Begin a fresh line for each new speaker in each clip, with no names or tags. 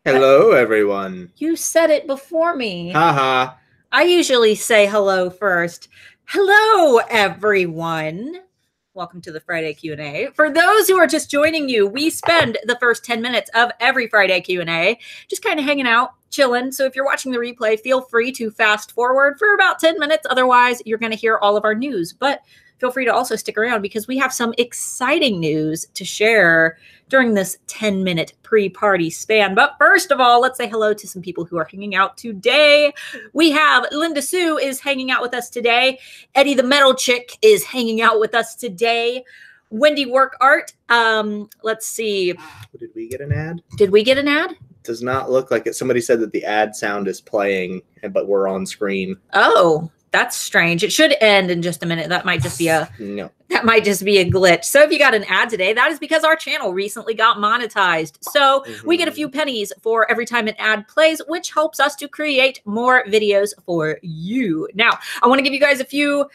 Hello, everyone.
You said it before me.
Haha.
I usually say hello first. Hello, everyone. Welcome to the Friday Q&A. For those who are just joining you, we spend the first 10 minutes of every Friday Q&A just kind of hanging out, chilling. So if you're watching the replay, feel free to fast forward for about 10 minutes. Otherwise, you're going to hear all of our news. But feel free to also stick around because we have some exciting news to share during this 10-minute pre-party span. But first of all, let's say hello to some people who are hanging out today. We have Linda Sue is hanging out with us today. Eddie the Metal Chick is hanging out with us today. Wendy Work Art. Let's see.
Did we get an ad?
Did we get an ad?
Does not look like it. Somebody said that the ad sound is playing, but we're on screen.
Oh, that's strange. It should end in just a minute. That might just be a
no.
That might just be a glitch. So if you got an ad today, that is because our channel recently got monetized. So we get a few pennies for every time an ad plays, which helps us to create more videos for you. Now, I want to give you guys a few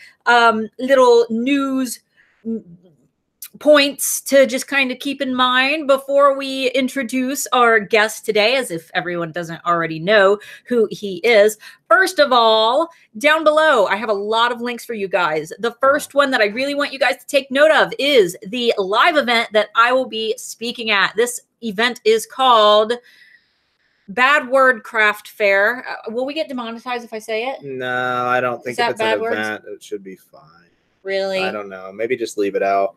little news points to just kind of keep in mind before we introduce our guest today, as if everyone doesn't already know who he is. First of all, down below, I have a lot of links for you guys. The first one that I really want you guys to take note of is the live event that I will be speaking at. This event is called Bad Word Craft Fair. Will we get demonetized if I say it?
No, I don't think if it's an event, it should be fine.
Really?
I don't know. Maybe just leave it out.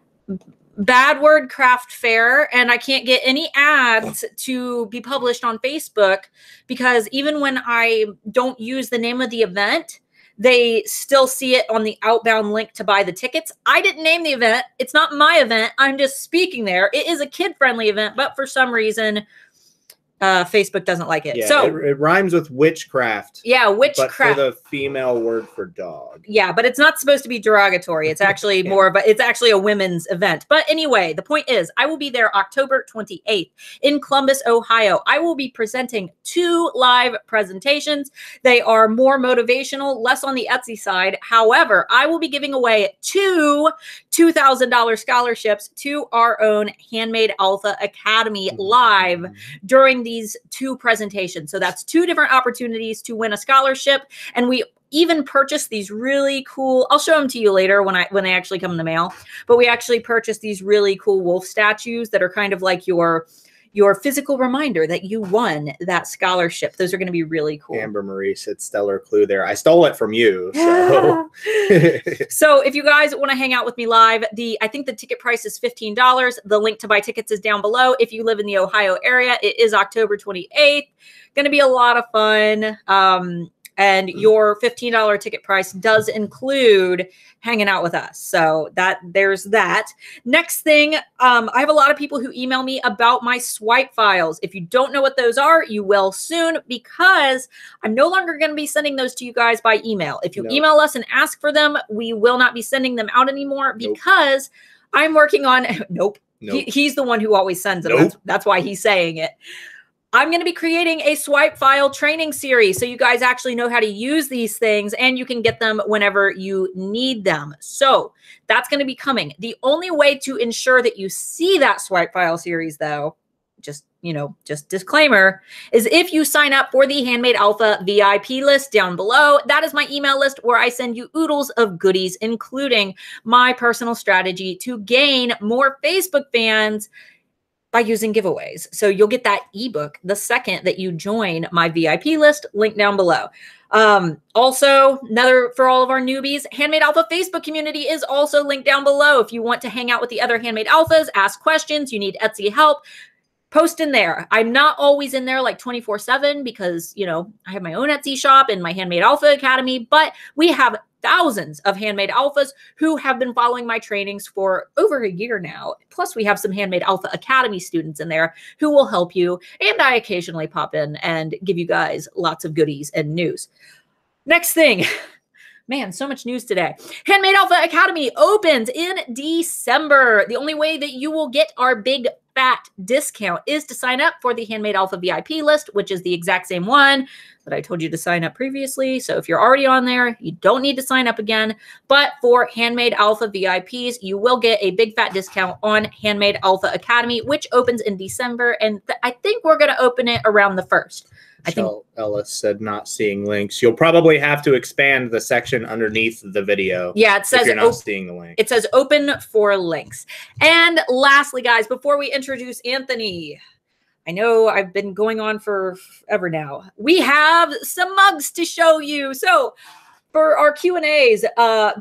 Bad Word Craft Fair, and I can't get any ads to be published on Facebook because even when I don't use the name of the event, they still see it on the outbound link to buy the tickets. I didn't name the event. It's not my event. I'm just speaking there. It is a kid-friendly event, but for some reason, Facebook doesn't like it.
Yeah,
so
it rhymes with witchcraft.
Yeah, witchcraft.
But for the female word for dog.
Yeah, but it's not supposed to be derogatory. It's actually it's actually a women's event. But anyway, the point is, I will be there October 28th in Columbus, Ohio. I will be presenting 2 live presentations. They are more motivational, less on the Etsy side. However, I will be giving away 2 $2,000 scholarships to our own Handmade Alpha Academy live during these 2 presentations. So that's 2 different opportunities to win a scholarship. And we even purchased these really cool, I'll show them to you later when they actually come in the mail, but we actually purchased these really cool wolf statues that are kind of like your physical reminder that you won that scholarship. Those are going to be really cool.
Amber Marie said stellar clue there. I stole it from you. So,
so if you guys want to hang out with me live, I think the ticket price is $15. The link to buy tickets is down below. If you live in the Ohio area, it is October 28th. Going to be a lot of fun. And your $15 ticket price does include hanging out with us. So there's that. Next thing, I have a lot of people who email me about my swipe files. If you don't know what those are, you will soon, because I'm no longer going to be sending those to you guys by email. If you email us and ask for them, we will not be sending them out anymore because I'm working on, he's the one who always sends them. That's why he's saying it. I'm going to be creating a swipe file training series so you guys actually know how to use these things and you can get them whenever you need them. So that's going to be coming. The only way to ensure that you see that swipe file series, though, just disclaimer, is if you sign up for the Handmade Alpha VIP list down below. That is my email list where I send you oodles of goodies, including my personal strategy to gain more Facebook fans by using giveaways. So you'll get that ebook the second that you join my VIP list, link down below. Also, for all of our newbies, Handmade Alpha Facebook community is also linked down below. If you want to hang out with the other Handmade Alphas, ask questions, you need Etsy help, post in there. I'm not always in there like 24/7 because, I have my own Etsy shop and my Handmade Alpha Academy, but we have thousands of Handmade Alphas who have been following my trainings for over a year now. Plus, we have some Handmade Alpha Academy students in there who will help you. And I occasionally pop in and give you guys lots of goodies and news. Next thing. Man, so much news today. Handmade Alpha Academy opens in December. The only way that you will get our big fat discount is to sign up for the Handmade Alpha VIP list, which is the exact same one that I told you to sign up previously. So if you're already on there, you don't need to sign up again. But for Handmade Alpha VIPs, you will get a big fat discount on Handmade Alpha Academy, which opens in December. And I think we're going to open it around the 1st. I think
Ellis said not seeing links. You'll probably have to expand the section underneath the video.
Yeah, it says
if you're not seeing the link.
It says open for links. And lastly, guys, before we introduce Anthony, I know I've been going on for forever now. We have some mugs to show you. So for our Q&As,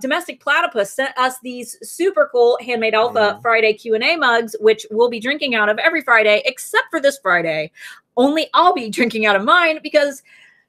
Domestic Platypus sent us these super cool Handmade Alpha Friday Q&A mugs, which we'll be drinking out of every Friday, except for this Friday. Only I'll be drinking out of mine because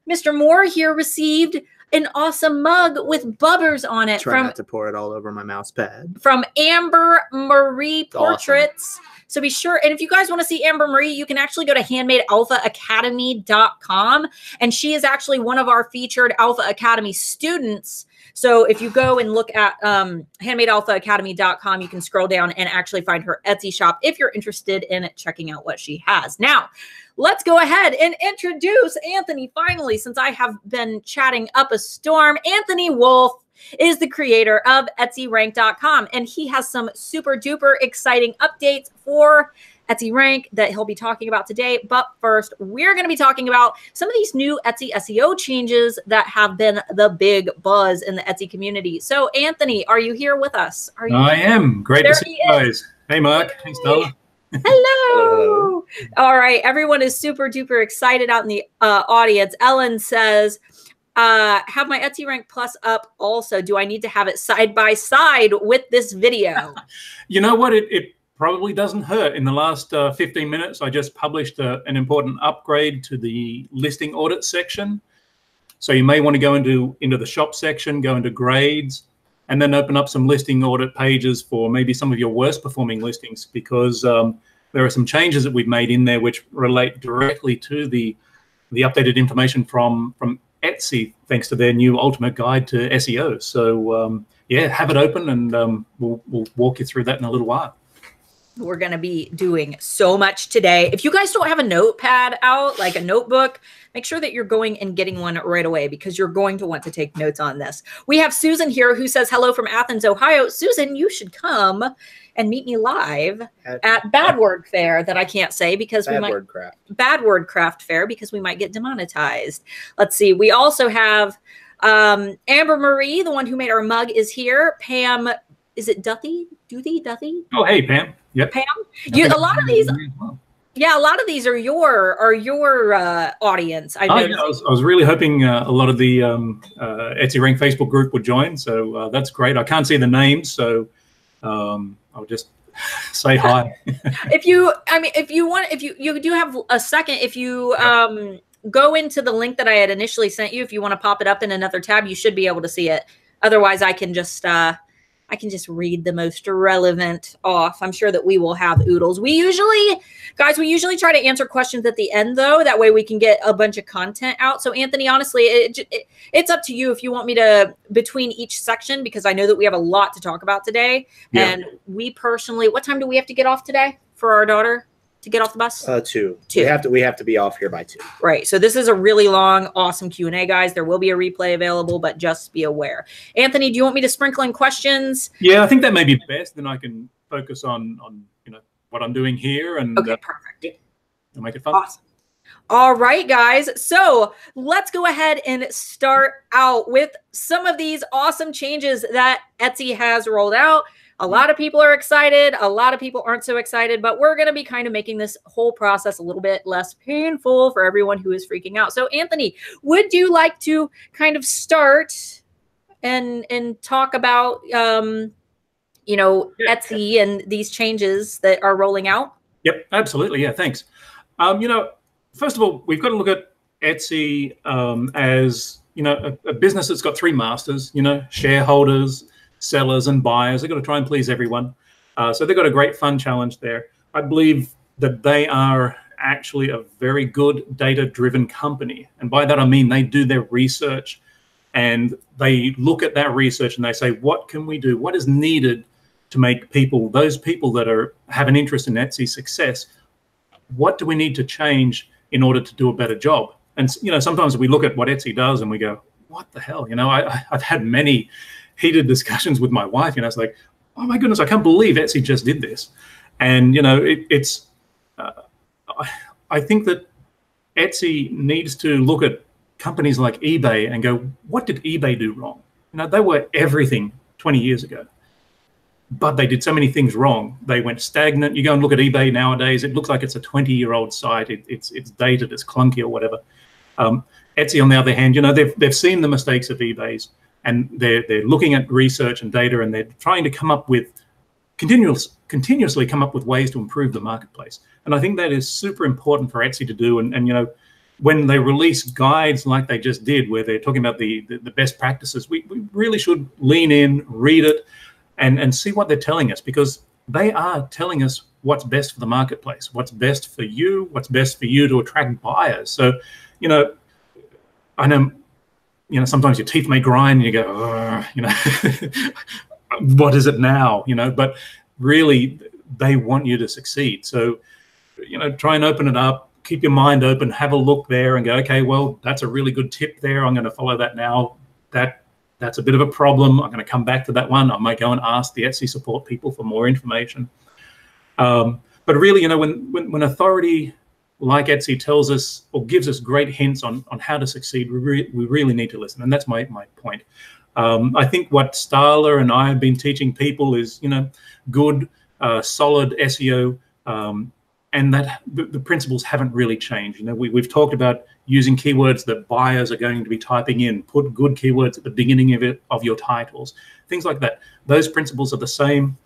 Mr. Moore here received an awesome mug with bubbers on it.
Try not to pour it all over my mouse pad.
From Amber Marie Portraits.
Awesome.
So be sure, and if you guys want to see Amber Marie, you can actually go to handmadealphaacademy.com. And she is actually one of our featured Alpha Academy students. So if you go and look at handmadealphaacademy.com, you can scroll down and actually find her Etsy shop if you're interested in checking out what she has. Now, let's go ahead and introduce Anthony finally, since I have been chatting up a storm. Anthony Wolfe is the creator of EtsyRank.com, and he has some super duper exciting updates for EtsyRank that he'll be talking about today. But first, we're going to be talking about some of these new Etsy SEO changes that have been the big buzz in the Etsy community. So, Anthony, are you here with us?
I am. Great to see you guys. Hey, Mark. Hey, Starla.
Hello. All right. Everyone is super duper excited out in the audience. Ellen says, have my EtsyRank Plus up also. Do I need to have it side by side with this video?
You know what? It probably doesn't hurt. In the last 15 minutes, I just published an important upgrade to the listing audit section. So you may want to go into the shop section, go into grades, and then open up some listing audit pages for maybe some of your worst performing listings, because there are some changes that we've made in there which relate directly to the updated information from Etsy, thanks to their new ultimate guide to SEO. So yeah, have it open, and we'll walk you through that in a little while.
We're going to be doing so much today. If you guys don't have a notepad out, like a notebook, make sure that you're going and getting one right away, because you're going to want to take notes on this. We have Susan here who says hello from Athens, Ohio. Susan, you should come and meet me live at Bad Word Fair, that I can't say because Bad Word Craft Fair, because we might get demonetized. Let's see. We also have Amber Marie, the one who made our mug, is here. Pam, is it Duthie? Duthie?
Oh, hey, Pam. Yep.
Pam, a lot of these. Yeah, a lot of these are your audience.
I was really hoping a lot of the EtsyRank Facebook group would join, so that's great. I can't see the names, so I'll just say hi. if you do have a second, if you go into the link that I had initially sent you, if you want to pop it up in another tab, you should be able to see it. Otherwise, I can just read the most relevant off. I'm sure that we will have oodles. We usually try to answer questions at the end, though. That way we can get a bunch of content out. So, Anthony, honestly, it's up to you if you want me to, between each section, because I know that we have a lot to talk about today. Yeah. And we personally, what time do we have to get off today for our daughter to get off the bus?
2. We have to be off here by 2.
Right. So this is a really long, awesome Q&A, guys. There will be a replay available, but just be aware. Anthony, do you want me to sprinkle in questions?
Yeah, I think that may be best. Then I can focus on what I'm doing here, and
okay, perfect.
I'll make it fun.
Awesome. All right, guys. So let's go ahead and start out with some of these awesome changes that Etsy has rolled out. A lot of people are excited. A lot of people aren't so excited, but we're going to be kind of making this whole process a little bit less painful for everyone who is freaking out. So, Anthony, would you like to kind of start and talk about, Etsy and these changes that are rolling out?
Yep, absolutely. Yeah, thanks. First of all, we've got to look at Etsy as, a business that's got 3 masters, shareholders, sellers, and buyers. They've got to try and please everyone. So they've got a great fun challenge there. I believe that they are actually a very good data-driven company. And by that, I mean they do their research, and they look at that research and they say, what can we do? What is needed to make those people that have an interest in Etsy success, what do we need to change in order to do a better job? And sometimes we look at what Etsy does and we go, what the hell? I've had many heated discussions with my wife. It's like, oh my goodness, I can't believe Etsy just did this. And I think that Etsy needs to look at companies like eBay and go, what did eBay do wrong? They were everything 20 years ago, but they did so many things wrong. They went stagnant. You go and look at eBay nowadays, it looks like it's a 20-year-old site. It's dated, it's clunky or whatever. Etsy, on the other hand, they've seen the mistakes of eBay's, and they're looking at research and data, and they're trying to come up with continuously come up with ways to improve the marketplace. And I think that is super important for Etsy to do. And when they release guides like they just did, where they're talking about the best practices, we really should lean in, read it, and see what they're telling us, because they are telling us what's best for the marketplace, what's best for you, what's best for you to attract buyers. So, I know, sometimes your teeth may grind and you go, what is it now? But really, they want you to succeed. So, try and open it up, keep your mind open, have a look there and go, okay, well, that's a really good tip there. I'm going to follow that now. That's a bit of a problem. I'm going to come back to that one. I might go and ask the Etsy support people for more information. But really, when authority like Etsy tells us or gives us great hints on how to succeed, we really need to listen. And that's my point. I think what Starla and I have been teaching people is, good, solid SEO, and that the principles haven't really changed. We've talked about using keywords that buyers are going to be typing in, put good keywords at the beginning of your titles, things like that. Those principles are the same.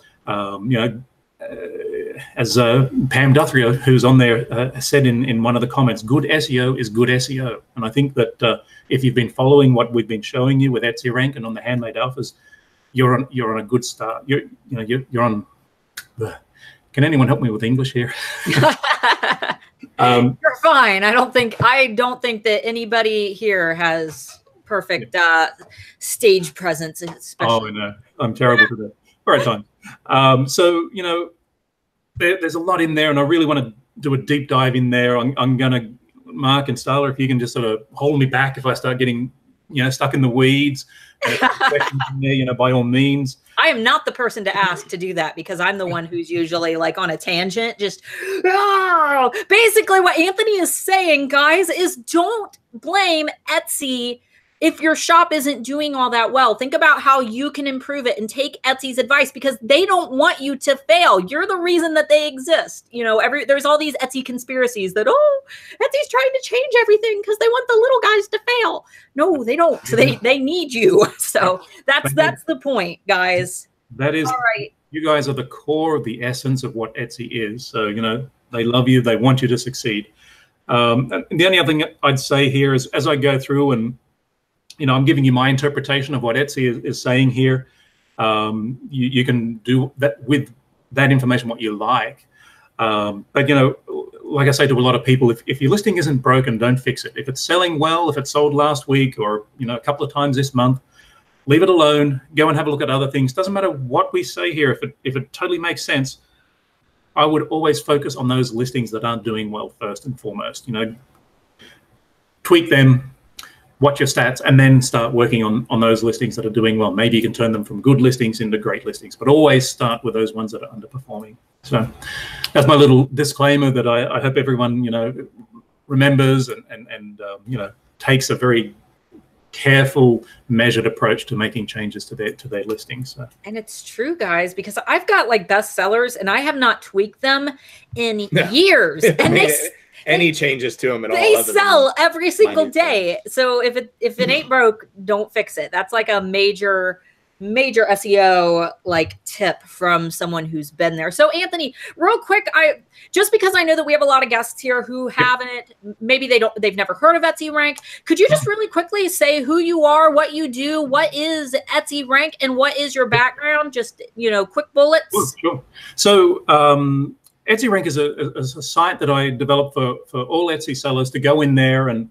As Pam Duthrio, who's on there, said in one of the comments, good SEO is good SEO. And I think that if you've been following what we've been showing you with EtsyRank and on the Handmade Alphas, you're on a good start. You're on. Can anyone help me with English here?
You're fine. I don't think that anybody here has perfect stage presence, especially.
Oh, no, I'm terrible to that. All right, time. So there's a lot in there, and I really want to do a deep dive in there. I'm going to, Mark and Starla, if you can just sort of hold me back if I start getting stuck in the weeds. And if questions in there, by all means.
I am not the person to ask to do that, because I'm the one who's usually like on a tangent. Basically what Anthony is saying, guys, is don't blame Etsy if your shop isn't doing all that well. Think about how you can improve it and take Etsy's advice, because they don't want you to fail. You're the reason that they exist. There's all these Etsy conspiracies that, Etsy's trying to change everything because they want the little guys to fail. No, they don't. So they need you. So that's the point, guys.
That is all right. You guys are the core of the essence of what Etsy is. So, they love you. They want you to succeed. And the only other thing I'd say here is, as I go through and I'm giving you my interpretation of what Etsy is saying here. You can do that with that information what you like. But, like I say to a lot of people, if your listing isn't broken, don't fix it. If it's selling well, if it sold last week or, a couple of times this month, leave it alone. Go and have a look at other things. Doesn't matter what we say here. If it totally makes sense, I would always focus on those listings that aren't doing well first and foremost. Tweak them, watch your stats, and then start working on those listings that are doing well. Maybe you can turn them from good listings into great listings, but always start with those ones that are underperforming. So that's my little disclaimer that I hope everyone, remembers and takes a very careful, measured approach to making changes to their listings. So.
And it's true, guys, because I've got like bestsellers and I have not tweaked them in years. And
any changes to them at all?
They sell every single day. So if it ain't broke, don't fix it. That's like a major SEO like tip from someone who's been there. So Anthony, real quick, just because I know that we have a lot of guests here who haven't, maybe they've never heard of EtsyRank. Could you just really quickly say who you are, what you do, what is EtsyRank, and what is your background? Just, quick bullets.
Sure. So EtsyRank is a site that I developed for all Etsy sellers to go in there and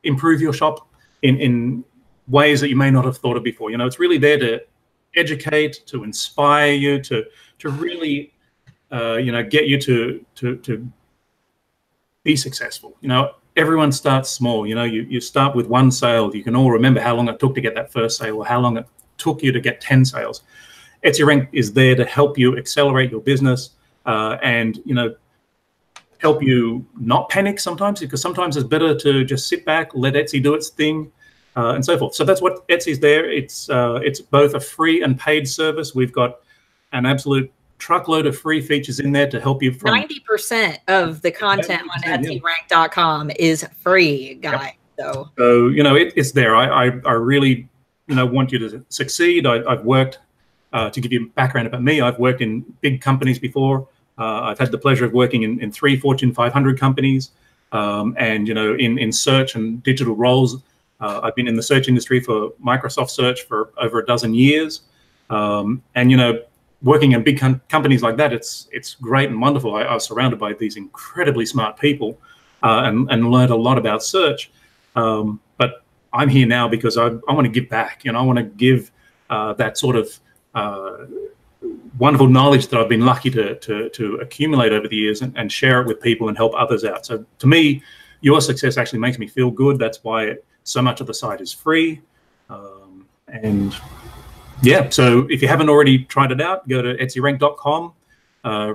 improve your shop in ways that you may not have thought of before. It's really there to educate, to inspire you, to really get you to be successful. Everyone starts small. You start with one sale. You can all remember how long it took to get that first sale, or how long it took you to get 10 sales. EtsyRank is there to help you accelerate your business, and help you not panic sometimes, because sometimes it's better to just sit back, let Etsy do its thing, and so forth. So that's what Etsy's there. It's both a free and paid service. We've got an absolute truckload of free features in there to help you.
90% of the content on EtsyRank.com is free, guys.
Yep. So it's there. I really want you to succeed. I've worked, to give you background about me, I've worked in big companies before. I've had the pleasure of working in 3 Fortune 500 companies, and in search and digital roles. I've been in the search industry for Microsoft Search for over a dozen years, and working in big companies like that, it's great and wonderful. I was surrounded by these incredibly smart people, and learned a lot about search. But I'm here now because I want to give back. I want to give that sort of wonderful knowledge that I've been lucky to accumulate over the years, and share it with people and help others out. So to me, your success actually makes me feel good. That's why so much of the site is free. And yeah, so if you haven't already tried it out, go to EtsyRank.com,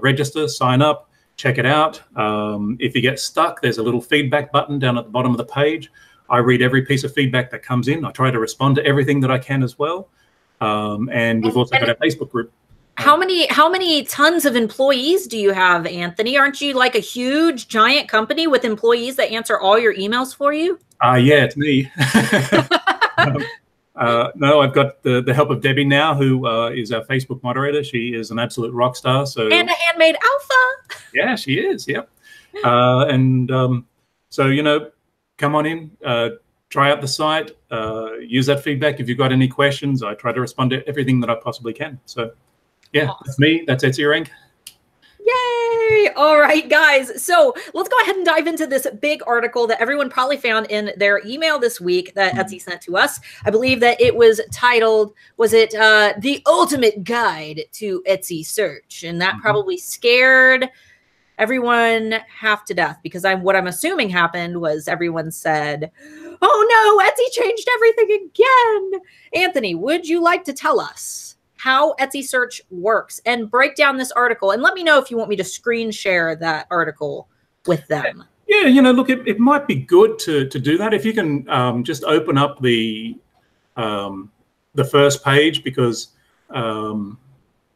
register, sign up, check it out. If you get stuck, there's a little feedback button down at the bottom of the page. I read every piece of feedback that comes in. I try to respond to everything that I can as well. And we've also got a Facebook group.
How many tons of employees do you have, Anthony? Aren't you like a huge, giant company with employees that answer all your emails for you?
Yeah, it's me. No, I've got the help of Debbie now, who is our Facebook moderator. She is an absolute rock star. So,
and a Handmade Alpha.
Yeah, she is. Yep. So come on in, try out the site, use that feedback. If you've got any questions, I try to respond to everything that I possibly can. So yeah, awesome. That's me. That's EtsyRank.
Yay! All right, guys. So let's go ahead and dive into this big article that everyone probably found in their email this week that Etsy sent to us. I believe that it was titled, The Ultimate Guide to Etsy Search? And that probably scared everyone half to death, because what I'm assuming happened was everyone said, oh no, Etsy changed everything again. Anthony, would you like to tell us how Etsy search works and break down this article? And let me know if you want me to screen share that article with them.
Yeah, look, it might be good to do that. If you can just open up the first page, because and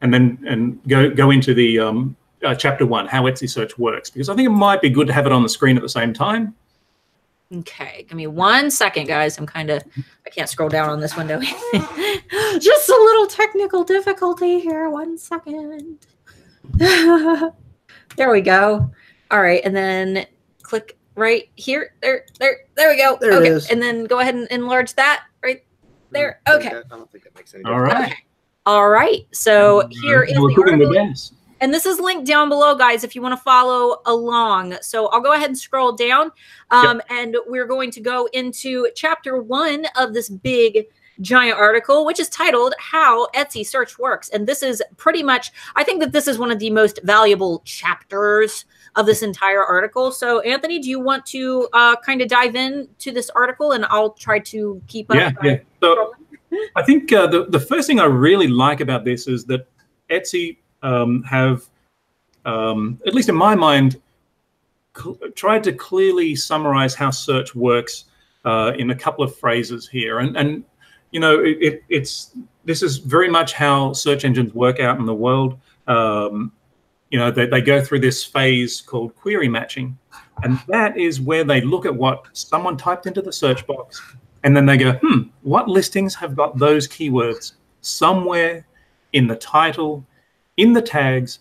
go into the chapter 1, how Etsy search works, because I think it might be good to have it on the screen at the same time.
Okay, give me 1 second, guys. I can't scroll down on this window. Just a little technical difficulty here. 1 second. There we go. All right, and then click right here. There we go.
There it is.
And then go ahead and enlarge that right there. Okay.
I don't think that makes any difference.
All right.
Okay. All right. So here is the article. And this is linked down below, guys, if you want to follow along. So I'll go ahead and scroll down, and we're going to go into chapter 1 of this big, giant article, which is titled How Etsy Search Works. And this is pretty much, I think that this is one of the most valuable chapters of this entire article. So Anthony, do you want to kind of dive into this article, and I'll try to keep up?
Yeah. So I think the first thing I really like about this is that Etsy have, at least in my mind, tried to clearly summarize how search works in a couple of phrases here. And this is very much how search engines work out in the world. They go through this phase called query matching, and that is where they look at what someone typed into the search box, and then they go, what listings have got those keywords somewhere in the title, in the tags,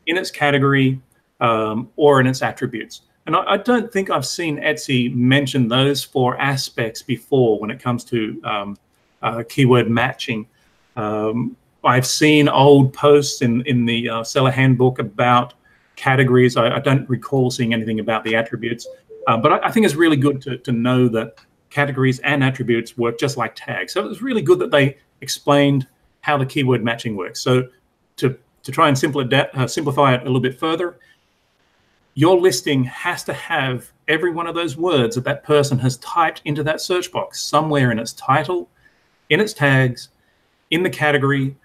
in its category, or in its attributes. And I don't think I've seen Etsy mention those 4 aspects before when it comes to keyword matching. I've seen old posts in the seller handbook about categories. I don't recall seeing anything about the attributes, but I think it's really good to know that categories and attributes work just like tags. So it was really good that they explained how the keyword matching works. So to try and simplify it a little bit further, your listing has to have every one of those words that that person has typed into that search box somewhere in its title, in its tags, in the category,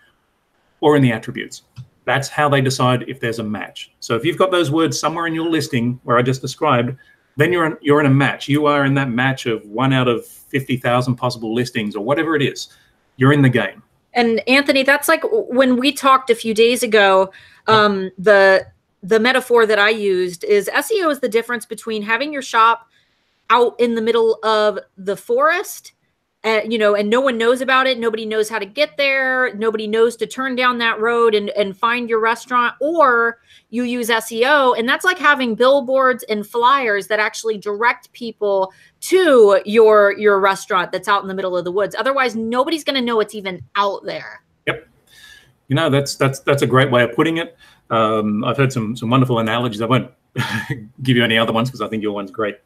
or in the attributes. That's how they decide if there's a match. So if you've got those words somewhere in your listing where I just described, then you're in a match. You are in that match of 1 out of 50,000 possible listings or whatever it is. You're in the game.
And Anthony, that's like when we talked a few days ago, the metaphor that I used is SEO is the difference between having your shop out in the middle of the forest, you know, and no one knows about it. Nobody knows how to get there. Nobody knows to turn down that road and find your restaurant, or you use SEO. And that's like having billboards and flyers that actually direct people to your restaurant that's out in the middle of the woods. Otherwise, nobody's going to know it's even out there. Yep.
You know, that's a great way of putting it. I've heard some wonderful analogies. I won't give you any other ones because I think your one's great.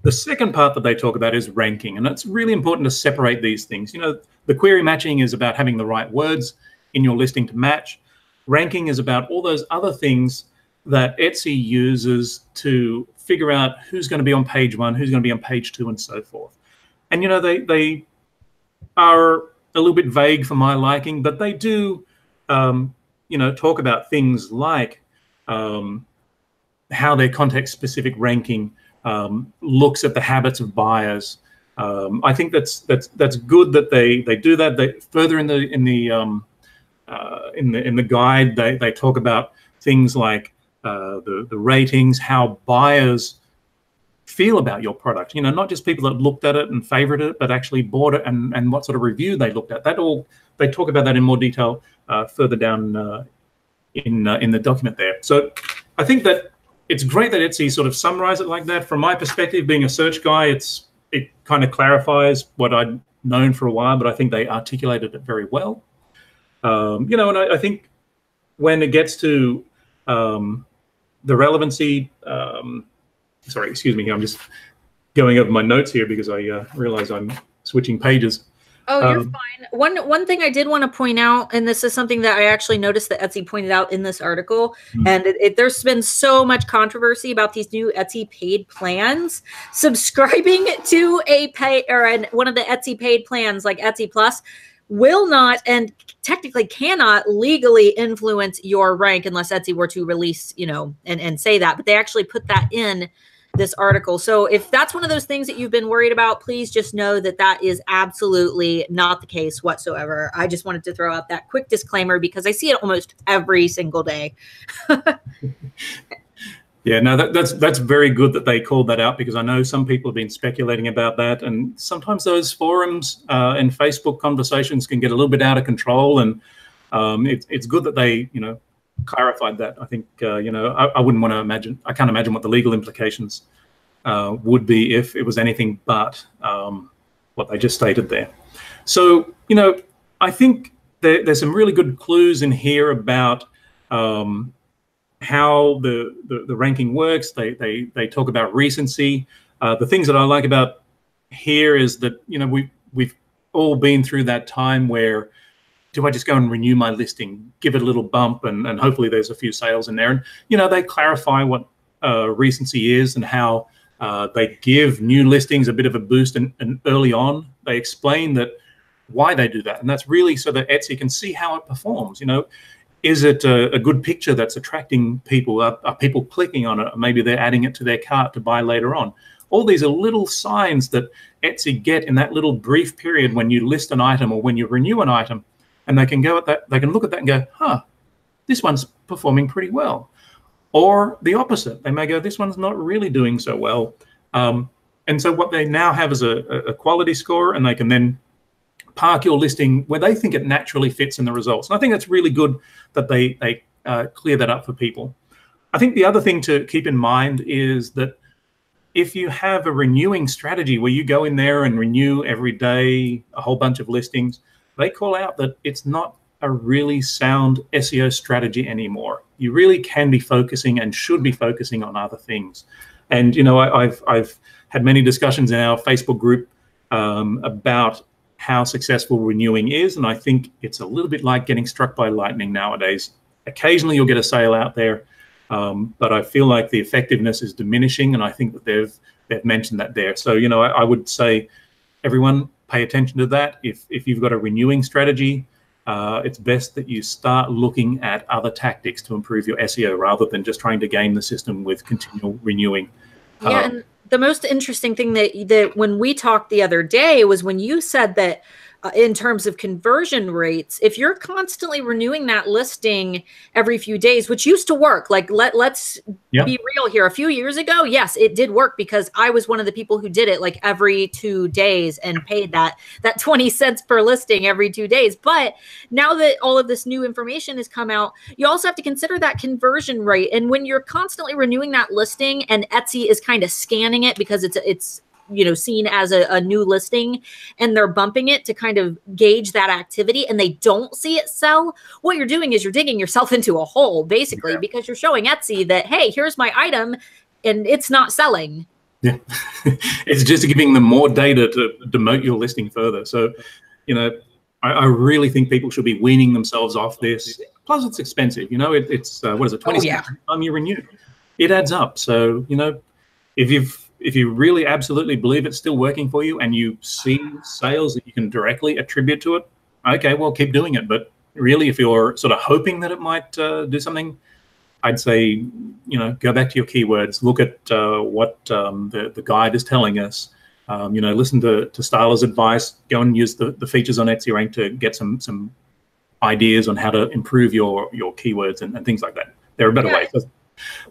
The second part that they talk about is ranking, and it's really important to separate these things. You know, the query matching is about having the right words in your listing to match. Ranking is about all those other things that Etsy uses to figure out who's going to be on page 1, who's going to be on page 2, and so forth. And, you know, they are a little bit vague for my liking, but they do, you know, talk about things like how their context-specific ranking looks at the habits of buyers. I think that's good that they do that. They further in the guide they talk about things like the ratings, how buyers feel about your product. You know, not just people that looked at it and favorited it, but actually bought it and what sort of review they looked at. That all they talk about that in more detail further down in the document there. So I think that it's great that Etsy sort of summarize it like that. From my perspective, being a search guy, it kind of clarifies what I'd known for a while, but I think they articulated it very well. You know, and I think when it gets to the relevancy, sorry, excuse me, I'm just going over my notes here because I realize I'm switching pages.
Oh, you're fine. One thing I did want to point out, and this is something that I actually noticed that Etsy pointed out in this article, and there's been so much controversy about these new Etsy paid plans. Subscribing to a one of the Etsy paid plans like Etsy Plus will not and technically cannot legally influence your rank unless Etsy were to release, you know, and say that. But they actually put that in this article. So if that's one of those things that you've been worried about, please just know that that is absolutely not the case whatsoever. I just wanted to throw out that quick disclaimer because I see it almost every single day.
Yeah, no, that's very good that they called that out because I know some people have been speculating about that, and sometimes those forums and Facebook conversations can get a little bit out of control, and it's good that they, you know, clarified that. I think, you know, I wouldn't want to imagine, I can't imagine what the legal implications would be if it was anything but what they just stated there. So, you know, I think there's some really good clues in here about how the ranking works. They talk about recency. The things that I like about here is that, you know, we've all been through that time where, do I just go and renew my listing, give it a little bump, and hopefully there's a few sales in there? And, you know, they clarify what recency is and how they give new listings a bit of a boost. And early on, they explain that why they do that. And that's really so that Etsy can see how it performs. You know, is it a good picture that's attracting people? Are people clicking on it? Or maybe they're adding it to their cart to buy later on. All these are little signs that Etsy get in that little brief period when you list an item or when you renew an item. And they can go at that, they can look at that and go, huh, this one's performing pretty well. Or the opposite, they may go, this one's not really doing so well. And so what they now have is a quality score, and they can then park your listing where they think it naturally fits in the results. And I think that's really good that they clear that up for people. I think the other thing to keep in mind is that if you have a renewing strategy where you go in there and renew every day a whole bunch of listings, they call out that it's not a really sound SEO strategy anymore. You really can be focusing and should be focusing on other things. And, you know, I've had many discussions in our Facebook group about how successful renewing is. And I think it's a little bit like getting struck by lightning nowadays. Occasionally you'll get a sale out there, but I feel like the effectiveness is diminishing, and I think that they've mentioned that there. So, you know, I would say everyone pay attention to that. If you've got a renewing strategy, it's best that you start looking at other tactics to improve your SEO rather than just trying to game the system with continual renewing.
Yeah, and the most interesting thing that when we talked the other day was when you said that in terms of conversion rates, if you're constantly renewing that listing every few days, which used to work, like let's be real here. A few years ago, yes, it did work because I was one of the people who did it like every 2 days and paid that 20 cents per listing every 2 days. But now that all of this new information has come out, you also have to consider that conversion rate. And when you're constantly renewing that listing and Etsy is kind of scanning it because it's you know, seen as a new listing, and they're bumping it to kind of gauge that activity, and they don't see it sell, what you're doing is you're digging yourself into a hole, basically, because you're showing Etsy that, hey, here's my item, and it's not selling.
Yeah, it's just giving them more data to demote your listing further. So, you know, I really think people should be weaning themselves off this. Plus, it's expensive. You know, it's what is it, 20 cents every time you renew? It adds up. So, you know, if you really absolutely believe it's still working for you and you see sales that you can directly attribute to it, okay, well, keep doing it. But really, if you're sort of hoping that it might do something, I'd say, you know, go back to your keywords, look at what the guide is telling us, you know, listen to Starla's advice, go and use the features on EtsyRank to get some ideas on how to improve your keywords and things like that. There are better ways.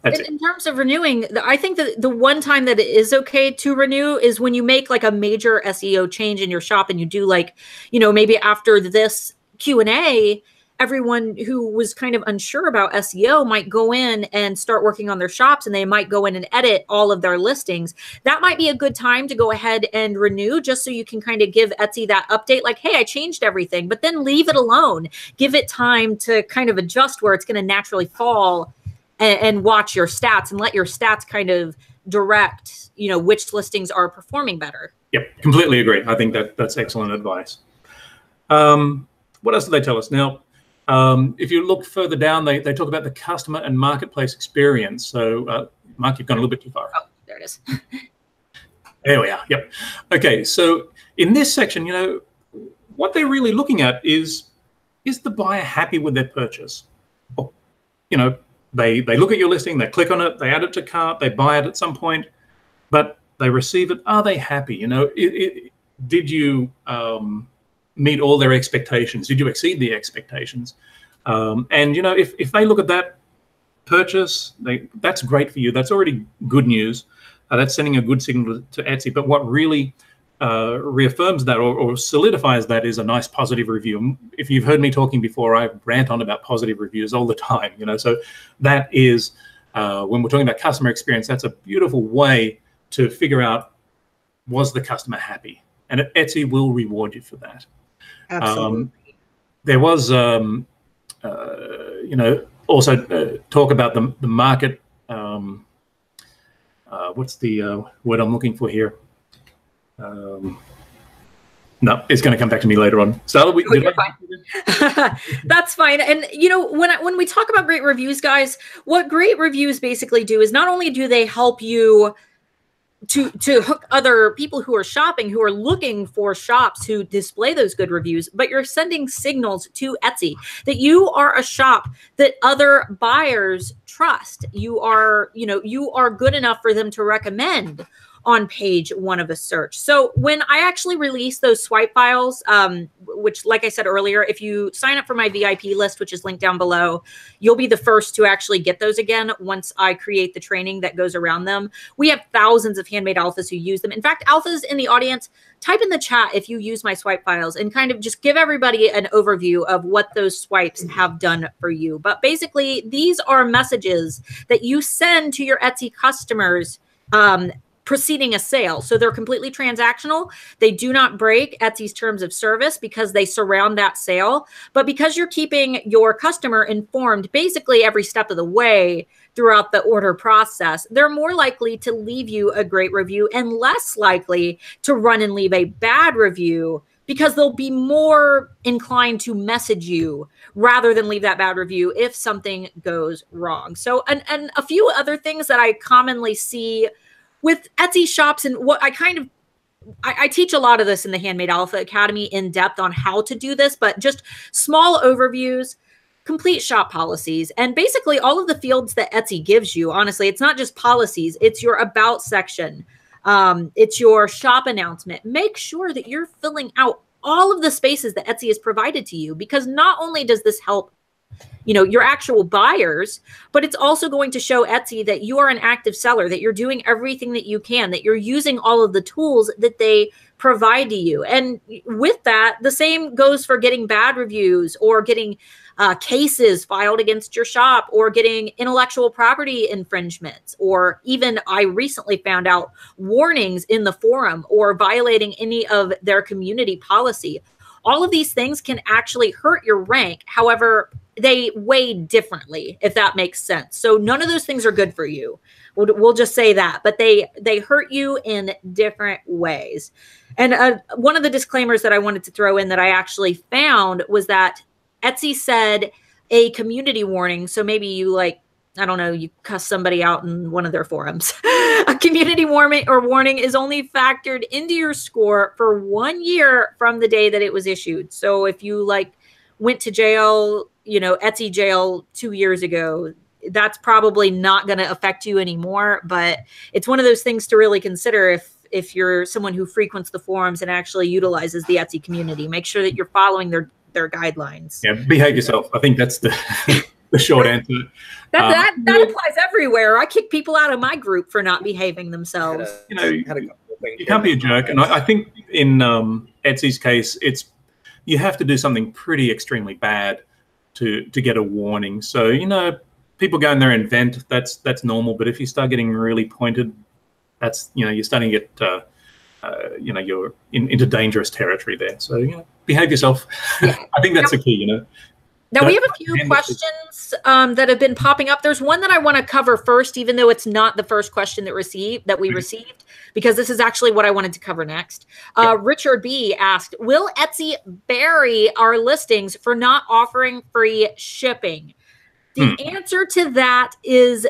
In terms of renewing, I think that the one time that it is okay to renew is when you make like a major SEO change in your shop and you do like, you know, maybe after this Q&A, everyone who was kind of unsure about SEO might go in and start working on their shops, and they might go in and edit all of their listings. That might be a good time to go ahead and renew, just so you can kind of give Etsy that update like, hey, I changed everything, but then leave it alone. Give it time to kind of adjust where it's going to naturally fall, and watch your stats and let your stats kind of direct, you know, which listings are performing better.
Yep, completely agree. I think that's excellent advice. What else do they tell us? Now, if you look further down, they talk about the customer and marketplace experience. So, Mark, you've gone a little bit too far.
Oh, there it is.
There we are. Yep. Okay, so in this section, you know, what they're really looking at is the buyer happy with their purchase? Or, you know, they look at your listing, they click on it, they add it to cart, they buy it at some point, but they receive it. Are they happy? You know, did you meet all their expectations? Did you exceed the expectations? And, you know, if they look at that purchase, that's great for you. That's already good news. That's sending a good signal to Etsy. But what really reaffirms that or solidifies that is a nice positive review. If you've heard me talking before, I rant on about positive reviews all the time, you know, so that is, when we're talking about customer experience, that's a beautiful way to figure out, was the customer happy? And Etsy will reward you for that.
Absolutely.
There was, you know, also talk about the market. What's the word I'm looking for here? No, it's going to come back to me later on. Starla,
fine. That's fine. And you know, when we talk about great reviews, guys, what great reviews basically do is not only do they help you to hook other people who are shopping, who are looking for shops who display those good reviews, but you're sending signals to Etsy that you are a shop that other buyers trust. You are, you know, you are good enough for them to recommend on page 1 of a search. So when I actually release those swipe files, which, like I said earlier, if you sign up for my VIP list, which is linked down below, you'll be the first to actually get those again once I create the training that goes around them. We have thousands of handmade alphas who use them. In fact, alphas in the audience, type in the chat if you use my swipe files and kind of just give everybody an overview of what those swipes have done for you. But basically, these are messages that you send to your Etsy customers preceding a sale. So they're completely transactional. They do not break Etsy's terms of service because they surround that sale. But because you're keeping your customer informed basically every step of the way throughout the order process, they're more likely to leave you a great review and less likely to run and leave a bad review because they'll be more inclined to message you rather than leave that bad review if something goes wrong. So, and a few other things that I commonly see with Etsy shops, and what I teach a lot of this in the Handmade Alpha Academy in depth on how to do this, but just small overviews, complete shop policies, and basically all of the fields that Etsy gives you. Honestly, it's not just policies, it's your about section. It's your shop announcement. Make sure that you're filling out all of the spaces that Etsy has provided to you, because not only does this help, you know, your actual buyers, but it's also going to show Etsy that you are an active seller, that you're doing everything that you can, that you're using all of the tools that they provide to you. And with that, the same goes for getting bad reviews or getting cases filed against your shop, or getting intellectual property infringements, or even I recently found out warnings in the forum, or violating any of their community policy. All of these things can actually hurt your rank. However, they weigh differently, if that makes sense. So none of those things are good for you. We'll just say that, but they hurt you in different ways. And one of the disclaimers that I wanted to throw in that I actually found was that Etsy said a community warning. So maybe you, like, I don't know, you cuss somebody out in one of their forums. A community warning is only factored into your score for 1 year from the day that it was issued. So if you like went to jail, you know, Etsy jail 2 years ago, that's probably not going to affect you anymore. But it's one of those things to really consider if you're someone who frequents the forums and actually utilizes the Etsy community. Make sure that you're following their guidelines.
Yeah, behave yourself. I think that's the the short answer.
That applies everywhere. I kick people out of my group for not behaving themselves.
You know, you can't be a jerk. And I think in Etsy's case, you have to do something pretty extremely bad to get a warning. So, you know, people go in there and vent. That's normal. But if you start getting really pointed, that's, you know, you're starting to get you know, you're into dangerous territory there. So, you know, behave yourself. Yeah. I think that's the key, you know.
Now, we have a few questions that have been popping up. There's one that I want to cover first, even though it's not the first question that we received, because this is actually what I wanted to cover next. Richard B. asked, will Etsy bury our listings for not offering free shipping? The answer to that is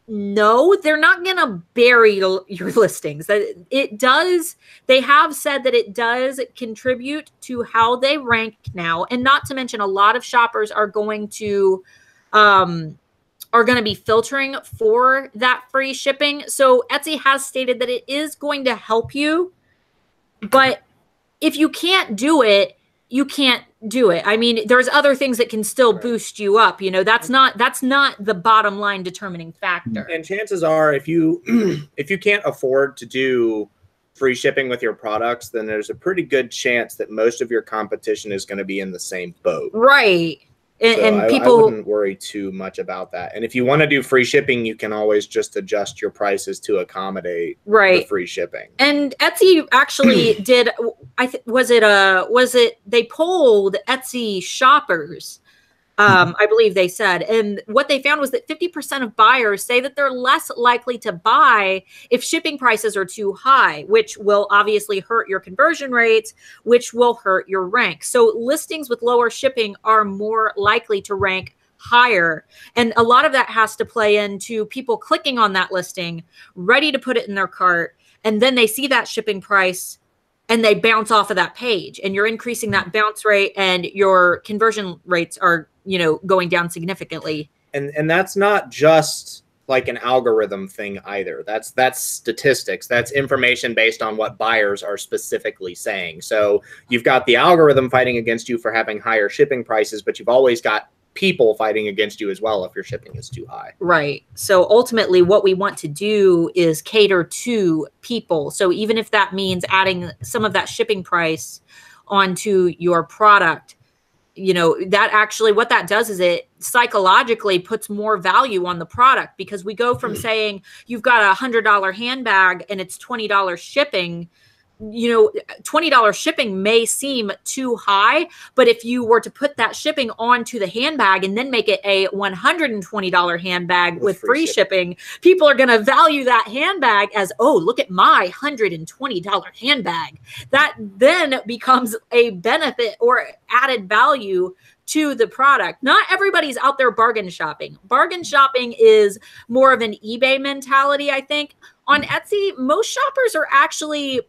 no, they're not going to bury your listings. It does. They have said that it does contribute to how they rank now. And not to mention, a lot of shoppers are going to be filtering for that free shipping. So Etsy has stated that it is going to help you. But if you can't do it, you can't do it. I mean, there's other things that can still boost you up. You know, that's not the bottom line determining factor.
And chances are, if you can't afford to do free shipping with your products, then there's a pretty good chance that most of your competition is going to be in the same boat.
Right. And
so
people,
I wouldn't worry too much about that. And if you want to do free shipping, you can always just adjust your prices to accommodate the free shipping. And
Etsy actually did. They polled Etsy shoppers. I believe they said, and what they found was that 50% of buyers say that they're less likely to buy if shipping prices are too high, which will obviously hurt your conversion rates, which will hurt your rank. So listings with lower shipping are more likely to rank higher. And a lot of that has to play into people clicking on that listing, ready to put it in their cart, and then they see that shipping price and they bounce off of that page, and you're increasing that bounce rate, and your conversion rates are, you know, going down significantly.
And that's not just like an algorithm thing either. That's statistics. That's information based on what buyers are specifically saying. So you've got the algorithm fighting against you for having higher shipping prices, but you've always got people fighting against you as well if your shipping is too high.
Right. So ultimately what we want to do is cater to people. So even if that means adding some of that shipping price onto your product, you know, that actually, what that does is it psychologically puts more value on the product, because we go from saying you've got a $100 handbag and it's $20 shipping $20 shipping may seem too high, but if you were to put that shipping onto the handbag and then make it a $120 handbag with free shipping, people are going to value that handbag as, oh, look at my $120 handbag. That then becomes a benefit or added value to the product. Not everybody's out there bargain shopping. Bargain shopping is more of an eBay mentality, I think. On Etsy, most shoppers are actually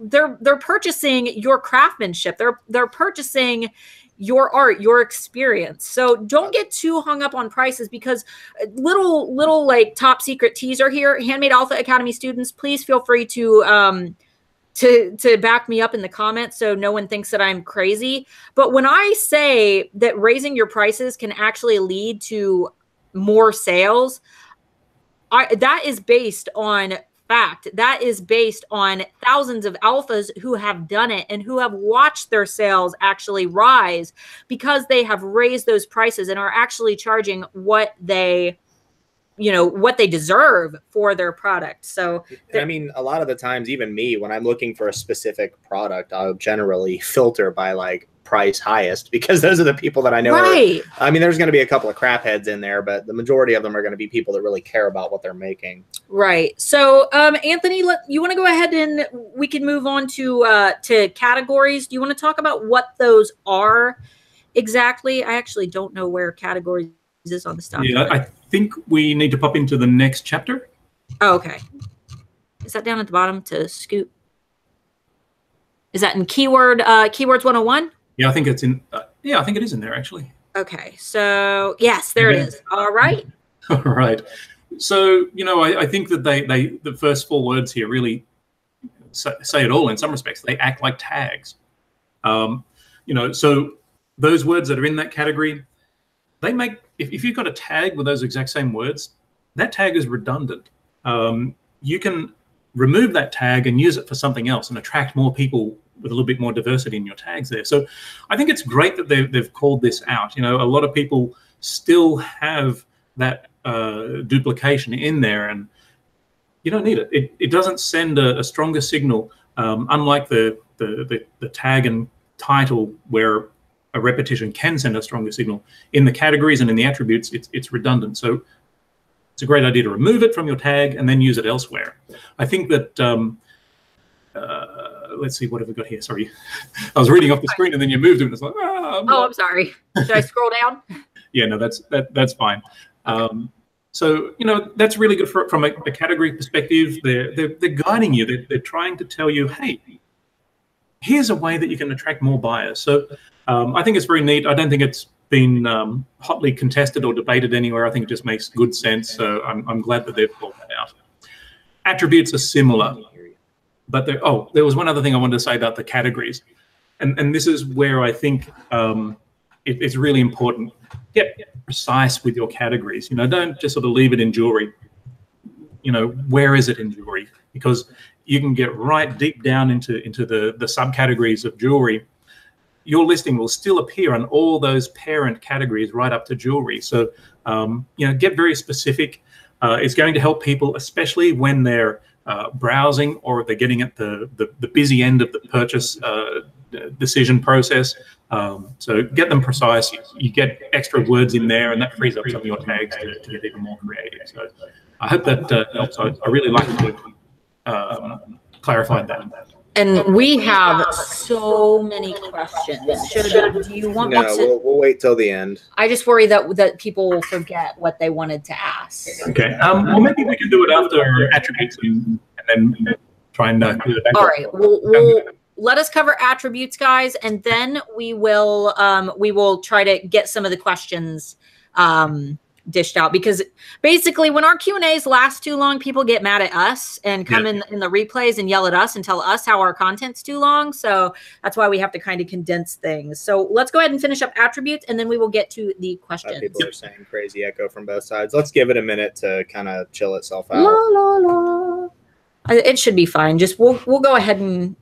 they're purchasing your craftsmanship. They're purchasing your art, your experience. So don't get too hung up on prices, because little like top secret teaser here. Handmade Alpha Academy students, please feel free to back me up in the comments so no one thinks that I'm crazy. But when I say that raising your prices can actually lead to more sales, that is based on fact. That is based on thousands of alphas who have done it and who have watched their sales actually rise because they have raised those prices and are actually charging what they deserve for their product. So
I mean, a lot of the times, even me, when I'm looking for a specific product, I'll generally filter by like price highest, because those are the people that I know.
Right.
I mean, there's going to be a couple of crap heads in there, but the majority of them are going to be people that really care about what they're making.
Right. So, Anthony, you want to go ahead and we can move on to categories. Do you want to talk about what those are exactly? I actually don't know where categories is on the stuff.
Yeah, I think we need to pop into the next chapter.
Oh, okay. Is that down at the bottom to scoot? Is that in Keywords 101?
Yeah, I think it's in. Yeah, I think it is in there actually.
Okay, so yes, there it is. All right.
All right. So I think that the first 4 words here really say it all in some respects. They act like tags. So those words that are in that category, they make, if you've got a tag with those exact same words, that tag is redundant. You can remove that tag and use it for something else and attract more people with a little bit more diversity in your tags there. So I think it's great that they've called this out. A lot of people still have that duplication in there, and you don't need it. It doesn't send a stronger signal, unlike the tag and title, where a repetition can send a stronger signal. In the categories and in the attributes, it's redundant. So it's a great idea to remove it from your tag and then use it elsewhere. I think that, let's see, what have we got here? Sorry, I was reading off the screen and then you moved it and it's like,
I'm sorry. Should I scroll down?
Yeah, no, that's fine. So, that's really good from a category perspective. They're guiding you. They're trying to tell you, hey, here's a way that you can attract more buyers. So I think it's very neat. I don't think it's been hotly contested or debated anywhere. I think it just makes good sense. So I'm glad that they've called that out. Attributes are similar. But there was one other thing I wanted to say about the categories. And this is where I think it's really important. Get precise with your categories. Don't just sort of leave it in jewelry. Where is it in jewelry? Because you can get right deep down into the subcategories of jewelry. Your listing will still appear on all those parent categories right up to jewelry. So, get very specific. It's going to help people, especially when they're browsing or they're getting at the busy end of the purchase decision process. So get them precise. You get extra words in there, and that frees up some of your tags to get even more creative. So I hope that helps. I really like to clarify that.
And we have so many questions. Do you want me to?
We'll wait till the end.
I just worry that people will forget what they wanted to ask.
Okay. Well, maybe we can do it after attributes and then try and clear it back.
All right. We'll let us cover attributes, guys, and then we will try to get some of the questions dished out, because basically when our Q&As last too long, people get mad at us and come in the replays and yell at us and tell us how our content's too long. So that's why we have to kind of condense things. So let's go ahead and finish up attributes, and then we will get to the questions.
People are saying crazy echo from both sides. Let's give it a minute to kind of chill itself out.
La, la, la. It should be fine. Just we'll go ahead and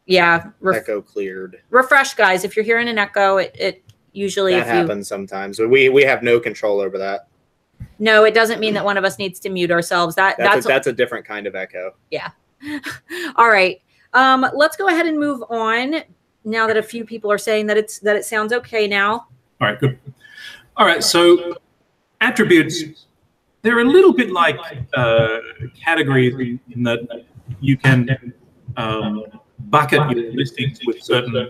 echo cleared.
Refresh, guys. If you're hearing an echo, it usually
happens sometimes. We have no control over that.
No, it doesn't mean that one of us needs to mute ourselves. That's
a different kind of echo.
Yeah. All right. Let's go ahead and move on now that a few people are saying that it sounds okay now.
All right, good. All right, so attributes, they're a little bit like categories in that you can bucket your listings with certain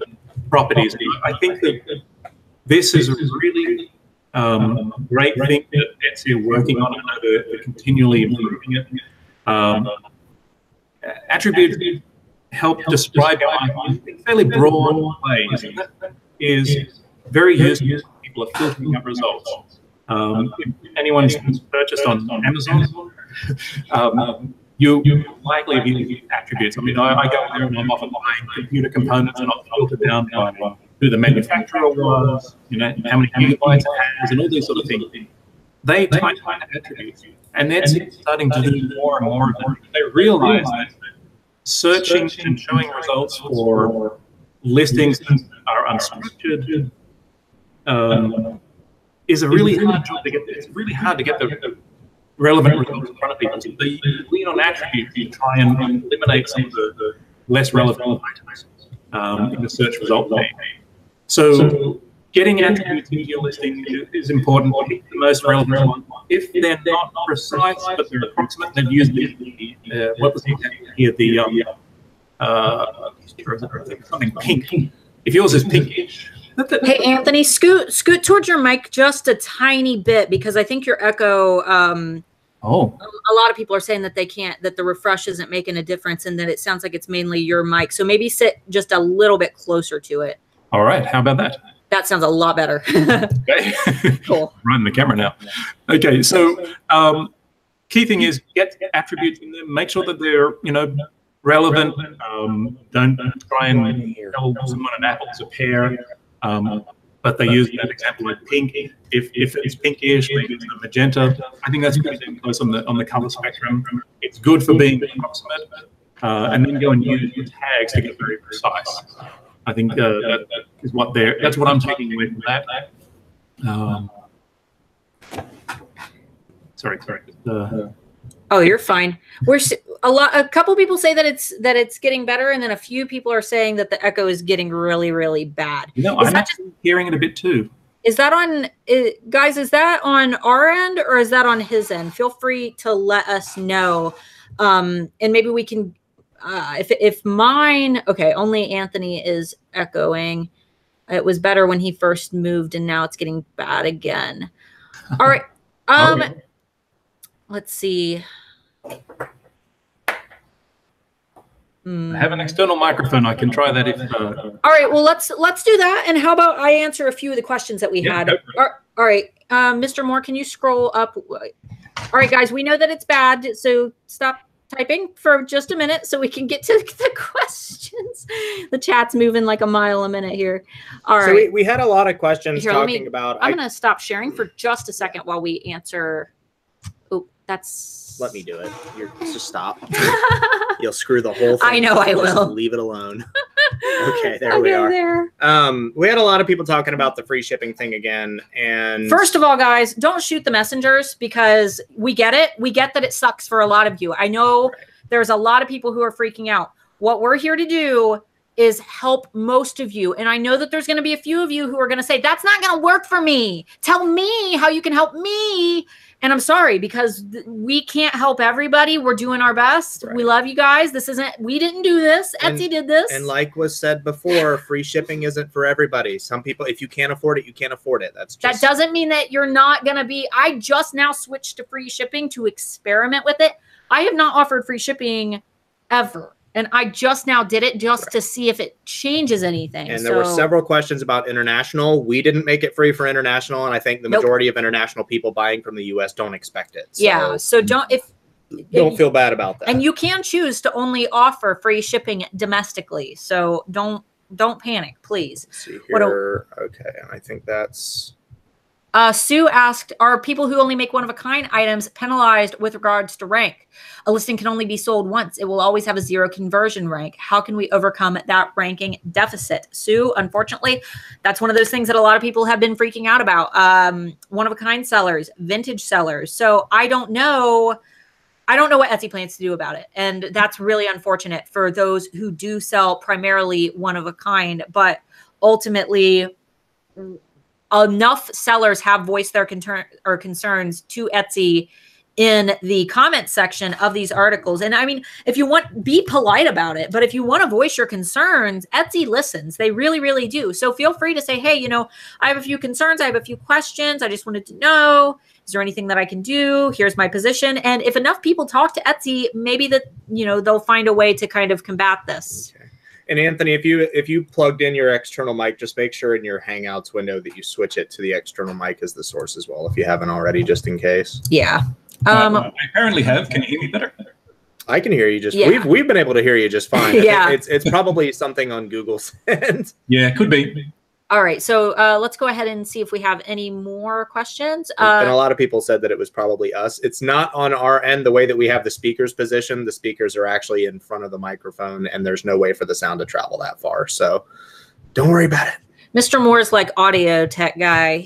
properties. I think that this is a really great thing that Etsy are working on. I know they're continually improving it. Attributes help describe your item in fairly broad ways. And that is very useful for people are filtering up results. If anyone's purchased on Amazon, you likely have used attributes. I mean, I go there and I'm often buying computer components and I'll filter down by who the manufacturer was, you know, how many gigabytes it has, and all these sort of things. They type in attributes, and that's starting to do more and more of them. They realize that searching and showing results for listings that are unstructured is a really hard job to get. It's really hard to get the relevant results in front of people. So they lean on attributes to try and eliminate some of the less relevant items in the search result page. So getting attributes into your listing is important. Pick the most relevant one. If they're not precise, but they're approximate, then use what was the example here? Something pink. If yours is pinkish.
Hey, Anthony, scoot towards your mic just a tiny bit, because I think your echo. A lot of people are saying that they can't, that the refresh isn't making a difference, and that it sounds like it's mainly your mic. So maybe sit just a little bit closer to it.
All right. How about that?
That sounds a lot better.
Okay.
Cool.
Running the camera now. Okay. So key thing is get attributes in them. Make sure that they're, you know, relevant. Don't try and tell someone an apple's a pear. But they use that example like pink. If it's pinkish, maybe it's a magenta. I think that's pretty damn close on the color spectrum. It's good for being approximate. And then go and use your tags to get very precise. I think that is what that's what I'm taking away from that. Sorry.
Oh, you're fine. A couple people say that it's getting better, and then a few people are saying that the echo is getting really, really bad.
No, I'm actually hearing it a bit too.
Is that on, guys? Is that on our end or is that on his end? Feel free to let us know, and maybe we can. If mine, okay, only Anthony is echoing. It was better when he first moved, and now it's getting bad again. All right. Let's see.
I have an external microphone. I can try that if.
All right. Well, let's do that. And how about I answer a few of the questions that we had? All right. Mr. Moore, can you scroll up? All right, guys. We know that it's bad, so stop typing for just a minute so we can get to the questions. The chat's moving like a mile a minute here. All right.
So we had a lot of questions talking about.
I'm going to stop sharing for just a second while we answer. Oh, that's.
Let me do it. Just stop. You'll screw the whole thing.
I know I will.
Leave it alone. Okay, there we are. We had a lot of people talking about the free shipping thing again. And
first of all, guys, don't shoot the messengers, because we get it. We get that it sucks for a lot of you. I know there's a lot of people who are freaking out. What we're here to do is help most of you. And I know that there's going to be a few of you who are going to say, that's not going to work for me. Tell me how you can help me. And I'm sorry, because we can't help everybody. We're doing our best. Right. We love you guys. We didn't do this. Etsy did this.
And like was said before, free shipping isn't for everybody. Some people, if you can't afford it, you can't afford it.
That doesn't mean that you're not going to be. I just now switched to free shipping to experiment with it. I have not offered free shipping ever. And I just now did it just to see if it changes anything.
And there were several questions about international. We didn't make it free for international. And I think the majority of international people buying from the US don't expect it. So
yeah. So don't
feel bad about that.
And you can choose to only offer free shipping domestically. So don't panic, please.
Let's see here. Okay. I think that's.
Sue asked, are people who only make one-of-a-kind items penalized with regards to rank? A listing can only be sold once. It will always have a 0 conversion rank. How can we overcome that ranking deficit? Sue, unfortunately, that's one of those things that a lot of people have been freaking out about. One-of-a-kind sellers, vintage sellers. So I don't know I don't know what Etsy plans to do about it. And that's really unfortunate for those who do sell primarily one of a kind. But ultimately, enough sellers have voiced their concerns to Etsy in the comment section of these articles. And I mean, if you want, be polite about it, but if you want to voice your concerns, Etsy listens. They really, really do. So feel free to say, hey, you know, I have a few concerns. I have a few questions. I just wanted to know, is there anything that I can do? Here's my position. And if enough people talk to Etsy, maybe that, you know, they'll find a way to kind of combat this.
Okay. And Anthony, if you plugged in your external mic, just make sure in your Hangouts window that you switch it to the external mic as the source as well, if you haven't already, just in case.
Yeah.
I apparently have. Can you hear me better?
I
can hear you just.
Yeah.
We've been able to hear you just fine.
Yeah.
It's probably something on Google's end.
Yeah, could be.
All right, so let's go ahead and see if we have any more questions.
And a lot of people said that it was probably us. It's not on our end the way that we have the speakers positioned. The speakers are actually in front of the microphone, and there's no way for the sound to travel that far. So don't worry about it.
Mr. Moore's like audio tech guy.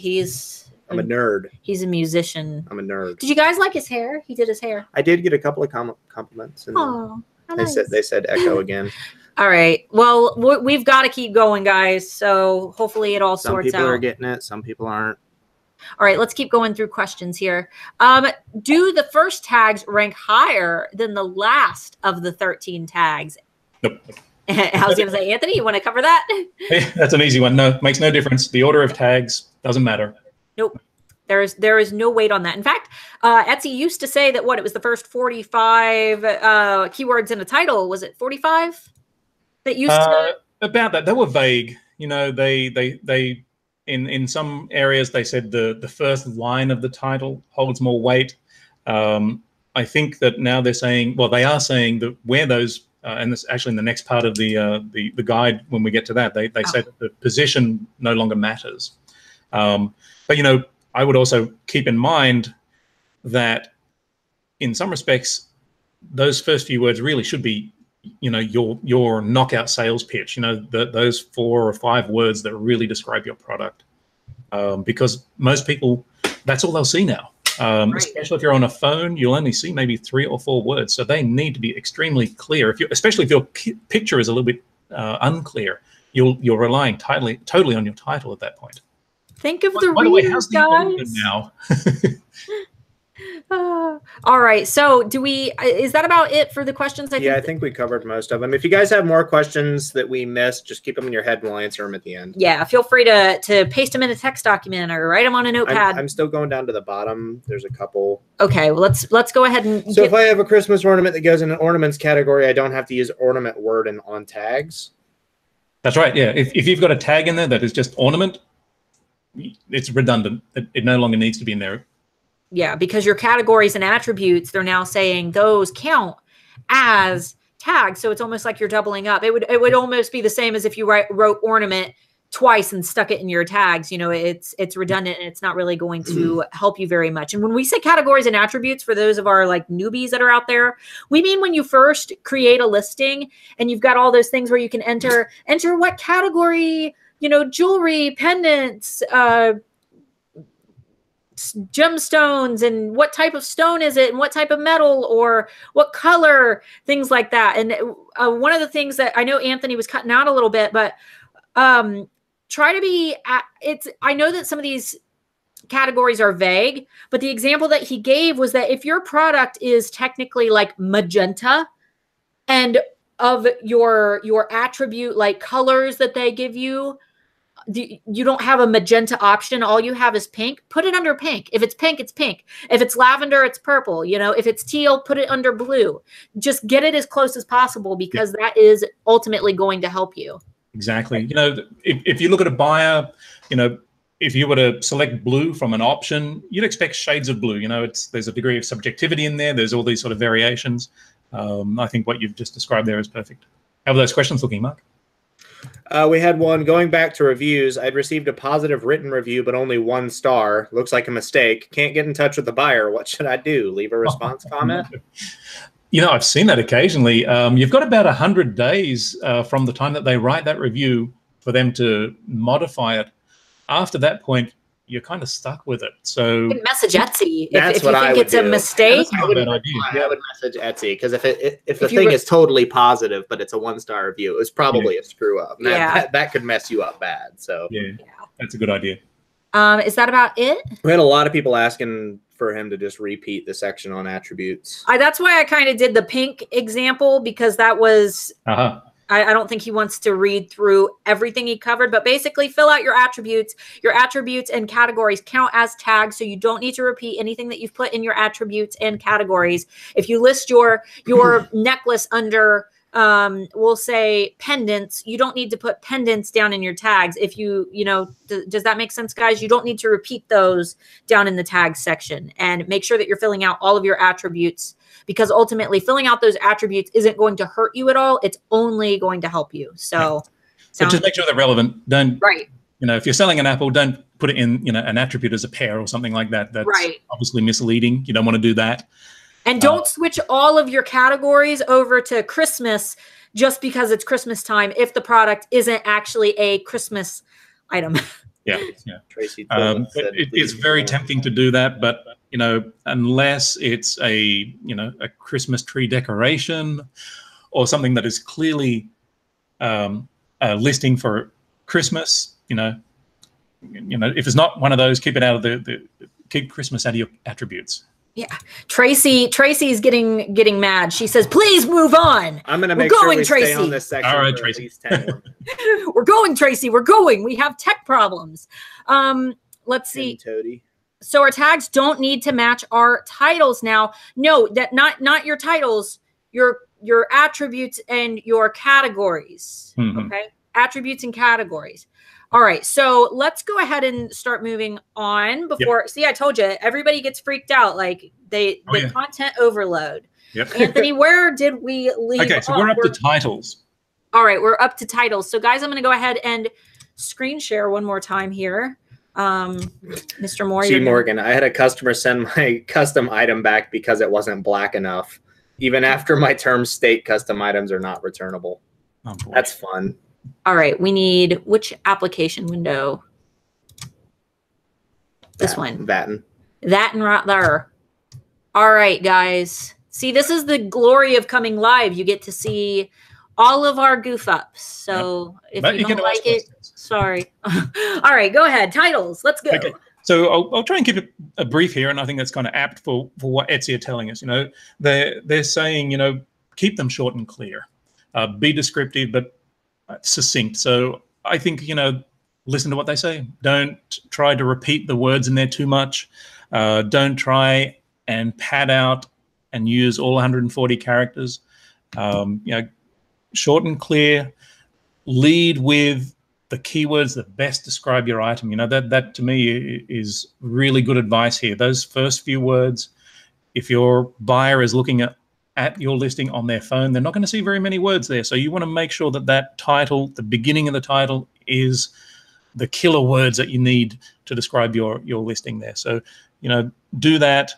I'm a nerd.
He's a musician.
I'm a nerd.
Did you guys like his hair? He did his hair.
I did get a couple of compliments. And
oh, nice.
They said echo again.
All right. Well, we've got to keep going, guys. So hopefully it all sorts out.
Some people are getting it. Some people aren't.
All right. Let's keep going through questions here. Do the first tags rank higher than the last of the 13 tags?
Nope.
I was going to say, Anthony, you want to cover that?
Hey, that's an easy one. No, makes no difference. The order of tags doesn't matter.
Nope. There is no weight on that. In fact, Etsy used to say that it was the first 45 keywords in a title. Was it 45 that used to?
About that. They were vague. You know, they in some areas they said the first line of the title holds more weight. I think that now they're saying, well, they are saying that where those and this actually in the next part of the guide when we get to that, they say that the position no longer matters. But, you know, I would also keep in mind that in some respects, those first few words really should be, you know, your knockout sales pitch, you know, those 4 or 5 words that really describe your product. Because most people, that's all they'll see now. Right. Especially if you're on a phone, you'll only see maybe 3 or 4 words. So they need to be extremely clear. Especially if your picture is a little bit unclear, you're relying totally on your title at that point.
Think of the readers, guys.
Now.
All right. So is that about it for the questions?
I think we covered most of them. If you guys have more questions that we missed, just keep them in your head and we'll answer them at the end.
Yeah. Feel free to paste them in a text document or write them on a notepad.
I'm still going down to the bottom. There's a couple.
Okay. Well, let's go ahead and.
So if I have a Christmas ornament that goes in an ornaments category, I don't have to use ornament word on tags.
That's right. Yeah. If you've got a tag in there that is just ornament, it's redundant. It no longer needs to be in there.
Yeah, because your categories and attributes, they're now saying those count as tags. So it's almost like you're doubling up. It would almost be the same as if you wrote ornament twice and stuck it in your tags. You know, it's redundant and it's not really going to help you very much. And when we say categories and attributes, for those of our like newbies that are out there, we mean when you first create a listing and you've got all those things where you can enter what category, you know, jewelry, pendants, gemstones, and what type of stone is it, and what type of metal, or what color, things like that. And one of the things that I know Anthony was cutting out a little bit, but try to be, I know that some of these categories are vague, but the example that he gave was that if your product is technically like magenta, and of your attribute, like colors that they give you, you don't have a magenta option. All you have is pink. Put it under pink. If it's pink, it's pink. If it's lavender, it's purple. You know, if it's teal, put it under blue. Just get it as close as possible, because that is ultimately going to help you.
Exactly. You know, if you look at a buyer, you know, if you were to select blue from an option, you'd expect shades of blue. You know, there's a degree of subjectivity in there. There's all these sort of variations. I think what you've just described there is perfect. How are those questions looking, Mark?
We had one going back to reviews. I'd received a positive written review, but only 1 star. Looks like a mistake. Can't get in touch with the buyer. What should I do? Leave a response comment?
You know, I've seen that occasionally. You've got about 100 days from the time that they write that review for them to modify it. After that point, you're kind of stuck with it. So
you can message Etsy
That's
if
what
you
I
think
would
it's a
do.
mistake.
I would
message Etsy, because if the thing is totally positive but it's a 1-star review, it's probably a screw up. That could mess you up bad. So
yeah, that's a good idea.
Is that about it?
We had a lot of people asking for him to just repeat the section on attributes.
That's why I kind of did the pink example, because that was I don't think he wants to read through everything he covered, but basically fill out your attributes. Your attributes and categories count as tags, so you don't need to repeat anything that you've put in your attributes and categories. If you list your necklace under, we'll say pendants, you don't need to put pendants down in your tags. If you know, does that make sense, guys? You don't need to repeat those down in the tags section, and make sure that you're filling out all of your attributes, because ultimately filling out those attributes isn't going to hurt you at all. It's only going to help you. So,
but just make sure they're relevant. Don't,
right.
You know, if you're selling an apple, don't put it in, you know, an attribute as a pear or something like that. That's obviously misleading. You don't want to do that.
And don't switch all of your categories over to Christmas just because it's Christmas time if the product isn't actually a Christmas item.
Yeah. Tracy, it's very tempting to do that, but you know, unless it's a Christmas tree decoration or something that is clearly a listing for Christmas, you know, if it's not one of those, keep it out of keep Christmas out of your attributes.
Yeah, Tracy's getting mad. She says, "Please move on."
I'm going to make sure we stay on this section.
All right, Tracy.
We're going, Tracy. We're going. We have tech problems. Let's see.
Toady.
So our tags don't need to match our titles now. No, that not your titles. Your attributes and your categories. Okay, attributes and categories. All right, so let's go ahead and start moving on before. See, I told you, everybody gets freaked out. Like the content overload.
Yep.
Anthony, where did we leave?
Okay, so we're up to titles.
All right, we're up to titles. So guys, I'm going to go ahead and screen share one more time here. Mr. Moore.
G. Morgan, I had a customer send my custom item back because it wasn't black enough. Even after my terms state custom items are not returnable.
Oh, boy.
That's fun.
All right, we need which application window? This one.
That
and right there. All right, guys. See, this is the glory of coming live. You get to see all of our goof ups. So if you don't like it, sorry. All right, go ahead. Titles. Let's go.
Okay. So I'll try and keep it a brief here, and I think that's kind of apt for what Etsy are telling us. You know, they're saying, you know, keep them short and clear, be descriptive, but succinct. So I think, you know, listen to what they say. Don't try to repeat the words in there too much. Don't try and pad out and use all 140 characters. You know, short and clear. Lead with the keywords that best describe your item. You know, that to me is really good advice here. Those first few words, if your buyer is looking at your listing on their phone, they're not going to see very many words there. So you want to make sure that title, the beginning of the title, is the killer words that you need to describe your listing there. So, you know, do that.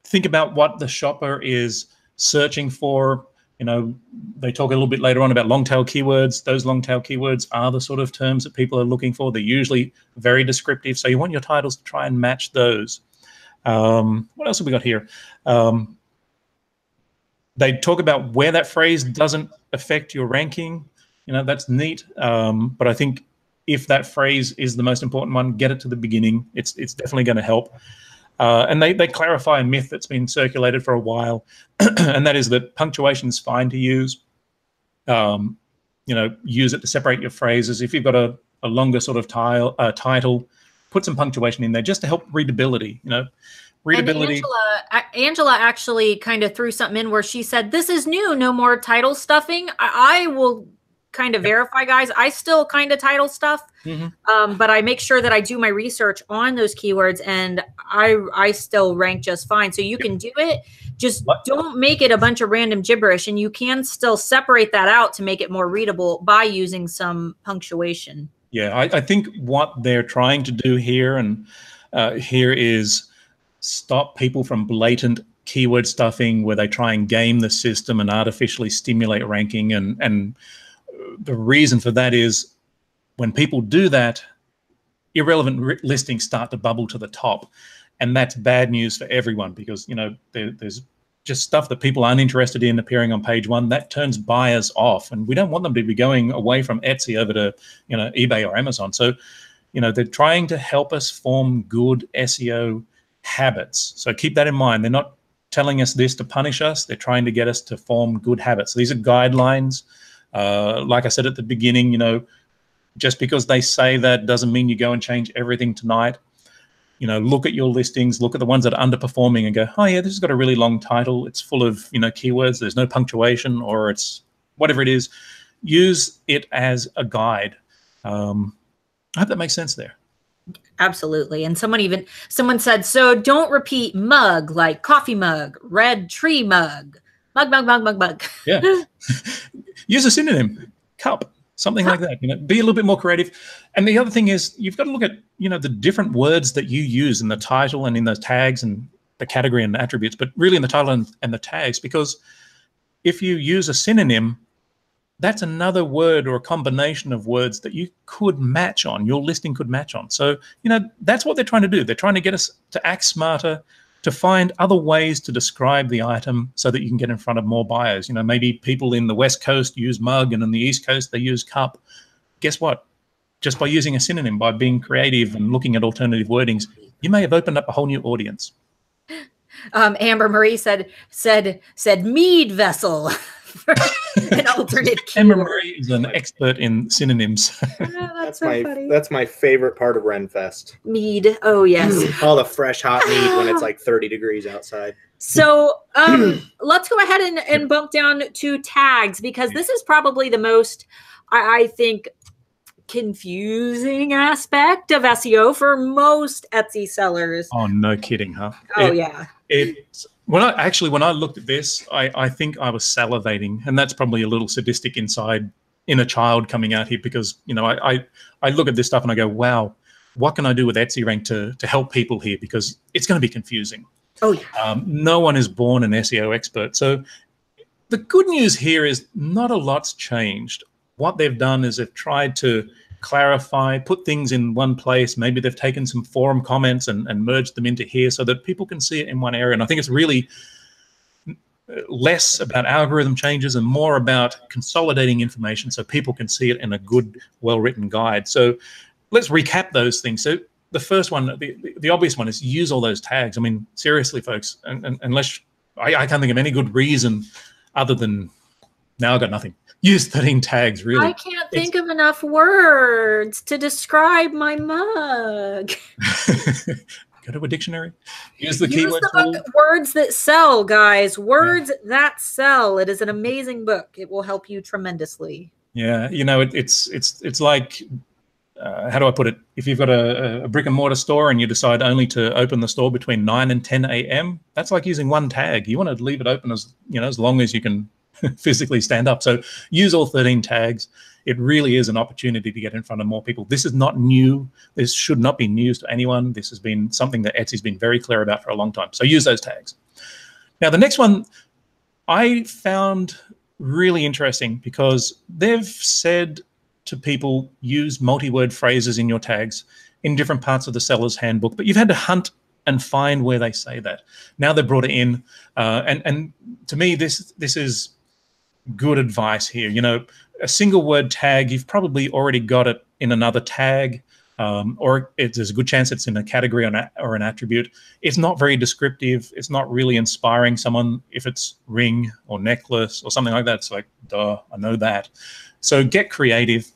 Think about what the shopper is searching for. You know, they talk a little bit later on about long-tail keywords. Those long-tail keywords are the sort of terms that people are looking for. They're usually very descriptive. So you want your titles to try and match those. What else have we got here? They talk about where that phrase doesn't affect your ranking. You know, that's neat. But I think if that phrase is the most important one, get it to the beginning. It's definitely going to help. And they clarify a myth that's been circulated for a while, and that is that punctuation is fine to use. You know, use it to separate your phrases. If you've got a longer sort of title, put some punctuation in there just to help readability. You know, readability.
And Angela actually kind of threw something in where she said, "This is new. No more title stuffing." I will kind of verify, guys. I still kind of title stuff, but I make sure that I do my research on those keywords, and I still rank just fine. So you can do it. Just don't make it a bunch of random gibberish, and you can still separate that out to make it more readable by using some punctuation.
Yeah, I think what they're trying to do here is stop people from blatant keyword stuffing where they try and game the system and artificially stimulate ranking. And the reason for that is when people do that, irrelevant listings start to bubble to the top. And that's bad news for everyone, because, you know, there's just stuff that people aren't interested in appearing on page one. That turns buyers off, and we don't want them to be going away from Etsy over to, you know, eBay or Amazon. So, you know, they're trying to help us form good SEO habits. So keep that in mind. They're not telling us this to punish us. They're trying to get us to form good habits. These are guidelines. Like I said at the beginning, you know, just because they say that doesn't mean you go and change everything tonight. You know, look at your listings, look at the ones that are underperforming and go, oh yeah, this has got a really long title. It's full of, you know, keywords. There's no punctuation, or it's whatever it is. Use it as a guide. I hope that makes sense there.
Absolutely. And someone said, so don't repeat mug like coffee mug, red tree mug, mug.
Yeah. Use a synonym, cup, something like that. You know, be a little bit more creative. And the other thing is, you've got to look at, you know, the different words that you use in the title and in the tags and the category and the attributes, but really in the title and the tags, because if you use a synonym, that's another word or a combination of words that you could match on, your listing could match on. So, you know, that's what they're trying to do. They're trying to get us to act smarter, to find other ways to describe the item so that you can get in front of more buyers. You know, maybe people in the West Coast use mug and on the East Coast they use cup. Guess what? Just by using a synonym, by being creative and looking at alternative wordings, you may have opened up a whole new audience.
Amber Marie said mead vessel. An alternate keyword.
Amber Marie is an expert in synonyms.
That's so funny.
That's my favorite part of Renfest.
Mead. Oh yes.
All the fresh hot mead when it's like 30 degrees outside.
So let's go ahead and bump down to tags, because this is probably the most, I think, confusing aspect of SEO for most Etsy sellers.
Oh, no kidding, huh?
Oh yeah.
When I looked at this, I think I was salivating, and that's probably a little sadistic inner child coming out here, because, you know, I look at this stuff and I go, wow, what can I do with EtsyRank to help people here? Because it's going to be confusing.
Oh yeah.
No one is born an SEO expert. So the good news here is not a lot's changed. What they've done is they've tried to clarify, put things in one place. Maybe they've taken some forum comments and merged them into here so that people can see it in one area. And I think it's really less about algorithm changes and more about consolidating information so people can see it in a good, well-written guide. So let's recap those things. So the first one, the obvious one, is use all those tags. I mean, seriously, folks, unless I can't think of any good reason other than, now I've got nothing. Use 13 tags, really.
I can't think of enough words to describe my mug.
Go to a dictionary. Use the keyword tool.
Words that sell, guys. Words that sell. It is an amazing book. It will help you tremendously.
Yeah, you know, it's like, how do I put it? If you've got a brick and mortar store and you decide only to open the store between 9 and 10 a.m., that's like using one tag. You want to leave it open as long as you can physically stand up. So use all 13 tags. It really is an opportunity to get in front of more people. This is not new. This should not be news to anyone. This has been something that Etsy's been very clear about for a long time. So use those tags. Now, the next one I found really interesting, because they've said to people, use multi-word phrases in your tags in different parts of the seller's handbook, but you've had to hunt and find where they say that. Now they've brought it in, and to me, this is good advice here. You know, a single word tag, you've probably already got it in another tag, or there's a good chance it's in a category or an attribute. It's not very descriptive. It's not really inspiring someone. If it's ring or necklace or something like that, it's like, duh, I know that. So get creative.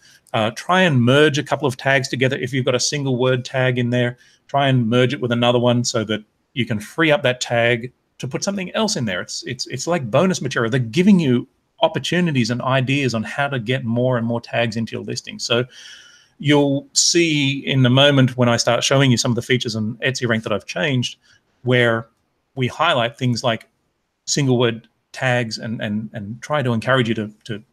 Try and merge a couple of tags together. If you've got a single word tag in there, try and merge it with another one so that you can free up that tag to put something else in there. It's like bonus material. They're giving you opportunities and ideas on how to get more and more tags into your listing. So you'll see in a moment when I start showing you some of the features on EtsyRank that I've changed, where we highlight things like single word tags and try to encourage you to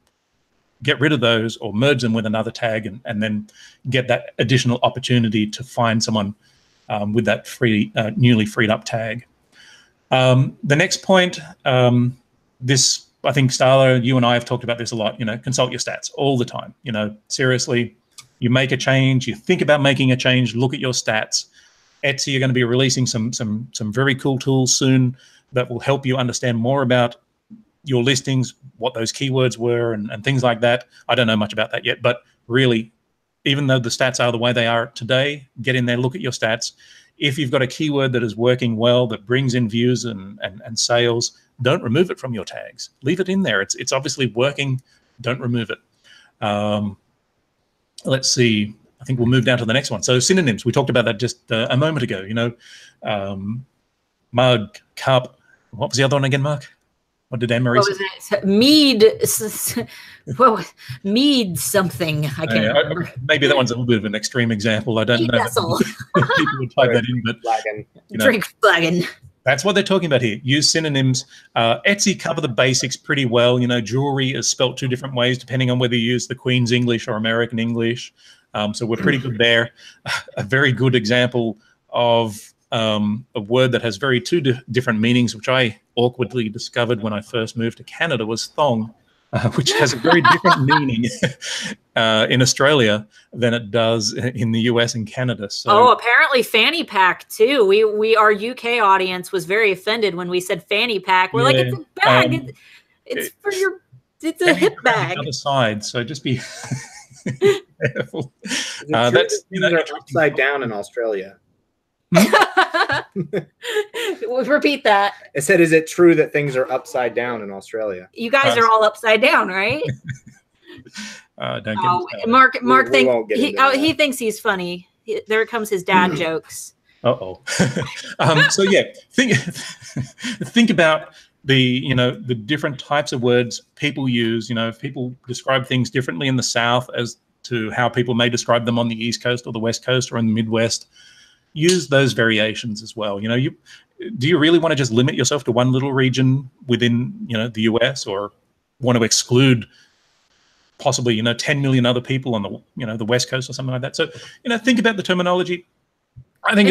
get rid of those or merge them with another tag, and then get that additional opportunity to find someone with that newly freed up tag. The next point, this, I think, Starla, you and I have talked about this a lot, consult your stats all the time. Seriously, you make a change, you think about making a change, look at your stats. Etsy are going to be releasing some very cool tools soon that will help you understand more about your listings, what those keywords were, and things like that. I don't know much about that yet, but really, even though the stats are the way they are today, get in there, look at your stats. If you've got a keyword that is working well, that brings in views and sales, don't remove it from your tags. Leave it in there. It's obviously working. Don't remove it. Let's see. I think we'll move down to the next one. So synonyms. We talked about that just a moment ago. You know, mug, cup. What was the other one again, Mark? What did Anne-Marie say?
What was it? Mead. Mead something. I can't remember.
Maybe that one's a little bit of an extreme example. I don't know.
Vessel.
People would type that in, but you know,
drink flagon.
That's what they're talking about here. Use synonyms. Etsy cover the basics pretty well. You know, jewelry is spelt 2 different ways depending on whether you use the Queen's English or American English. So we're pretty good there. A very good example of a word that has very 2 different meanings, which I awkwardly discovered when I first moved to Canada, was thong, which has a very different meaning in Australia than it does in the US and Canada. So,
apparently fanny pack too. Our UK audience was very offended when we said fanny pack. We're like, it's a bag. It's for your. It's a hip bag.
Other side. So just be careful.
That's upside down in Australia.
Repeat that.
I said, is it true that things are upside down in Australia?
You guys are all upside down, right?
Don't get
Mark he thinks he's funny. There comes his dad jokes.
So yeah, think about the different types of words people use. You know, if people describe things differently in the South as to how people may describe them on the East Coast or the West Coast or in the Midwest, use those variations as well. You know, do you really want to just limit yourself to one little region within, you know, the US, or want to exclude possibly, you know, 10 million other people on the, you know, the West Coast or something like that? So, you know, think about the terminology. I think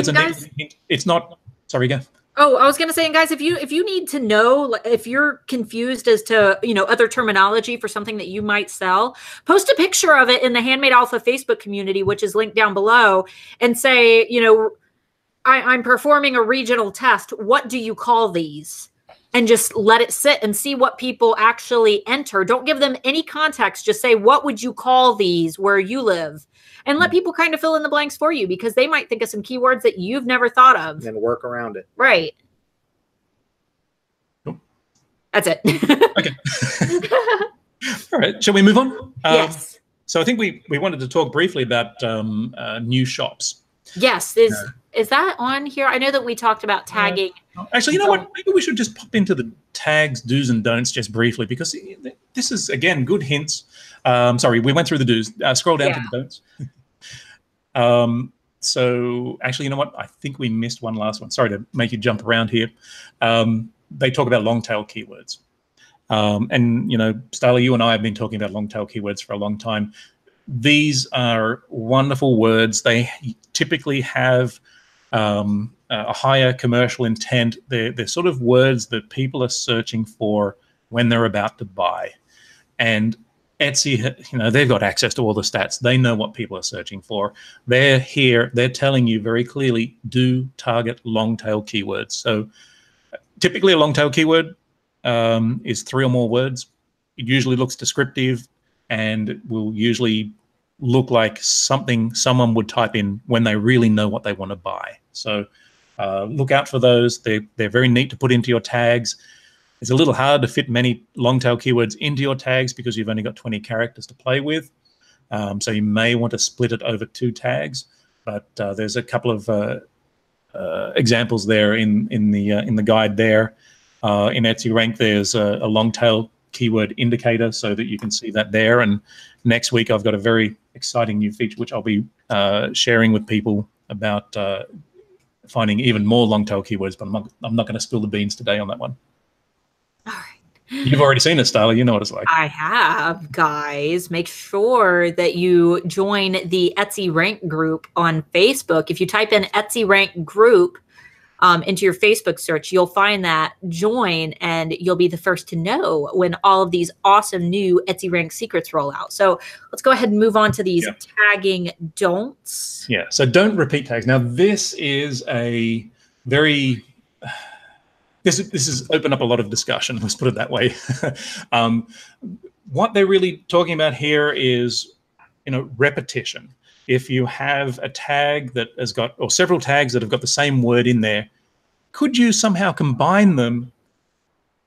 it's not, sorry, go.
Oh, I was going to say, and guys, if you need to know, if you're confused as to, you know, other terminology for something that you might sell, post a picture of it in the Handmade Alpha Facebook community, which is linked down below, and say, you know, I'm performing a regional test. What do you call these? And just let it sit and see what people actually enter. Don't give them any context. Just say, what would you call these where you live? And let people kind of fill in the blanks for you, because they might think of some keywords that you've never thought of.
And work around it.
Right.
Cool.
That's it.
Okay. All right. Shall we move on?
Yes.
So I think we wanted to talk briefly about new shops.
Yes. Is that on here? I know that we talked about tagging.
Actually, you know what? Maybe we should just pop into the tags, do's and don'ts just briefly, because this is, again, good hints. Sorry, we went through the do's. Scroll down to the don'ts. So actually, you know what? I think we missed one last one. Sorry to make you jump around here. They talk about long-tail keywords. And, you know, Starla, you and I have been talking about long-tail keywords for a long time. These are wonderful words. They typically have a higher commercial intent. They're sort of words that people are searching for when they're about to buy. And Etsy, you know, they've got access to all the stats. They know what people are searching for. They're here. They're telling you very clearly, do target long-tail keywords. So typically a long-tail keyword is 3 or more words. It usually looks descriptive, and it will usually look like something someone would type in when they really know what they want to buy. So look out for those. They're very neat to put into your tags. It's a little hard to fit many long-tail keywords into your tags because you've only got 20 characters to play with. So you may want to split it over 2 tags. But there's a couple of examples there in the guide there. In EtsyRank, there's a long-tail keyword indicator so that you can see that there. And next week, I've got a very exciting new feature which I'll be sharing with people about finding even more long-tail keywords. But I'm not going to spill the beans today on that one.
All right.
You've already seen it, Starla. You know what it's like.
I have, guys. Make sure that you join the EtsyRank group on Facebook. If you type in EtsyRank group, into your Facebook search, you'll find that join, and you'll be the first to know when all of these awesome new EtsyRank secrets roll out. So let's go ahead and move on to these tagging don'ts.
Yeah, so don't repeat tags. Now, this is a very... This has opened up a lot of discussion, let's put it that way. What they're really talking about here is, repetition. If you have a tag that has got, or several tags that have got the same word in there, could you somehow combine them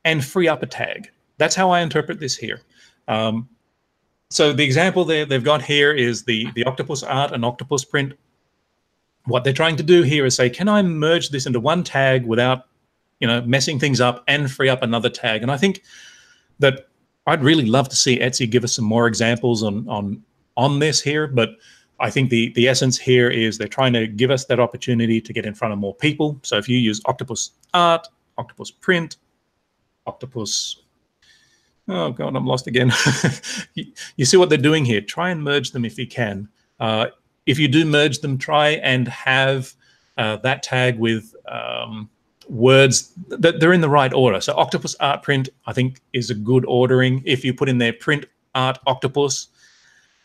and free up a tag? That's how I interpret this here. So the example they've got here is the octopus art and octopus print. What they're trying to do here is say, can I merge this into one tag without messing things up and free up another tag? And I think that I'd really love to see Etsy give us some more examples on this here, but I think the essence here is they're trying to give us that opportunity to get in front of more people. So if you use octopus art, octopus print, octopus, oh God, I'm lost again. You see what they're doing here. Try and merge them if you can. If you do merge them, try and have that tag with words that they're in the right order. So octopus art print, I think, is a good ordering. If you put in there print art octopus,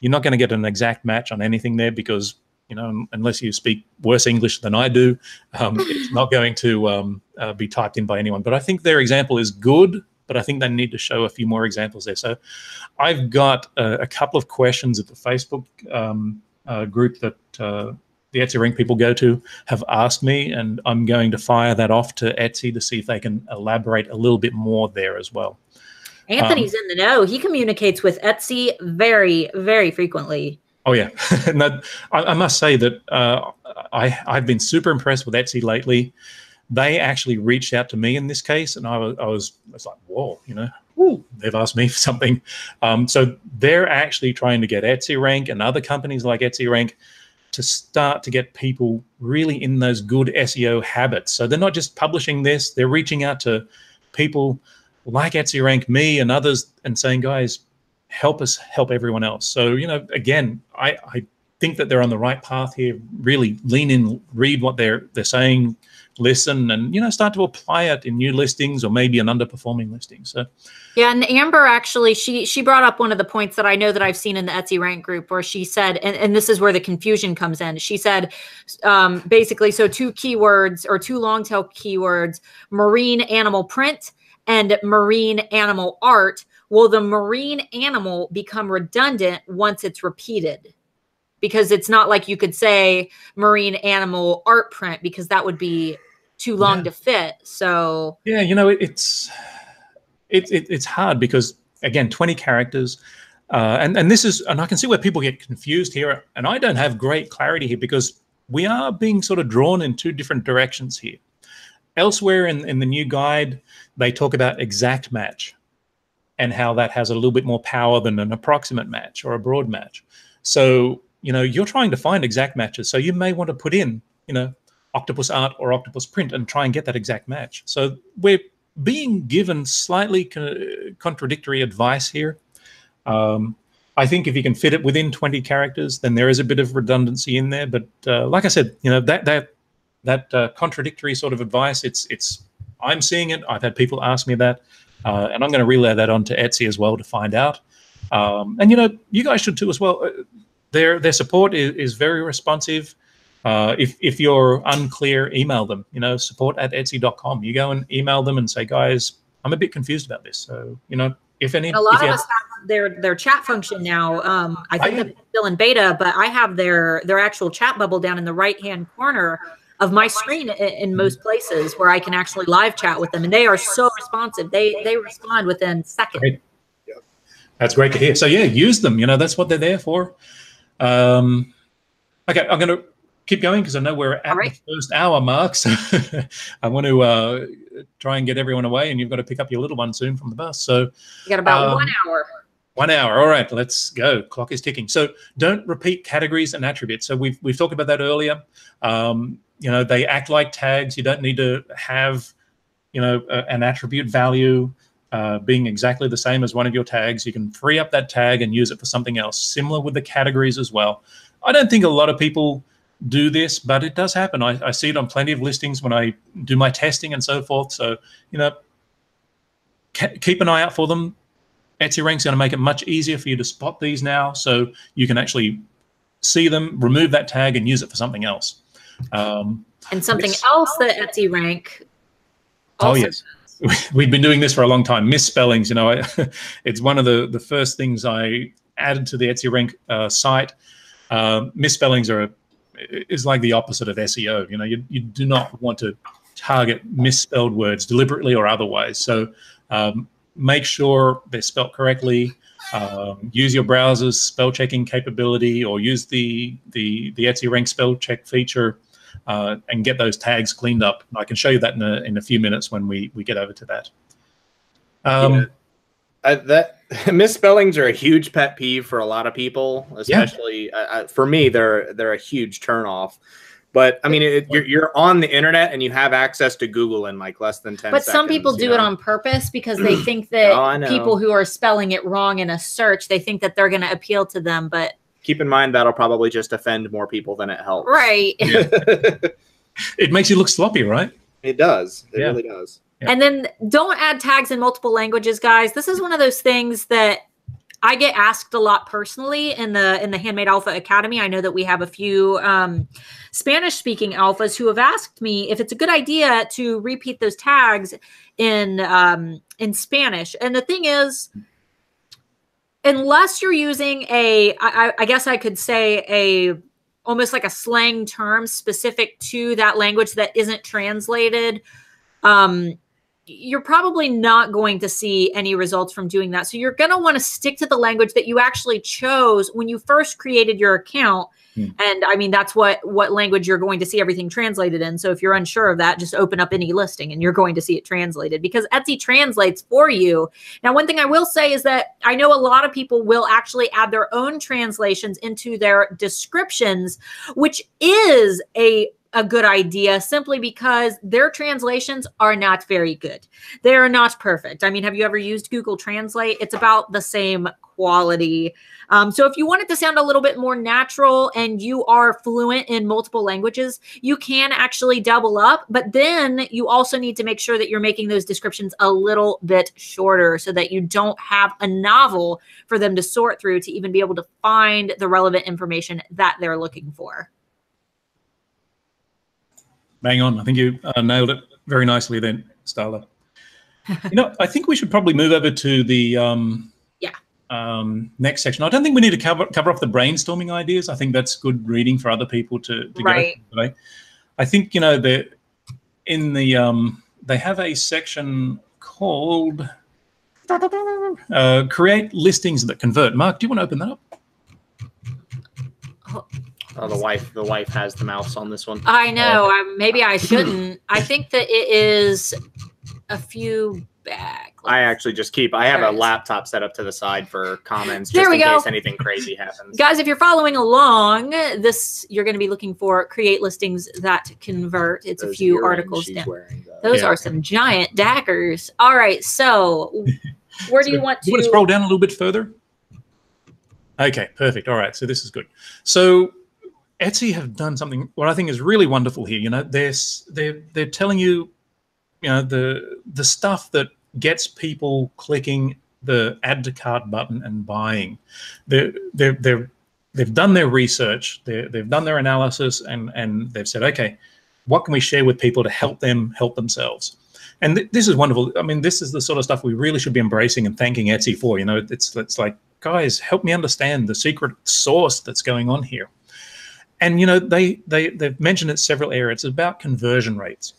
you're not going to get an exact match on anything there because, unless you speak worse English than I do, it's not going to be typed in by anyone. But I think their example is good, but I think they need to show a few more examples there. So I've got a couple of questions at the Facebook group that the EtsyRank people go to have asked me, and I'm going to fire that off to Etsy to see if they can elaborate a little bit more there as well.
Anthony's in the know. He communicates with Etsy very, very frequently.
Oh, yeah. No, I must say that I've been super impressed with Etsy lately. They actually reached out to me in this case, and I was like, whoa, they've asked me for something. So they're actually trying to get EtsyRank and other companies like EtsyRank to start to get people really in those good SEO habits. So they're not just publishing this, they're reaching out to people like EtsyRank, me and others, and saying, guys, help us help everyone else. So, again, I think that they're on the right path here. Really lean in, read what they're saying, listen, and start to apply it in new listings or maybe an underperforming listing. So
yeah, and Amber actually she brought up one of the points that I know that I've seen in the EtsyRank group, where she said, and this is where the confusion comes in. She said basically, so two keywords or two long tail keywords, marine animal print and marine animal art. Will the marine animal become redundant once it's repeated? Because it's not like you could say marine animal art print, because that would be too long to fit. So
yeah, it's hard because, again, 20 characters, and this is, and I can see where people get confused here, and I don't have great clarity here because we are being sort of drawn in two different directions here. Elsewhere in the new guide, they talk about exact match and how that has a little bit more power than an approximate match or a broad match. So you're trying to find exact matches. So you may want to put in, octopus art or octopus print and try and get that exact match. So we're being given slightly contradictory advice here. I think if you can fit it within 20 characters, then there is a bit of redundancy in there. But like I said, that contradictory sort of advice, I'm seeing it. I've had people ask me that, and I'm going to relay that onto Etsy as well to find out. And you guys should too as well. Their support is very responsive. If you're unclear, email them. support@etsy.com. You go and email them and say, guys, I'm a bit confused about this. So if any,
a lot of us have their chat function now. I think it's still in beta, but I have their actual chat bubble down in the right-hand corner of my screen in most places, where I can actually live chat with them, and they are so responsive. They respond within seconds.
Great. Yeah. That's great to hear. So yeah, use them. That's what they're there for. Okay, I'm going to keep going because I know we're at the first hour mark. So I want to try and get everyone away, and you've got to pick up your little one soon from the bus. So
you got about 1 hour.
1 hour. All right, let's go. Clock is ticking. So don't repeat categories and attributes. So we've talked about that earlier. They act like tags. You don't need to have, an attribute value being exactly the same as one of your tags. You can free up that tag and use it for something else. Similar with the categories as well. I don't think a lot of people do this, but it does happen. I see it on plenty of listings when I do my testing and so forth. So, you know, keep an eye out for them. EtsyRank's going to make it much easier for you to spot these now, so you can actually see them, remove that tag, and use it for something else.
And something else that EtsyRank also
yes. We've been doing this for a long time. Misspellings, you know, it's one of the first things I added to the EtsyRank site. Misspellings is like the opposite of SEO. You know, you do not want to target misspelled words deliberately or otherwise. So make sure they're spelled correctly. Use your browser's spell checking capability, or use the EtsyRank spell check feature, and get those tags cleaned up. I can show you that in a few minutes when we get over to that.
That misspellings are a huge pet peeve for a lot of people, especially for me. They're a huge turnoff. But I mean, you're on the internet and you have access to Google in like less than 10 seconds.
But some people do it on purpose because they think that people who are spelling it wrong in a search, they think that they're going to appeal to them. But
keep in mind, that'll probably just offend more people than it helps.
Right.
Yeah. It makes you look sloppy, right?
It does. It really does.
Yeah. And then don't add tags in multiple languages, guys. This is one of those things that I get asked a lot personally in the Handmade Alpha Academy. I know that we have a few Spanish-speaking alphas who have asked me if it's a good idea to repeat those tags in Spanish. And the thing is, unless you're using I guess I could say almost like a slang term specific to that language that isn't translated, you're probably not going to see any results from doing that. So you're going to want to stick to the language that you actually chose when you first created your account. And I mean, that's what language you're going to see everything translated in. So if you're unsure of that, just open up any listing and you're going to see it translated, because Etsy translates for you. Now, one thing I will say is that I know a lot of people will actually add their own translations into their descriptions, which is a good idea, simply because their translations are not very good. They are not perfect. I mean, have you ever used Google Translate? It's about the same quality. So if you want it to sound a little bit more natural and you are fluent in multiple languages, you can actually double up, but then you also need to make sure that you're making those descriptions a little bit shorter so that you don't have a novel for them to sort through to even be able to find the relevant information that they're looking for.
Bang on. I think you nailed it very nicely then, Starla. You know, I think we should probably move over to the next section. I don't think we need to cover off the brainstorming ideas. I think that's good reading for other people to go today. I think, you know, they have a section called Create Listings That Convert. Mark, do you want to open that up?
Oh, the wife has the mouse on this one.
I know. Maybe I shouldn't. I think that it is a few back.
I actually just I have a laptop set up to the side for comments just in case anything crazy happens.
Guys, if you're following along, you're going to be looking for Create Listings That Convert. It's a few articles down. Those are some giant daggers. All right. So where do you want to?
You want to scroll down a little bit further? Okay, perfect. All right. So this is good. So Etsy have done something what I think is really wonderful here. You know, they're telling you, you know, the stuff that gets people clicking the add to cart button and buying. They've done their research, they've done their analysis, and they've said, okay, what can we share with people to help them help themselves? And this is wonderful. I mean, this is the sort of stuff we really should be embracing and thanking Etsy for. You know, it's like, guys, help me understand the secret sauce that's going on here. And, you know, they've mentioned it several areas. It's about conversion rates.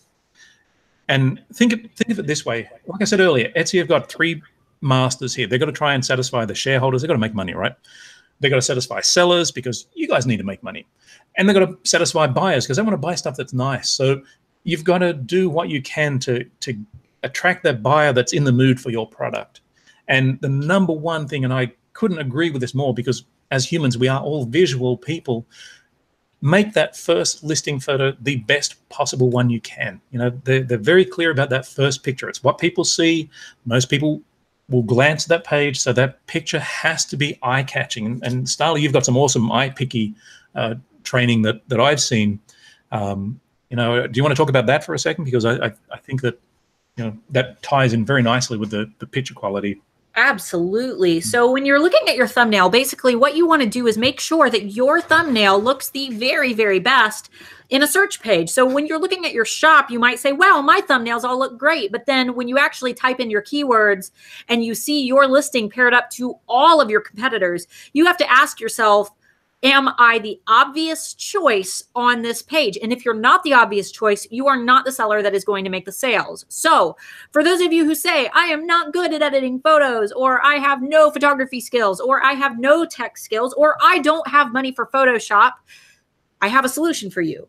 And think of it this way. Like I said earlier, Etsy have got three masters here. They've got to try and satisfy the shareholders. They've got to make money, right? They've got to satisfy sellers because you guys need to make money. And they've got to satisfy buyers because they want to buy stuff that's nice. So you've got to do what you can to attract that buyer that's in the mood for your product. And the number one thing, and I couldn't agree with this more, because as humans, we are all visual people, make that first listing photo the best possible one you can. You know, they're very clear about that first picture. It's what people see. Most people will glance at that page, so that picture has to be eye-catching. And Starla, you've got some awesome eye-picky training that I've seen. You know, do you want to talk about that for a second? Because I think that, you know, that ties in very nicely with the picture quality.
Absolutely. So when you're looking at your thumbnail, basically what you want to do is make sure that your thumbnail looks the very, very best in a search page. So when you're looking at your shop, you might say, wow, my thumbnails all look great. But then when you actually type in your keywords and you see your listing paired up to all of your competitors, you have to ask yourself, am I the obvious choice on this page? And if you're not the obvious choice, you are not the seller that is going to make the sales. So for those of you who say, I am not good at editing photos, or I have no photography skills, or I have no tech skills, or I don't have money for Photoshop, I have a solution for you.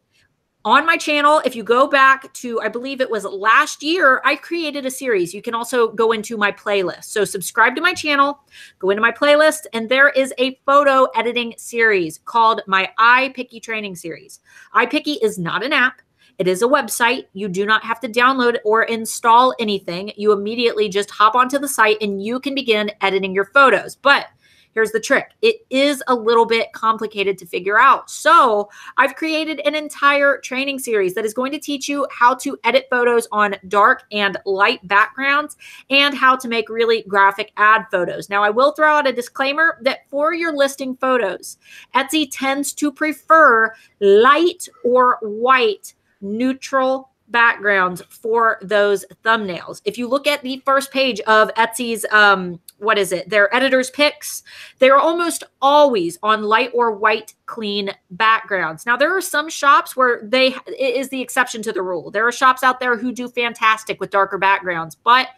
On my channel, if you go back to, I believe it was last year, I created a series. You can also go into my playlist. So subscribe to my channel, go into my playlist, and there is a photo editing series called my iPicky training series. iPicky is not an app. It is a website. You do not have to download or install anything. You immediately just hop onto the site and you can begin editing your photos. But here's the trick. It is a little bit complicated to figure out. So I've created an entire training series that is going to teach you how to edit photos on dark and light backgrounds and how to make really graphic ad photos. Now, I will throw out a disclaimer that for your listing photos, Etsy tends to prefer light or white neutral backgrounds for those thumbnails. If you look at the first page of Etsy's, their editor's picks, they're almost always on light or white clean backgrounds. Now, there are some shops where it is the exception to the rule. There are shops out there who do fantastic with darker backgrounds, but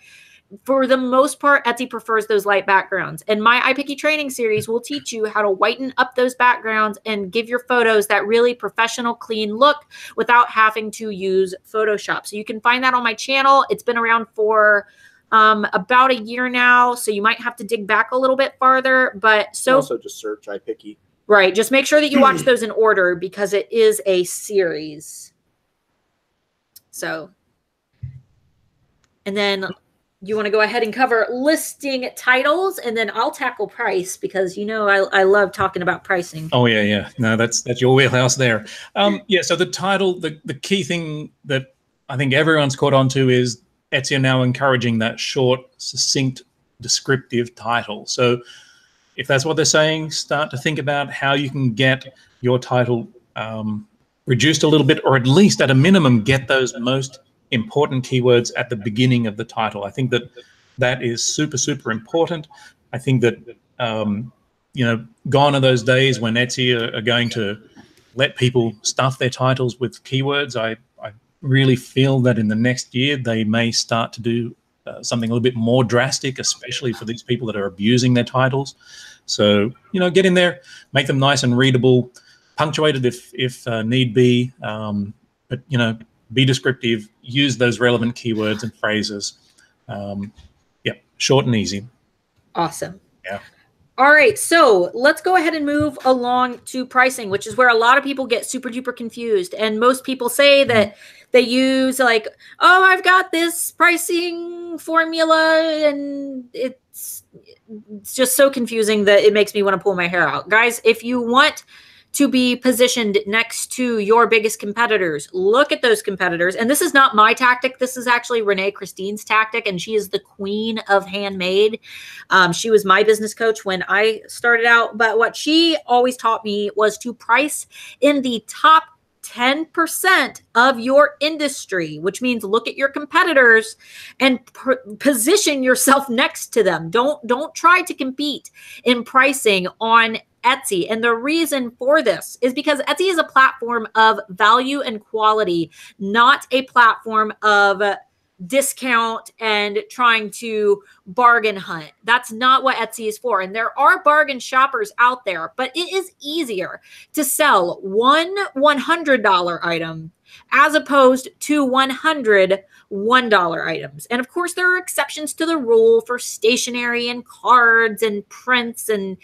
for the most part, Etsy prefers those light backgrounds. And my iPicky training series will teach you how to whiten up those backgrounds and give your photos that really professional, clean look without having to use Photoshop. So you can find that on my channel. It's been around for about a year now, so you might have to dig back a little bit farther. But so
also just search iPicky.
Right. Just make sure that you watch those in order because it is a series. So, and then you want to go ahead and cover listing titles, and then I'll tackle price because, you know, I love talking about pricing.
Oh, yeah, yeah. No, that's your wheelhouse there. Yeah, so the title, the key thing that I think everyone's caught on to is Etsy are now encouraging that short, succinct, descriptive title. So if that's what they're saying, start to think about how you can get your title reduced a little bit, or at least at a minimum, get those most important keywords at the beginning of the title. I think that is super, super important. I think that, you know, gone are those days when Etsy are going to let people stuff their titles with keywords. I really feel that in the next year, they may start to do something a little bit more drastic, especially for these people that are abusing their titles. So, you know, get in there, make them nice and readable, punctuated if need be, but, you know, be descriptive, use those relevant keywords and phrases. Yeah, short and easy.
Awesome.
Yeah.
All right, so let's go ahead and move along to pricing, which is where a lot of people get super duper confused. And most people say that they use like, oh, I've got this pricing formula, and it's just so confusing that it makes me want to pull my hair out. Guys, if you want to be positioned next to your biggest competitors, look at those competitors. And this is not my tactic. This is actually Renee Christine's tactic, and she is the queen of handmade. She was my business coach when I started out. But what she always taught me was to price in the top 10% of your industry, which means look at your competitors and position yourself next to them. Don't try to compete in pricing on Etsy. And the reason for this is because Etsy is a platform of value and quality, not a platform of discount and trying to bargain hunt. That's not what Etsy is for. And there are bargain shoppers out there, but it is easier to sell one $100 item as opposed to 100 $1 items. And of course, there are exceptions to the rule for stationery and cards and prints and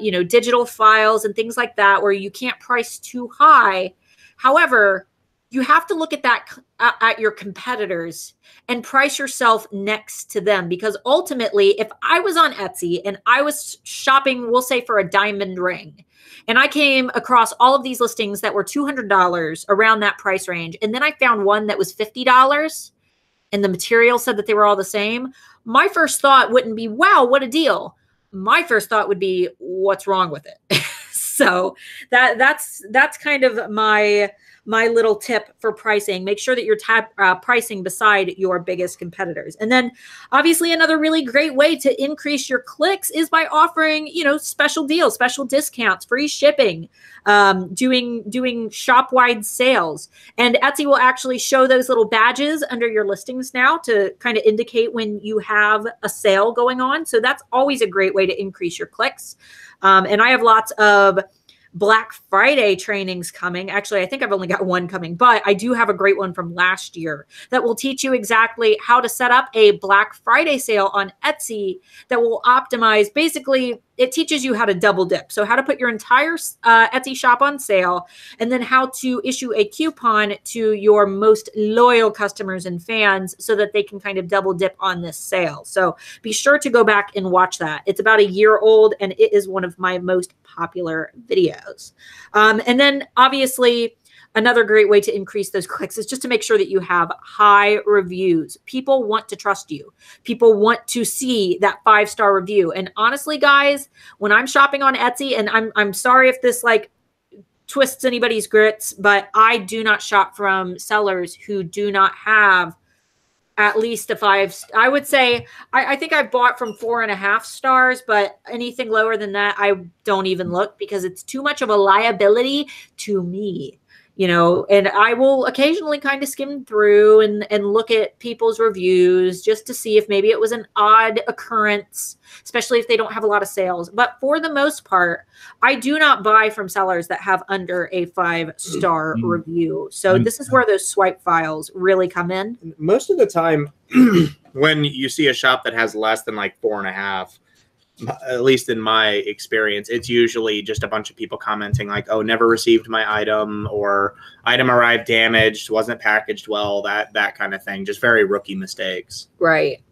you know, digital files and things like that, where you can't price too high. However, you have to look at that at your competitors and price yourself next to them, because ultimately, if I was on Etsy and I was shopping, we'll say for a diamond ring, And I came across all of these listings that were $200 around that price range. And then I found one that was $50 and the material said that they were all the same. My first thought wouldn't be, wow, what a deal. My first thought would be, what's wrong with it? So that's kind of my little tip for pricing. Make sure that you're pricing beside your biggest competitors. And then obviously another really great way to increase your clicks is by offering, you know, special deals, special discounts, free shipping, doing shop-wide sales. And Etsy will actually show those little badges under your listings now to kind of indicate when you have a sale going on. So that's always a great way to increase your clicks. And I have lots of Black Friday trainings coming. Actually, I think I've only got one coming, but I do have a great one from last year that will teach you exactly how to set up a Black Friday sale on Etsy that will optimize. Basically, it teaches you how to double dip. So how to put your entire Etsy shop on sale, and then how to issue a coupon to your most loyal customers and fans so that they can kind of double dip on this sale. So be sure to go back and watch that. It's about a year old and it is one of my most popular videos. And then obviously another great way to increase those clicks is just to make sure that you have high reviews. People want to trust you. People want to see that 5-star review. And honestly, guys, when I'm shopping on Etsy, and I'm sorry if this like twists anybody's grits, but I do not shop from sellers who do not have at least a 5. I would say, I think I've bought from 4.5 stars, but anything lower than that, I don't even look because it's too much of a liability to me. You know, and I will occasionally kind of skim through and look at people's reviews just to see if maybe it was an odd occurrence, especially if they don't have a lot of sales. But for the most part, I do not buy from sellers that have under a 5-star review. So this is where those swipe files really come in.
Most of the time, when you see a shop that has less than like 4.5, at least in my experience, it's usually just a bunch of people commenting like, oh, never received my item, or item arrived damaged, wasn't packaged well, that kind of thing. Just very rookie mistakes.
Right.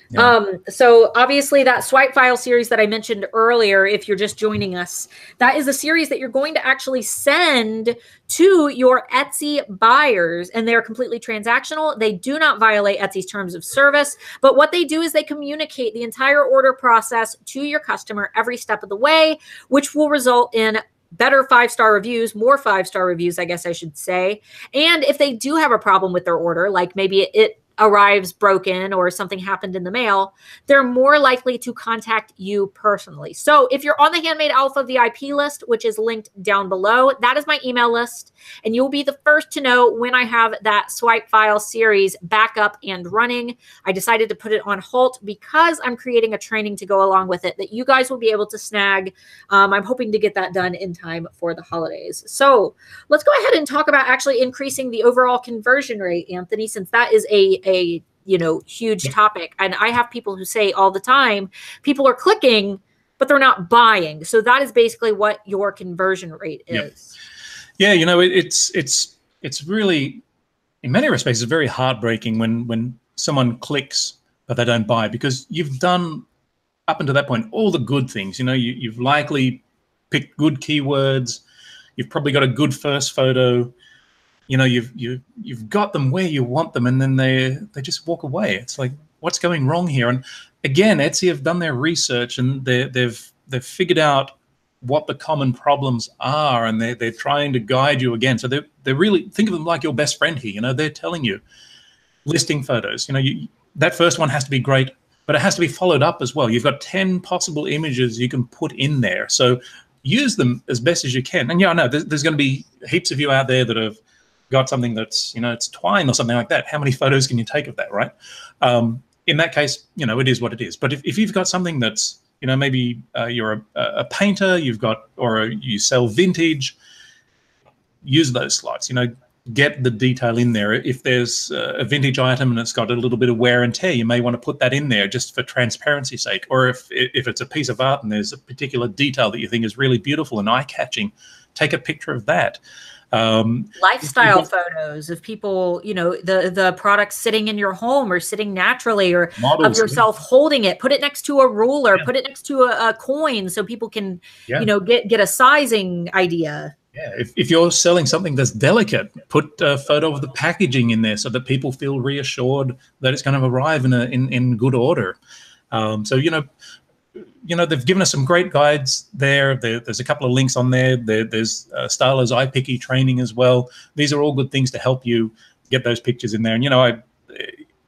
Yeah. So obviously that swipe file series that I mentioned earlier, if you're just joining us, that is a series that you're going to actually send to your Etsy buyers, and they're completely transactional. They do not violate Etsy's terms of service, but what they do is they communicate the entire order process to your customer every step of the way, which will result in better 5-star reviews, more 5-star reviews, I guess I should say. And if they do have a problem with their order, like maybe it arrives broken or something happened in the mail, they're more likely to contact you personally. So if you're on the Handmade Alpha VIP list, which is linked down below, that is my email list, and you'll be the first to know when I have that swipe file series back up and running. I decided to put it on halt because I'm creating a training to go along with it that you guys will be able to snag. I'm hoping to get that done in time for the holidays. So let's go ahead and talk about actually increasing the overall conversion rate, Anthony, since that is a huge topic. And I have people who say all the time, people are clicking, but they're not buying. So that is basically what your conversion rate is.
Yeah, it's really, in many respects, it's very heartbreaking when someone clicks but they don't buy, because you've done up until that point all the good things. You've likely picked good keywords. You've probably got a good first photo. You've got them where you want them, and then they just walk away. It's like, what's going wrong here? And again, Etsy have done their research, and they've figured out what the common problems are, and they're trying to guide you again. So they really think of them like your best friend here. They're telling you, listing photos. That first one has to be great, but it has to be followed up as well. You've got 10 possible images you can put in there, so use them as best as you can. And I know there's going to be heaps of you out there that have got something that's, it's twine or something like that. How many photos can you take of that, right? In that case, it is what it is. But if you've got something that's, maybe you're a painter, or you sell vintage, use those slots, get the detail in there. If there's a vintage item and it's got a little bit of wear and tear, you may want to put that in there just for transparency's sake. Or if it's a piece of art and there's a particular detail that you think is really beautiful and eye-catching, take a picture of that.
Lifestyle photos of people, you know, the products sitting in your home or sitting naturally, or
models,
of yourself holding it. Put it next to a ruler, put it next to a coin so people can, you know, get a sizing idea.
Yeah, if you're selling something that's delicate, put a photo of the packaging in there so that people feel reassured that it's going to arrive in good order. So you know they've given us some great guides there. There's a couple of links on there. There's Starla's iPicky training as well. These are all good things to help you get those pictures in there. And you know,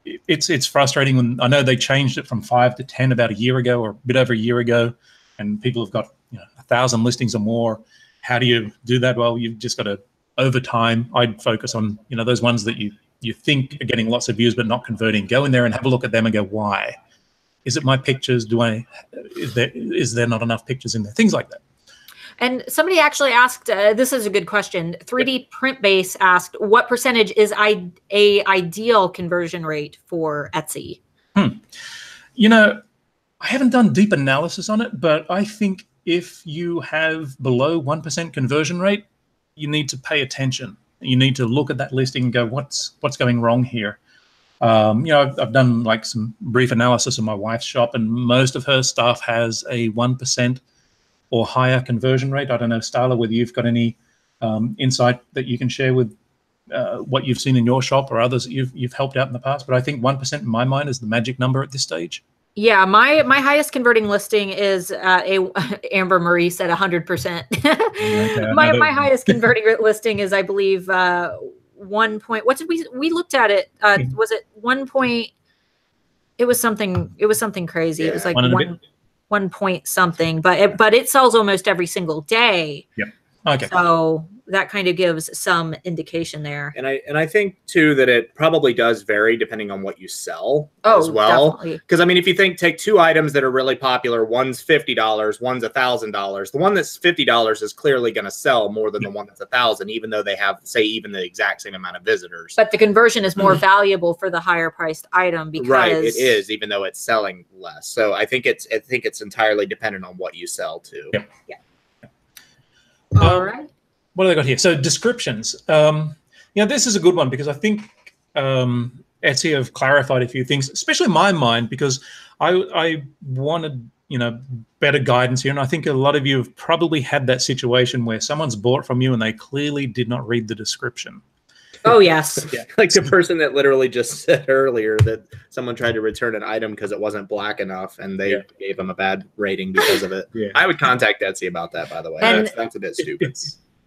it's frustrating when I know they changed it from 5 to 10 about a year ago, or a bit over a year ago, and people have got 1,000 listings or more. How do you do that? Well, you've just got to, over time, I'd focus on, those ones that you think are getting lots of views but not converting. Go in there and have a look at them and go, why? Is it my pictures? Is there not enough pictures in there? Things like that.
And somebody actually asked, this is a good question. 3D Print Base asked, what percentage is a ideal conversion rate for Etsy?
You know, I haven't done deep analysis on it, but I think if you have below 1% conversion rate, you need to pay attention. You need to look at that listing and go, what's going wrong here? I've done like some brief analysis of my wife's shop, and most of her stuff has a 1% or higher conversion rate. I don't know, Starla, whether you've got any insight that you can share with what you've seen in your shop or others that you've helped out in the past. But I think 1% in my mind is the magic number at this stage.
Yeah, my highest converting listing is Amber Marie said 100%. Okay, my highest converting listing is, I believe, 1 point. What did we looked at it? Was it 1 point? It was something crazy. Yeah. It was like one point something, but it sells almost every single day.
Yep. Okay.
So that kind of gives some indication there.
And I think too that it probably does vary depending on what you sell as well. Because I mean, if you take two items that are really popular, one's $50, one's $1,000. The one that's $50 is clearly going to sell more than the one that's $1,000, even though they have, say, even the exact same amount of visitors.
But the conversion is more valuable for the higher priced item because
it is, even though it's selling less. So I think it's entirely dependent on what you sell too.
Yep.
Yeah. All right.
What have they got here? So descriptions. This is a good one because I think Etsy have clarified a few things, especially in my mind, because I wanted, better guidance here. And I think a lot of you have probably had that situation where someone's bought from you and they clearly did not read the description.
Oh, yes.
Yeah. Like the person that literally just said earlier that someone tried to return an item because it wasn't black enough and they gave them a bad rating because of it. Yeah. I would contact Etsy about that, by the way. That's a bit stupid.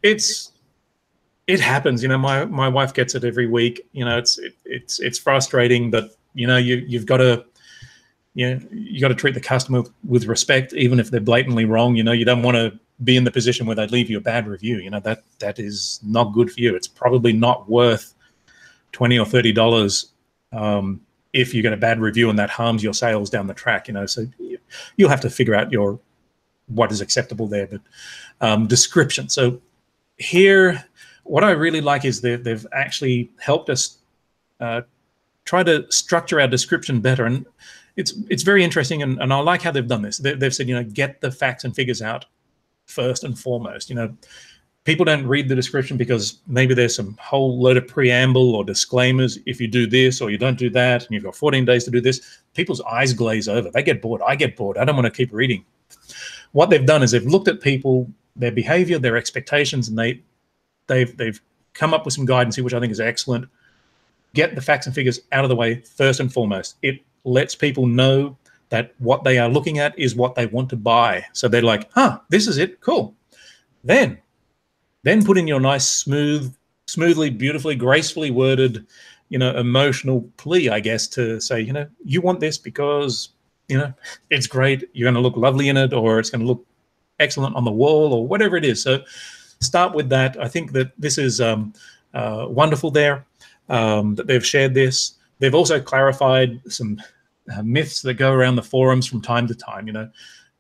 It happens. My wife gets it every week. It's frustrating, but you've got to treat the customer with respect, even if they're blatantly wrong. You don't want to be in the position where they leave you a bad review. That is not good for you. It's probably not worth $20 or $30 if you get a bad review and that harms your sales down the track. So you'll have to figure out what is acceptable there. But description. So here, what I really like is they've actually helped us try to structure our description better, and it's very interesting. And I like how they've done this. They've said, get the facts and figures out first and foremost. People don't read the description because maybe there's some whole load of preamble or disclaimers. If you do this or you don't do that, and you've got 14 days to do this, people's eyes glaze over. They get bored. I get bored. I don't want to keep reading. What they've done is they've looked at people, their behavior, their expectations, and they've come up with some guidance here, which I think is excellent. Get the facts and figures out of the way first and foremost. It lets people know that what they are looking at is what they want to buy. So they're like, this is it, cool. Then put in your nice, smoothly, beautifully, gracefully worded, emotional plea, I guess, to say, you want this because, it's great. You're going to look lovely in it, or it's going to look excellent on the wall, or whatever it is. So start with that. I think that this is wonderful there, that they've shared this. They've also clarified some myths that go around the forums from time to time.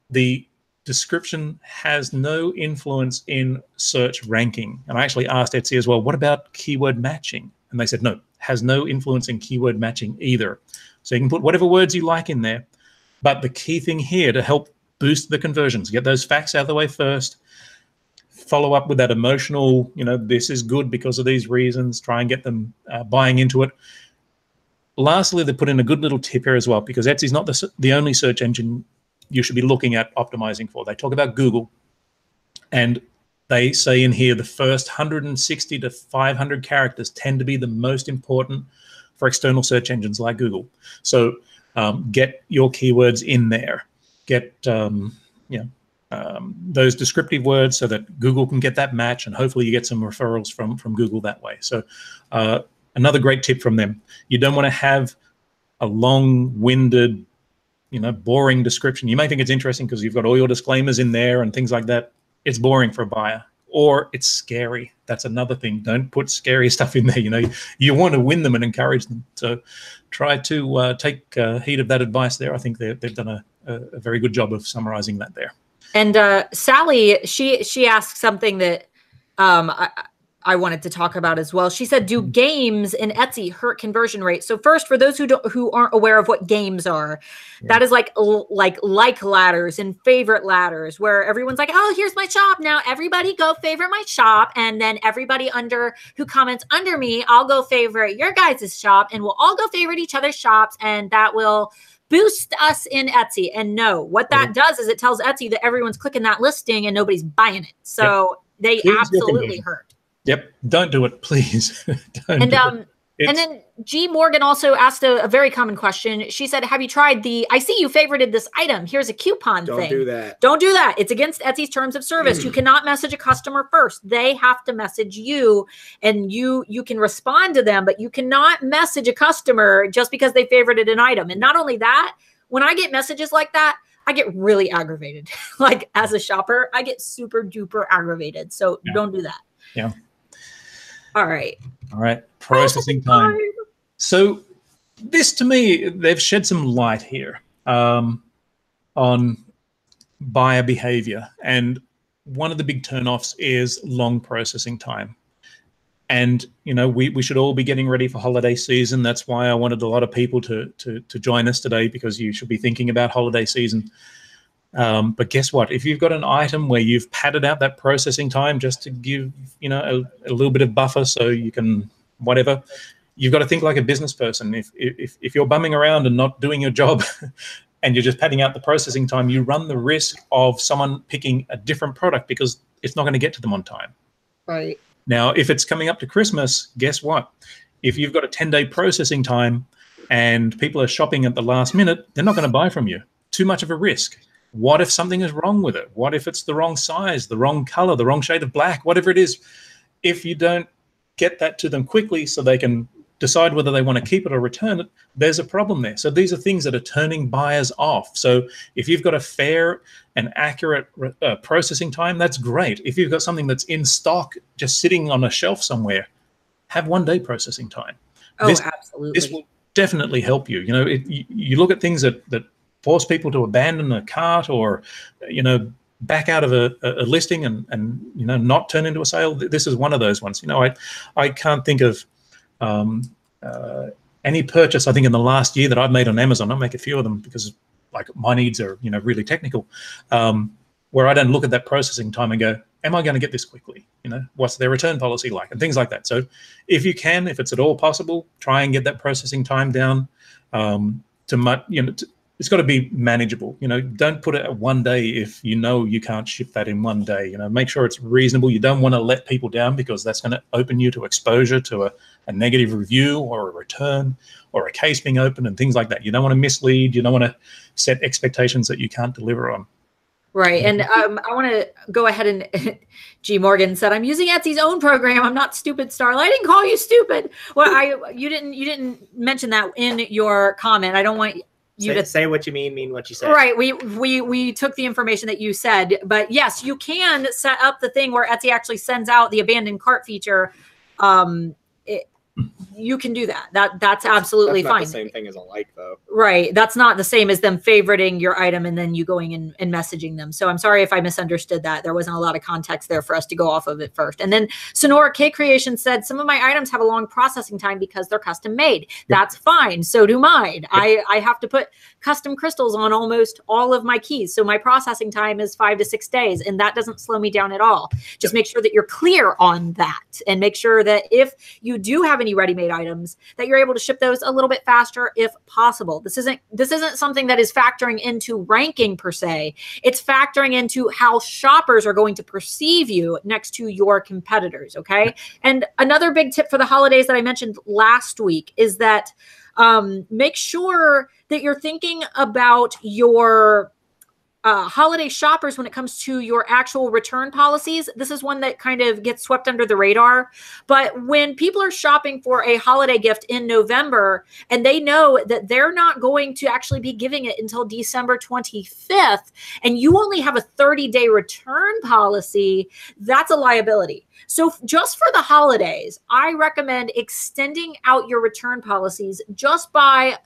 The description has no influence in search ranking. And I actually asked Etsy as well, what about keyword matching? And they said, no, has no influence in keyword matching either. So you can put whatever words you like in there. But the key thing here to help boost the conversions, get those facts out of the way first, follow up with that emotional, this is good because of these reasons, try and get them buying into it. Lastly, they put in a good little tip here as well, because Etsy's not the only search engine you should be looking at optimizing for. They talk about Google, and they say in here the first 160 to 500 characters tend to be the most important for external search engines like Google. So get your keywords in there. Get those descriptive words so that Google can get that match, and hopefully you get some referrals from Google that way. So another great tip from them. You don't want to have a long-winded, boring description. You may think it's interesting because you've got all your disclaimers in there and things like that. It's boring for a buyer, or it's scary. That's another thing. Don't put scary stuff in there. You want to win them and encourage them. So try to take heed of that advice there. I think they've done a very good job of summarizing that there.
And Sally, she asked something that I wanted to talk about as well. She said, do games in Etsy hurt conversion rate? So first, for those who aren't aware of what games are, that is like ladders and favorite ladders, where everyone's like, oh, here's my shop. Now everybody go favorite my shop. And then everybody who comments under me, I'll go favorite your guys' shop, and we'll all go favorite each other's shops. And that will boost us in Etsy. And no, what that does is it tells Etsy that everyone's clicking that listing and nobody's buying it. So they absolutely hurt.
Yep. Don't do it, please.
And then G Morgan also asked a very common question. She said, have you tried I see you favorited this item. Here's a coupon thing.
Don't do that.
Don't do that. It's against Etsy's terms of service. You cannot message a customer first. They have to message you, and you can respond to them, but you cannot message a customer just because they favorited an item. And not only that, when I get messages like that, I get really aggravated. Like, as a shopper, I get super duper aggravated. So don't do that.
Yeah.
All right.
Processing time. So this, to me, they've shed some light here on buyer behavior. And one of the big turnoffs is long processing time. And, we should all be getting ready for holiday season. That's why I wanted a lot of people to join us today, because you should be thinking about holiday season. But guess what? If you've got an item where you've padded out that processing time just to give, a little bit of buffer so you can whatever, you've got to think like a business person. If you're bumming around and not doing your job and you're just padding out the processing time, you run the risk of someone picking a different product because it's not going to get to them on time.
Right.
Now, if it's coming up to Christmas, guess what? If you've got a 10-day processing time and people are shopping at the last minute, they're not going to buy from you. Too much of a risk. What if something is wrong with it? What if it's the wrong size, the wrong color, the wrong shade of black, whatever it is? If you don't get that to them quickly so they can decide whether they want to keep it or return it, there's a problem there. So these are things that are turning buyers off. So if you've got a fair and accurate processing time, that's great. If you've got something that's in stock, just sitting on a shelf somewhere, have 1-day processing time.
Oh, absolutely.
This will definitely help you. You look at things that force people to abandon a cart or, back out of a listing and not turn into a sale. This is one of those ones. I can't think of any purchase, I think, in the last year that I've made on Amazon. I make a few of them because my needs are, really technical, where I don't look at that processing time and go, am I going to get this quickly? What's their return policy like, and things like that. So if you can, if it's at all possible, try and get that processing time down it's got to be manageable. Don't put it at 1 day if you can't ship that in 1 day. Make sure it's reasonable. You don't want to let people down, because that's going to open you to exposure to a negative review or a return or a case being opened and things like that. You don't want to mislead. You don't want to set expectations that you can't deliver on.
Right. And I want to go ahead and G Morgan said, I'm using Etsy's own program. I'm not stupid, Starla. I didn't call you stupid. Well, you didn't mention that in your comment. I don't want you to
say what you mean what you said.
Right. We took the information that you said, but yes, you can set up the thing where Etsy actually sends out the abandoned cart feature. you can do that. That's absolutely
that's not
fine.
The same thing as a like, though.
Right. That's not the same as them favoriting your item and then you going and messaging them. So I'm sorry if I misunderstood that. There wasn't a lot of context there for us to go off of it first. And then Sonora K Creation said, some of my items have a long processing time because they're custom made. That's fine. So do mine. I have to put custom crystals on almost all of my keys. So my processing time is 5 to 6 days, and that doesn't slow me down at all. Just make sure that you're clear on that, and make sure that if you do have any ready-made items, that you're able to ship those a little bit faster if possible. This isn't something that is factoring into ranking per se. It's factoring into how shoppers are going to perceive you next to your competitors. Okay. And another big tip for the holidays that I mentioned last week is that make sure that you're thinking about your holiday shoppers when it comes to your actual return policies. This is one that kind of gets swept under the radar. But when people are shopping for a holiday gift in November and they know that they're not going to actually be giving it until December 25th, and you only have a 30-day return policy, that's a liability. So just for the holidays, I recommend extending out your return policies just by,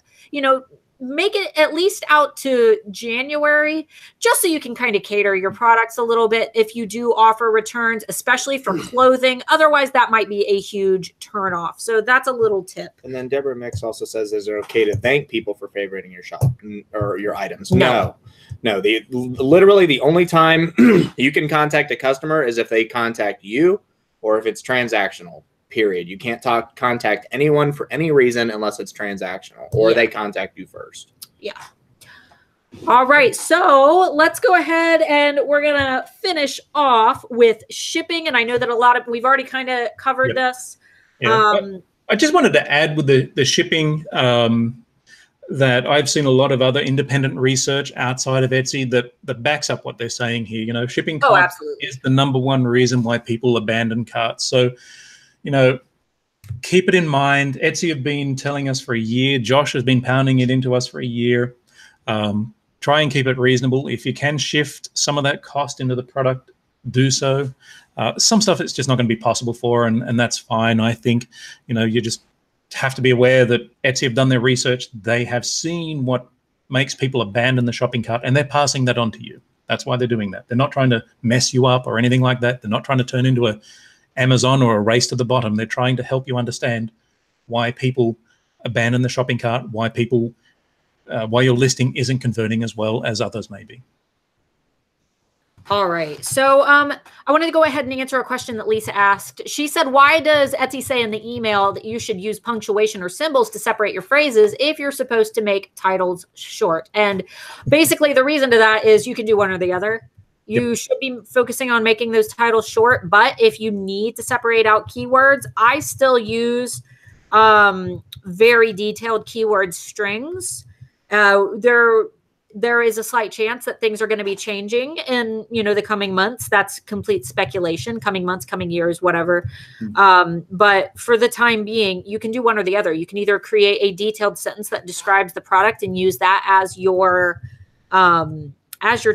make it at least out to January, just so you can kind of cater your products a little bit if you do offer returns, especially for clothing. Otherwise, that might be a huge turnoff. So that's a little tip.
And then Deborah Mix also says, is it okay to thank people for favoriting your shop or your items?
No.
Literally the only time you can contact a customer is if they contact you or if it's transactional. Period. You can't contact anyone for any reason unless it's transactional or they contact you first.
Yeah. All right. So let's go ahead and we're going to finish off with shipping. And I know that we've already kind of covered this.
Yeah. I just wanted to add with the shipping that I've seen a lot of other independent research outside of Etsy that backs up what they're saying here. Shipping costs is the #1 reason why people abandon carts. So, keep it in mind. Etsy have been telling us for a year. Josh has been pounding it into us for a year. Try and keep it reasonable. If you can shift some of that cost into the product, do so. Some stuff it's just not going to be possible for, and that's fine. I think, you just have to be aware that Etsy have done their research. They have seen what makes people abandon the shopping cart, and they're passing that on to you. That's why they're doing that. They're not trying to mess you up or anything like that. They're not trying to turn into a Amazon or a race to the bottom. They're trying to help you understand why people abandon the shopping cart, why your listing isn't converting as well as others may be.
All right. So I wanted to go ahead and answer a question that Lisa asked. She said, why does Etsy say in the email that you should use punctuation or symbols to separate your phrases if you're supposed to make titles short? And basically the reason to that is you can do one or the other. You should be focusing on making those titles short, but if you need to separate out keywords, I still use very detailed keyword strings. There is a slight chance that things are going to be changing in the coming months. That's complete speculation. Coming months, coming years, whatever. But for the time being, you can do one or the other. You can either create a detailed sentence that describes the product and use that as your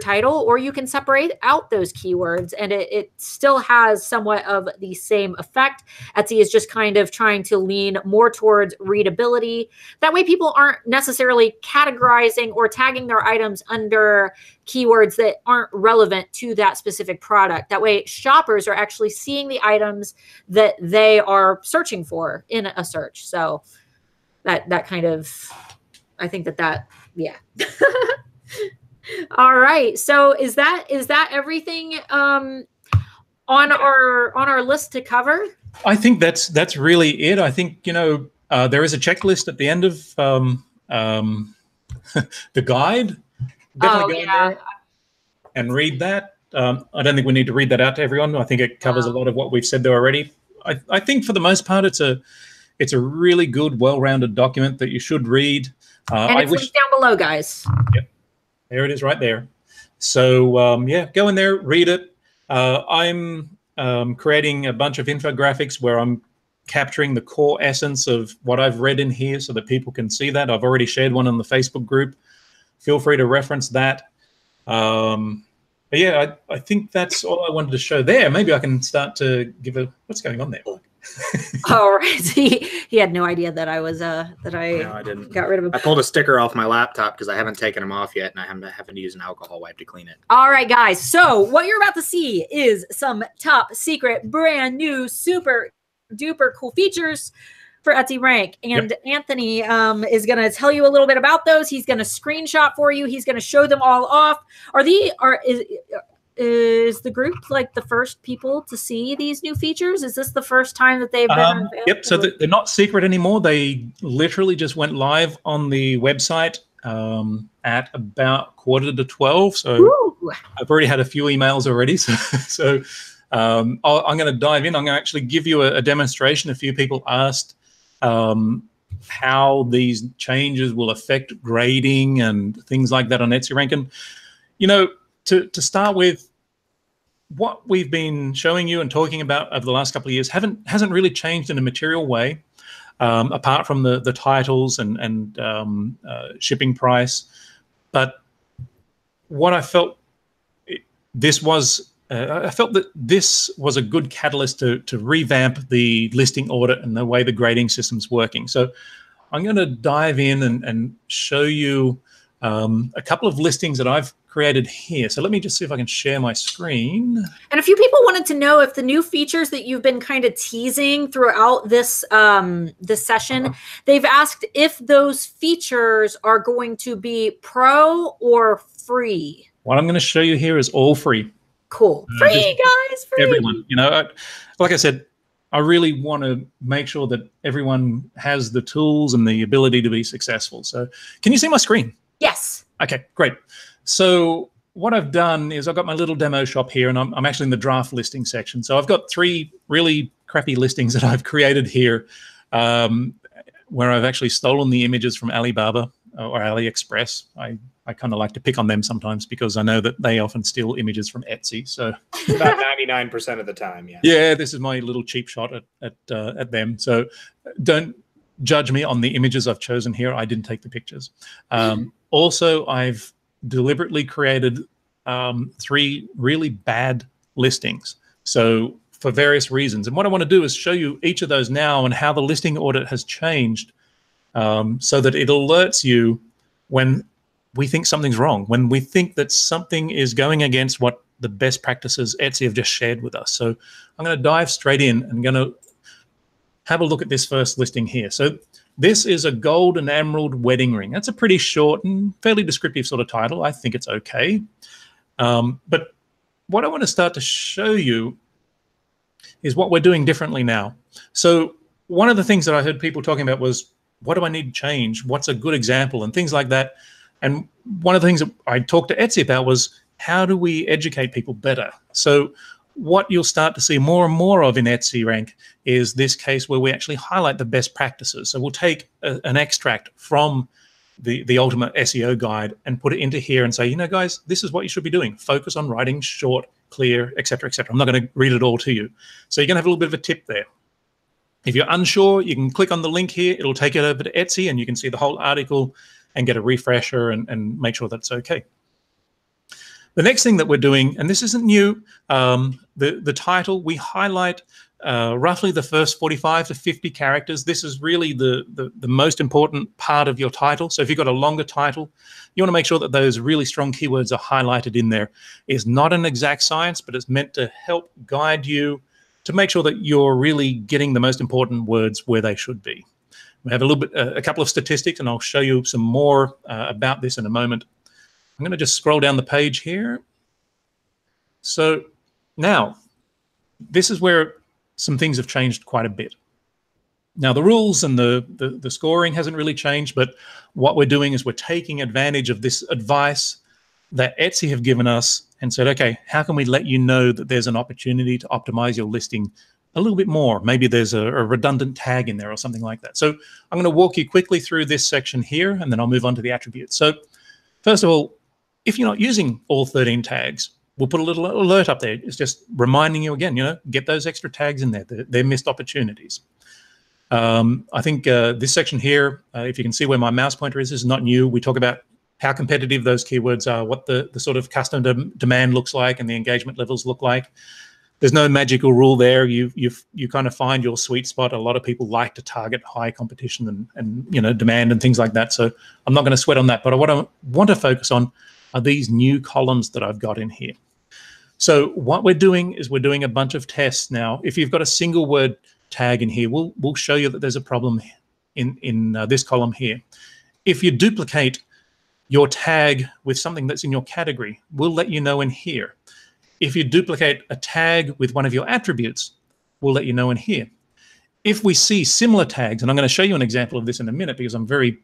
title, or you can separate out those keywords and it still has somewhat of the same effect. Etsy is just kind of trying to lean more towards readability. That way people aren't necessarily categorizing or tagging their items under keywords that aren't relevant to that specific product. That way shoppers are actually seeing the items that they are searching for in a search. So that kind of, I think that yeah. All right. So is that everything on our list to cover?
I think that's really it. I think there is a checklist at the end of the guide. Definitely go in there and read that. I don't think we need to read that out to everyone. I think it covers a lot of what we've said there already. I think for the most part it's a really good, well-rounded document that you should read.
And it's linked down below, guys.
Yep. There it is right there. So, go in there, read it. I'm creating a bunch of infographics where I'm capturing the core essence of what I've read in here so that people can see that. I've already shared one in the Facebook group. Feel free to reference that. But yeah, I think that's all I wanted to show there. Maybe I can start to give what's going on there?
All right. He had no idea that I was no,
I didn't.
Got rid of him.
I pulled a sticker off my laptop because I haven't taken them off yet, and I haven't to use an alcohol wipe to clean it.
All right, guys. So what you're about to see is some top secret, brand new, super duper cool features for EtsyRank. And yep. Anthony is going to tell you a little bit about those. He's going to screenshot for you. He's going to show them all off. Is the group like the first people to see these new features? Is this the first time that they've been unveiled?
Yep. So they're not secret anymore. They literally just went live on the website at about 11:45. So ooh. I've already had a few emails already. So I'm going to dive in. I'm going to actually give you a demonstration. A few people asked how these changes will affect grading and things like that on EtsyRank. And, you know, to start with, what we've been showing you and talking about over the last couple of years hasn't really changed in a material way, apart from the titles and shipping price. But what I felt I felt that this was a good catalyst to revamp the listing audit and the way the grading system's working. So I'm going to dive in and show you a couple of listings that I've created here. So let me just see if I can share my screen.
And a few people wanted to know if the new features that you've been kind of teasing throughout this this session, they've asked if those features are going to be pro or free.
What I'm going to show you here is all free.
Cool. Free, guys. Free.
Everyone. You know, like I said, I really want to make sure that everyone has the tools and the ability to be successful. So can you see my screen?
Yes.
Okay, great. So what I've done is I've got my little demo shop here, and I'm actually in the draft listing section. So I've got 3 really crappy listings that I've created here, where I've actually stolen the images from Alibaba or AliExpress. I kind of like to pick on them sometimes because I know that they often steal images from Etsy. So
about 99% of the time, yeah.
Yeah, this is my little cheap shot at them. So don't judge me on the images I've chosen here. I didn't take the pictures. Also, I've deliberately created 3 really bad listings. So for various reasons. And what I want to do is show you each of those now and how the listing audit has changed so that it alerts you when we think something's wrong, when we think that something is going against what the best practices Etsy have just shared with us. So I'm going to dive straight in and going to have a look at this first listing here. So this is a gold and emerald wedding ring. That's a pretty short and fairly descriptive sort of title. I think it's okay. But what I want to start to show you is what we're doing differently now. So one of the things that I heard people talking about was, what do I need to change? What's a good example? And things like that. And one of the things that I talked to Etsy about was, how do we educate people better? So what you'll start to see more and more of in EtsyRank is this case where we actually highlight the best practices. So we'll take an extract from the ultimate SEO guide and put it into here and say, you know, guys, this is what you should be doing. Focus on writing short, clear, et cetera, et cetera. I'm not going to read it all to you. So you're going to have a little bit of a tip there. If you're unsure, you can click on the link here. It'll take it over to Etsy and you can see the whole article and get a refresher and make sure that's okay. The next thing that we're doing, and this isn't new, the title, we highlight roughly the first 45 to 50 characters. This is really the most important part of your title. So if you've got a longer title, you want to make sure that those really strong keywords are highlighted in there. It's not an exact science, but it's meant to help guide you to make sure that you're really getting the most important words where they should be. We have a couple of statistics, and I'll show you some more about this in a moment. I'm going to just scroll down the page here. So now, this is where some things have changed quite a bit. Now, the rules and the scoring hasn't really changed, but what we're doing is we're taking advantage of this advice that Etsy have given us and said, okay, how can we let you know that there's an opportunity to optimize your listing a little bit more? Maybe there's a redundant tag in there or something like that. So I'm going to walk you quickly through this section here, and then I'll move on to the attributes. So first of all, if you're not using all 13 tags, we'll put a little alert up there. It's just reminding you again, you know, get those extra tags in there. They're missed opportunities. I think this section here, if you can see where my mouse pointer is not new. We talk about how competitive those keywords are, what the sort of custom demand looks like and the engagement levels look like. there's no magical rule there. You kind of find your sweet spot. A lot of people like to target high competition and demand and things like that. So I'm not going to sweat on that. But what I want to focus on are these new columns that I've got in here. So what we're doing is we're doing a bunch of tests now. If you've got a single word tag in here, we'll show you that there's a problem in this column here. If you duplicate your tag with something that's in your category, we'll let you know in here. If you duplicate a tag with one of your attributes, we'll let you know in here. If we see similar tags, and I'm going to show you an example of this in a minute because I'm very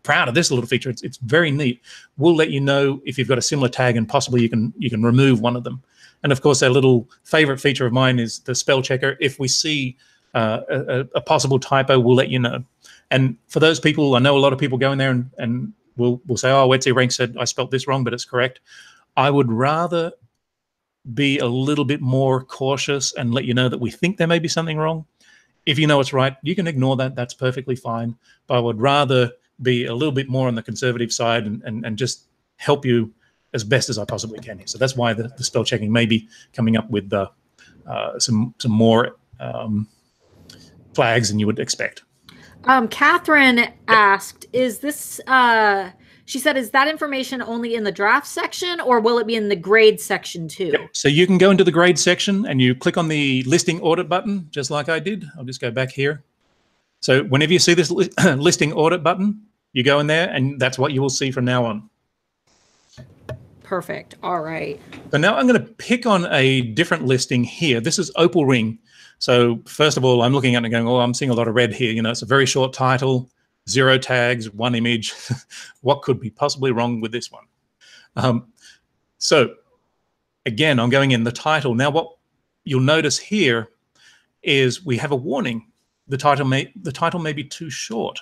proud of this little feature. It's very neat. We'll let you know if you've got a similar tag, and possibly you can remove one of them. And of course, a little favorite feature of mine is the spell checker. If we see a possible typo, we'll let you know. And for those people, I know a lot of people go in there and we'll say, oh, EtsyRank said I spelt this wrong, but it's correct. I would rather be a little bit more cautious and let you know that we think there may be something wrong. If you know it's right, you can ignore that. That's perfectly fine. But I would rather be a little bit more on the conservative side and just help you as best as I possibly can here. So that's why the spell checking may be coming up with some more flags than you would expect.
Catherine asked, is this, she said, is that information only in the draft section or will it be in the grade section too?
Yep. So you can go into the grade section and you click on the listing audit button, just like I did. I'll just go back here. So whenever you see this listing audit button, you go in there and that's what you will see from now on.
Perfect. All right.
So now I'm going to pick on a different listing here. This is Opal Ring. So first of all, I'm looking at it and going, oh, I'm seeing a lot of red here. You know, it's a very short title, 0 tags, 1 image. What could be possibly wrong with this one? So again, I'm going in the title. Now what you'll notice here is we have a warning. The title may be too short.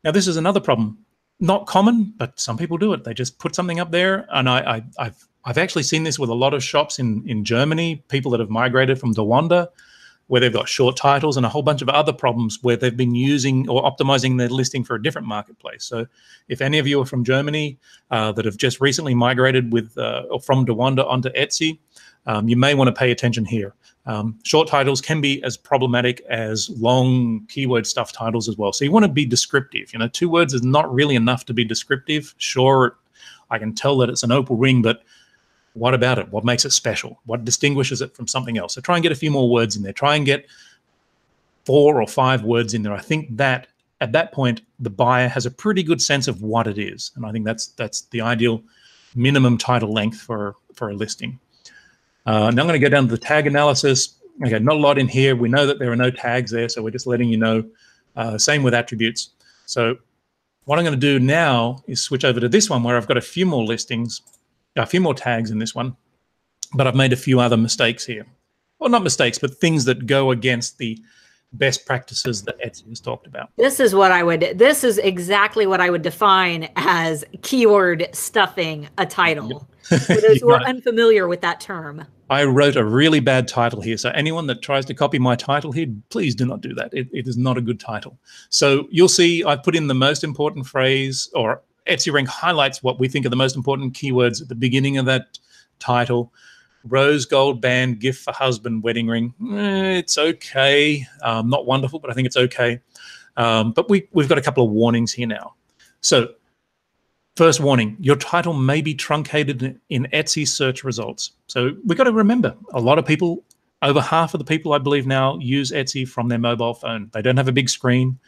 Now this is another problem. Not common, but some people do it. They just put something up there. And I've actually seen this with a lot of shops in Germany, people that have migrated from Dawanda, where they've got short titles and a whole bunch of other problems where they've been using or optimizing their listing for a different marketplace. So if any of you are from Germany that have just recently migrated with or from Dawanda onto Etsy, you may want to pay attention here. Short titles can be as problematic as long keyword stuff titles as well. So you want to be descriptive. You know, 2 words is not really enough to be descriptive. Sure, I can tell that it's an opal ring, but what about it? What makes it special? What distinguishes it from something else? So try and get a few more words in there. Try and get 4 or 5 words in there. I think that at that point, the buyer has a pretty good sense of what it is. And I think that's the ideal minimum title length for a listing. Now I'm going to go down to the tag analysis. Okay, not a lot in here. We know that there are no tags there, so we're just letting you know. Same with attributes. So what I'm going to do now is switch over to this one where I've got a few more listings, a few more tags in this one, but I've made a few other mistakes here. Well, not mistakes, but things that go against the best practices that Etsy has talked about.
This is exactly what I would define as keyword stuffing a title. For those who are unfamiliar with that term.
I wrote a really bad title here. So anyone that tries to copy my title here, please do not do that. It is not a good title. So you'll see I put in the most important phrase, or EtsyRank highlights what we think are the most important keywords at the beginning of that title. Rose gold band, gift for husband, wedding ring. It's okay. Not wonderful, but I think it's okay. But we've got a couple of warnings here now. So first warning, your title may be truncated in Etsy search results. So we've got to remember, a lot of people, over half of the people I believe now, use Etsy from their mobile phone. They don't have a big screen.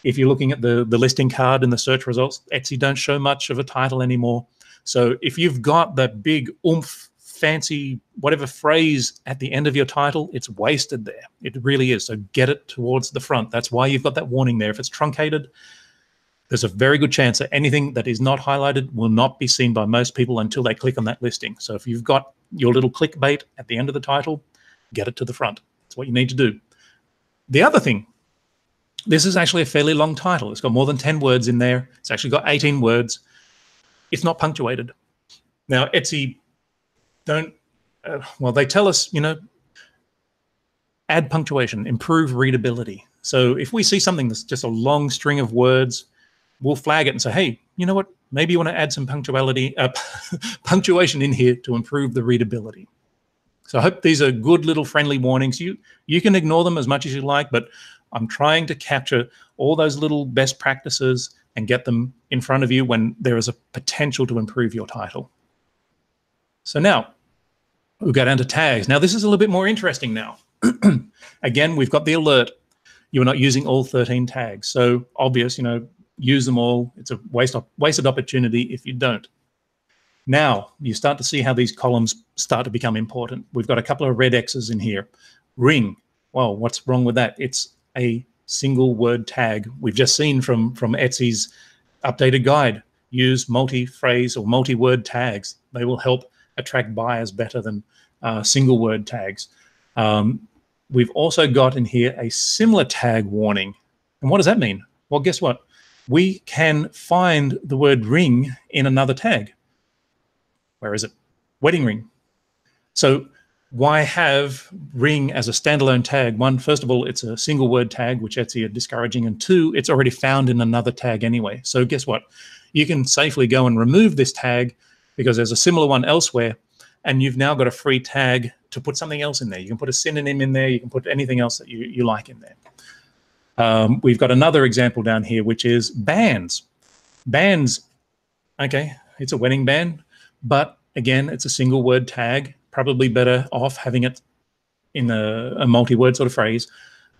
If you're looking at the listing card and the search results, Etsy don't show much of a title anymore. So if you've got that big oomph, fancy, whatever phrase at the end of your title, it's wasted there. It really is. So get it towards the front. That's why you've got that warning there. If it's truncated, there's a very good chance that anything that is not highlighted will not be seen by most people until they click on that listing. So if you've got your little clickbait at the end of the title, get it to the front. That's what you need to do. The other thing, this is actually a fairly long title. It's got more than 10 words in there. It's actually got 18 words. It's not punctuated. Now, Etsy don't, well, they tell us, you know, add punctuation, improve readability. So if we see something that's just a long string of words, we'll flag it and say, hey, you know what? Maybe you want to add some punctuation in here to improve the readability. So I hope these are good little friendly warnings. You can ignore them as much as you like, but I'm trying to capture all those little best practices and get them in front of you when there is a potential to improve your title. So now we'll go down to tags. Now this is a little bit more interesting now. Again, we've got the alert. You're not using all 13 tags. So obvious, use them all. It's a wasted opportunity if you don't. Now you start to see how these columns start to become important. We've got a couple of red X's in here. Ring. Well, what's wrong with that? It's a single word tag. We've just seen from Etsy's updated guide. Use multi-phrase or multi-word tags. They will help attract buyers better than single word tags. We've also got in here a similar tag warning. And what does that mean? Well, guess what? We can find the word ring in another tag. Where is it? Wedding ring. So why have ring as a standalone tag? One, first of all, it's a single word tag, which Etsy are discouraging. And two, it's already found in another tag anyway. So guess what? You can safely go and remove this tag because there's a similar one elsewhere. And you've now got a free tag to put something else in there. You can put a synonym in there. You can put anything else that you like in there. We've got another example down here, which is bands. Bands, okay, it's a wedding band. But again, it's a single word tag, probably better off having it in a multi-word sort of phrase.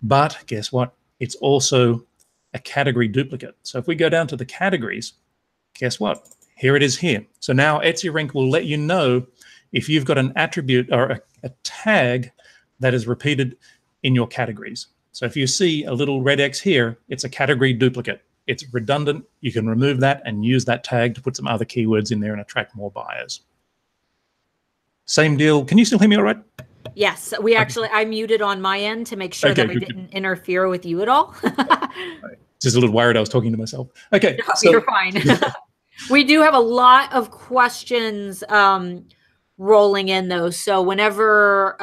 But guess what? It's also a category duplicate. So if we go down to the categories, guess what? Here it is here. So now EtsyRank will let you know if you've got an attribute or a tag that is repeated in your categories. So if you see a little red X here, it's a category duplicate. It's redundant. You can remove that and use that tag to put some other keywords in there and attract more buyers. Same deal. Can you still hear me all right?
Yes, we actually, I muted on my end to make sure that I didn't interfere with you at all.
Just a little worried I was talking to myself. Okay.
No, so, you're fine. We do have a lot of questions rolling in though. So whenever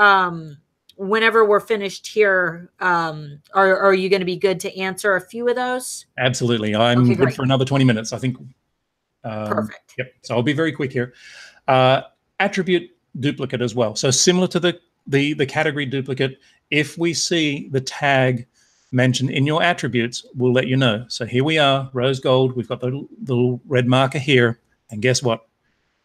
we're finished here, are you going to be good to answer a few of those?
Absolutely. I'm good for another 20 minutes, I think.
Perfect.
Yep. So I'll be very quick here. Attribute duplicate as well. So similar to the category duplicate, if we see the tag mentioned in your attributes, we'll let you know. So here we are, rose gold. We've got the little red marker here. And guess what?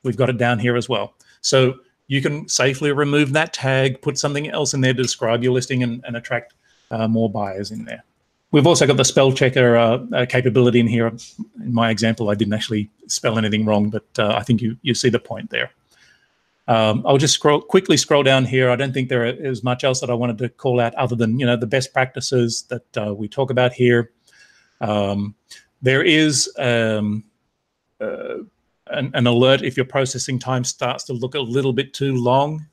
We've got it down here as well. So you can safely remove that tag, put something else in there to describe your listing and attract more buyers in there. We've also got the spell checker capability in here. In my example, I didn't actually spell anything wrong, but I think you see the point there. I'll just quickly scroll down here. I don't think there is much else that I wanted to call out other than, the best practices that we talk about here. There is an alert if your processing time starts to look a little bit too long.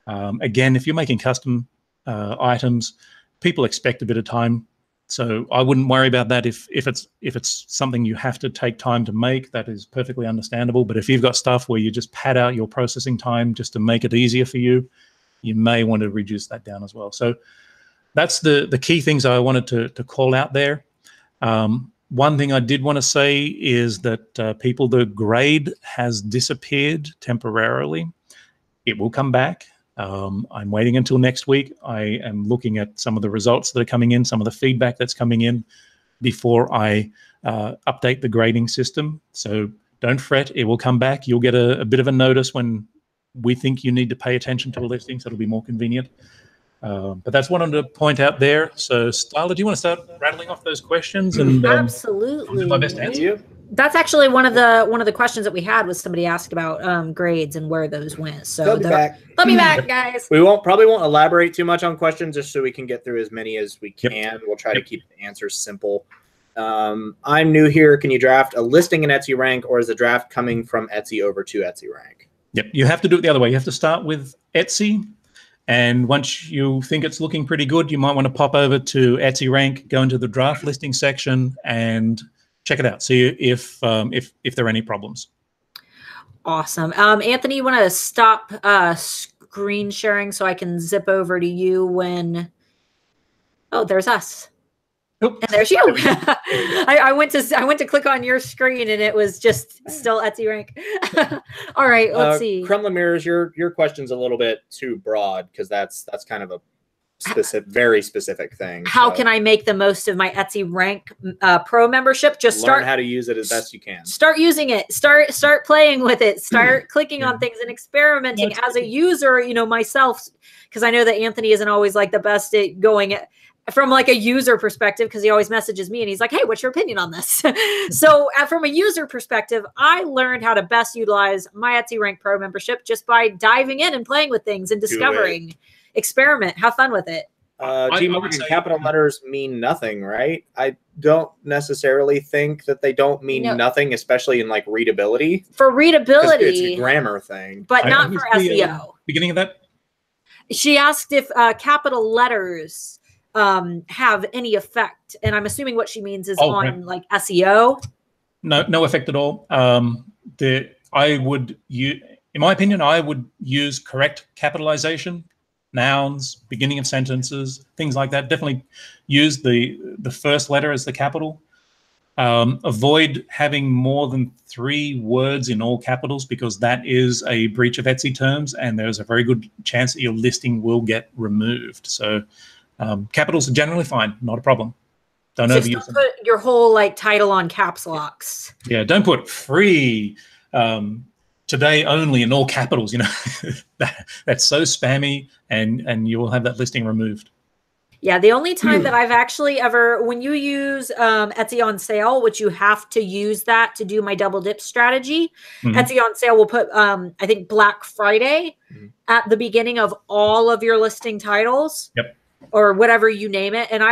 Again, if you're making custom items, people expect a bit of time. So I wouldn't worry about that. If it's something you have to take time to make, that is perfectly understandable. But if you've got stuff where you just pad out your processing time just to make it easier for you, you may want to reduce that down as well. So that's the key things I wanted to call out there. One thing I did want to say is that the grade has disappeared temporarily. It will come back. I'm waiting until next week. I am looking at some of the results that are coming in, some of the feedback that's coming in before I update the grading system. So don't fret, it will come back. You'll get a bit of a notice when we think you need to pay attention to a listing, so it'll be more convenient. But that's what I wanted to point out there. So Starla, do you want to start rattling off those questions? And
absolutely.
I'll do my best to answer you.
That's actually one of the questions that we had was somebody asked about grades and where those went. So
they'll be back.
They'll be back, guys.
We probably won't elaborate too much on questions just so we can get through as many as we can. Yep. We'll try to keep the answers simple. I'm new here. Can you draft a listing in EtsyRank, or is the draft coming from Etsy over to EtsyRank?
Yep, you have to do it the other way. You have to start with Etsy. And once you think it's looking pretty good, you might want to pop over to EtsyRank, go into the draft listing section and check it out. See if there are any problems.
Awesome. Anthony, you want to stop screen sharing so I can zip over to you when... Oh, there's us. And there's you. I went to click on your screen and it was just still EtsyRank. All right, let's see.
Kremlin Mirrors, your question's a little bit too broad because that's kind of a very specific thing.
How can I make the most of my EtsyRank Pro membership? Just learn
how to use it as best you can.
Start using it. Start playing with it. Start clicking on things and experimenting as a user. You know, myself, because I know that Anthony isn't always like the best at going from like a user perspective, because he always messages me and he's like, hey, what's your opinion on this? So from a user perspective, I learned how to best utilize my EtsyRank Pro membership just by diving in and playing with things and discovering. Experiment, have fun with it.
Capital letters mean nothing, right? I don't necessarily think that they don't mean nothing, especially in like readability.
For readability,
it's a grammar thing,
but not for SEO.
Beginning of that,
she asked if capital letters have any effect, and I'm assuming what she means is on like SEO. No
effect at all. I would use, in my opinion, I would use correct capitalization. Nouns, beginning of sentences, things like that. Definitely use the first letter as the capital. Avoid having more than 3 words in all capitals, because that is a breach of Etsy terms, and there's a very good chance that your listing will get removed. So capitals are generally fine, not a problem. Don't overuse them.
Put your whole like title on caps locks.
Yeah, don't put free. Today only in all capitals, you know. That's so spammy, and you will have that listing removed.
Yeah, the only time that I've actually ever, when you use Etsy on sale, which you have to use that to do my double dip strategy, Etsy on sale will put, I think, Black Friday at the beginning of all of your listing titles, or whatever you name it. And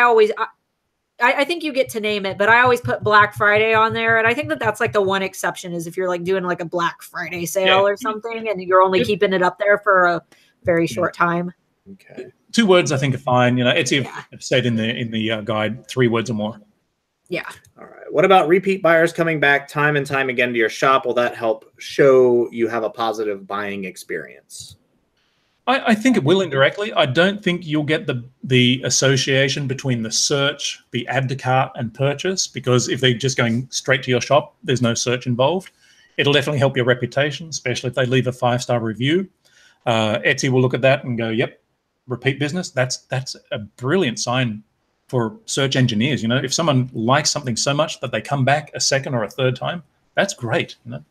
I think you get to name it, but I always put Black Friday on there. And I think that that's like the one exception is if you're like doing like a Black Friday sale or something, and you're only keeping it up there for a very short time.
Okay.
2 words I think are fine. You know, Etsy have said in the guide 3 words or more.
Yeah.
All right. What about repeat buyers coming back time and time again to your shop? Will that help show you have a positive buying experience?
I think it will indirectly. I don't think you'll get the association between the search, the add to cart, and purchase, because if they're just going straight to your shop, there's no search involved. It'll definitely help your reputation, especially if they leave a 5-star review. Etsy will look at that and go, yep, repeat business. That's a brilliant sign for search engineers. You know, if someone likes something so much that they come back a second or a third time, that's great. You know?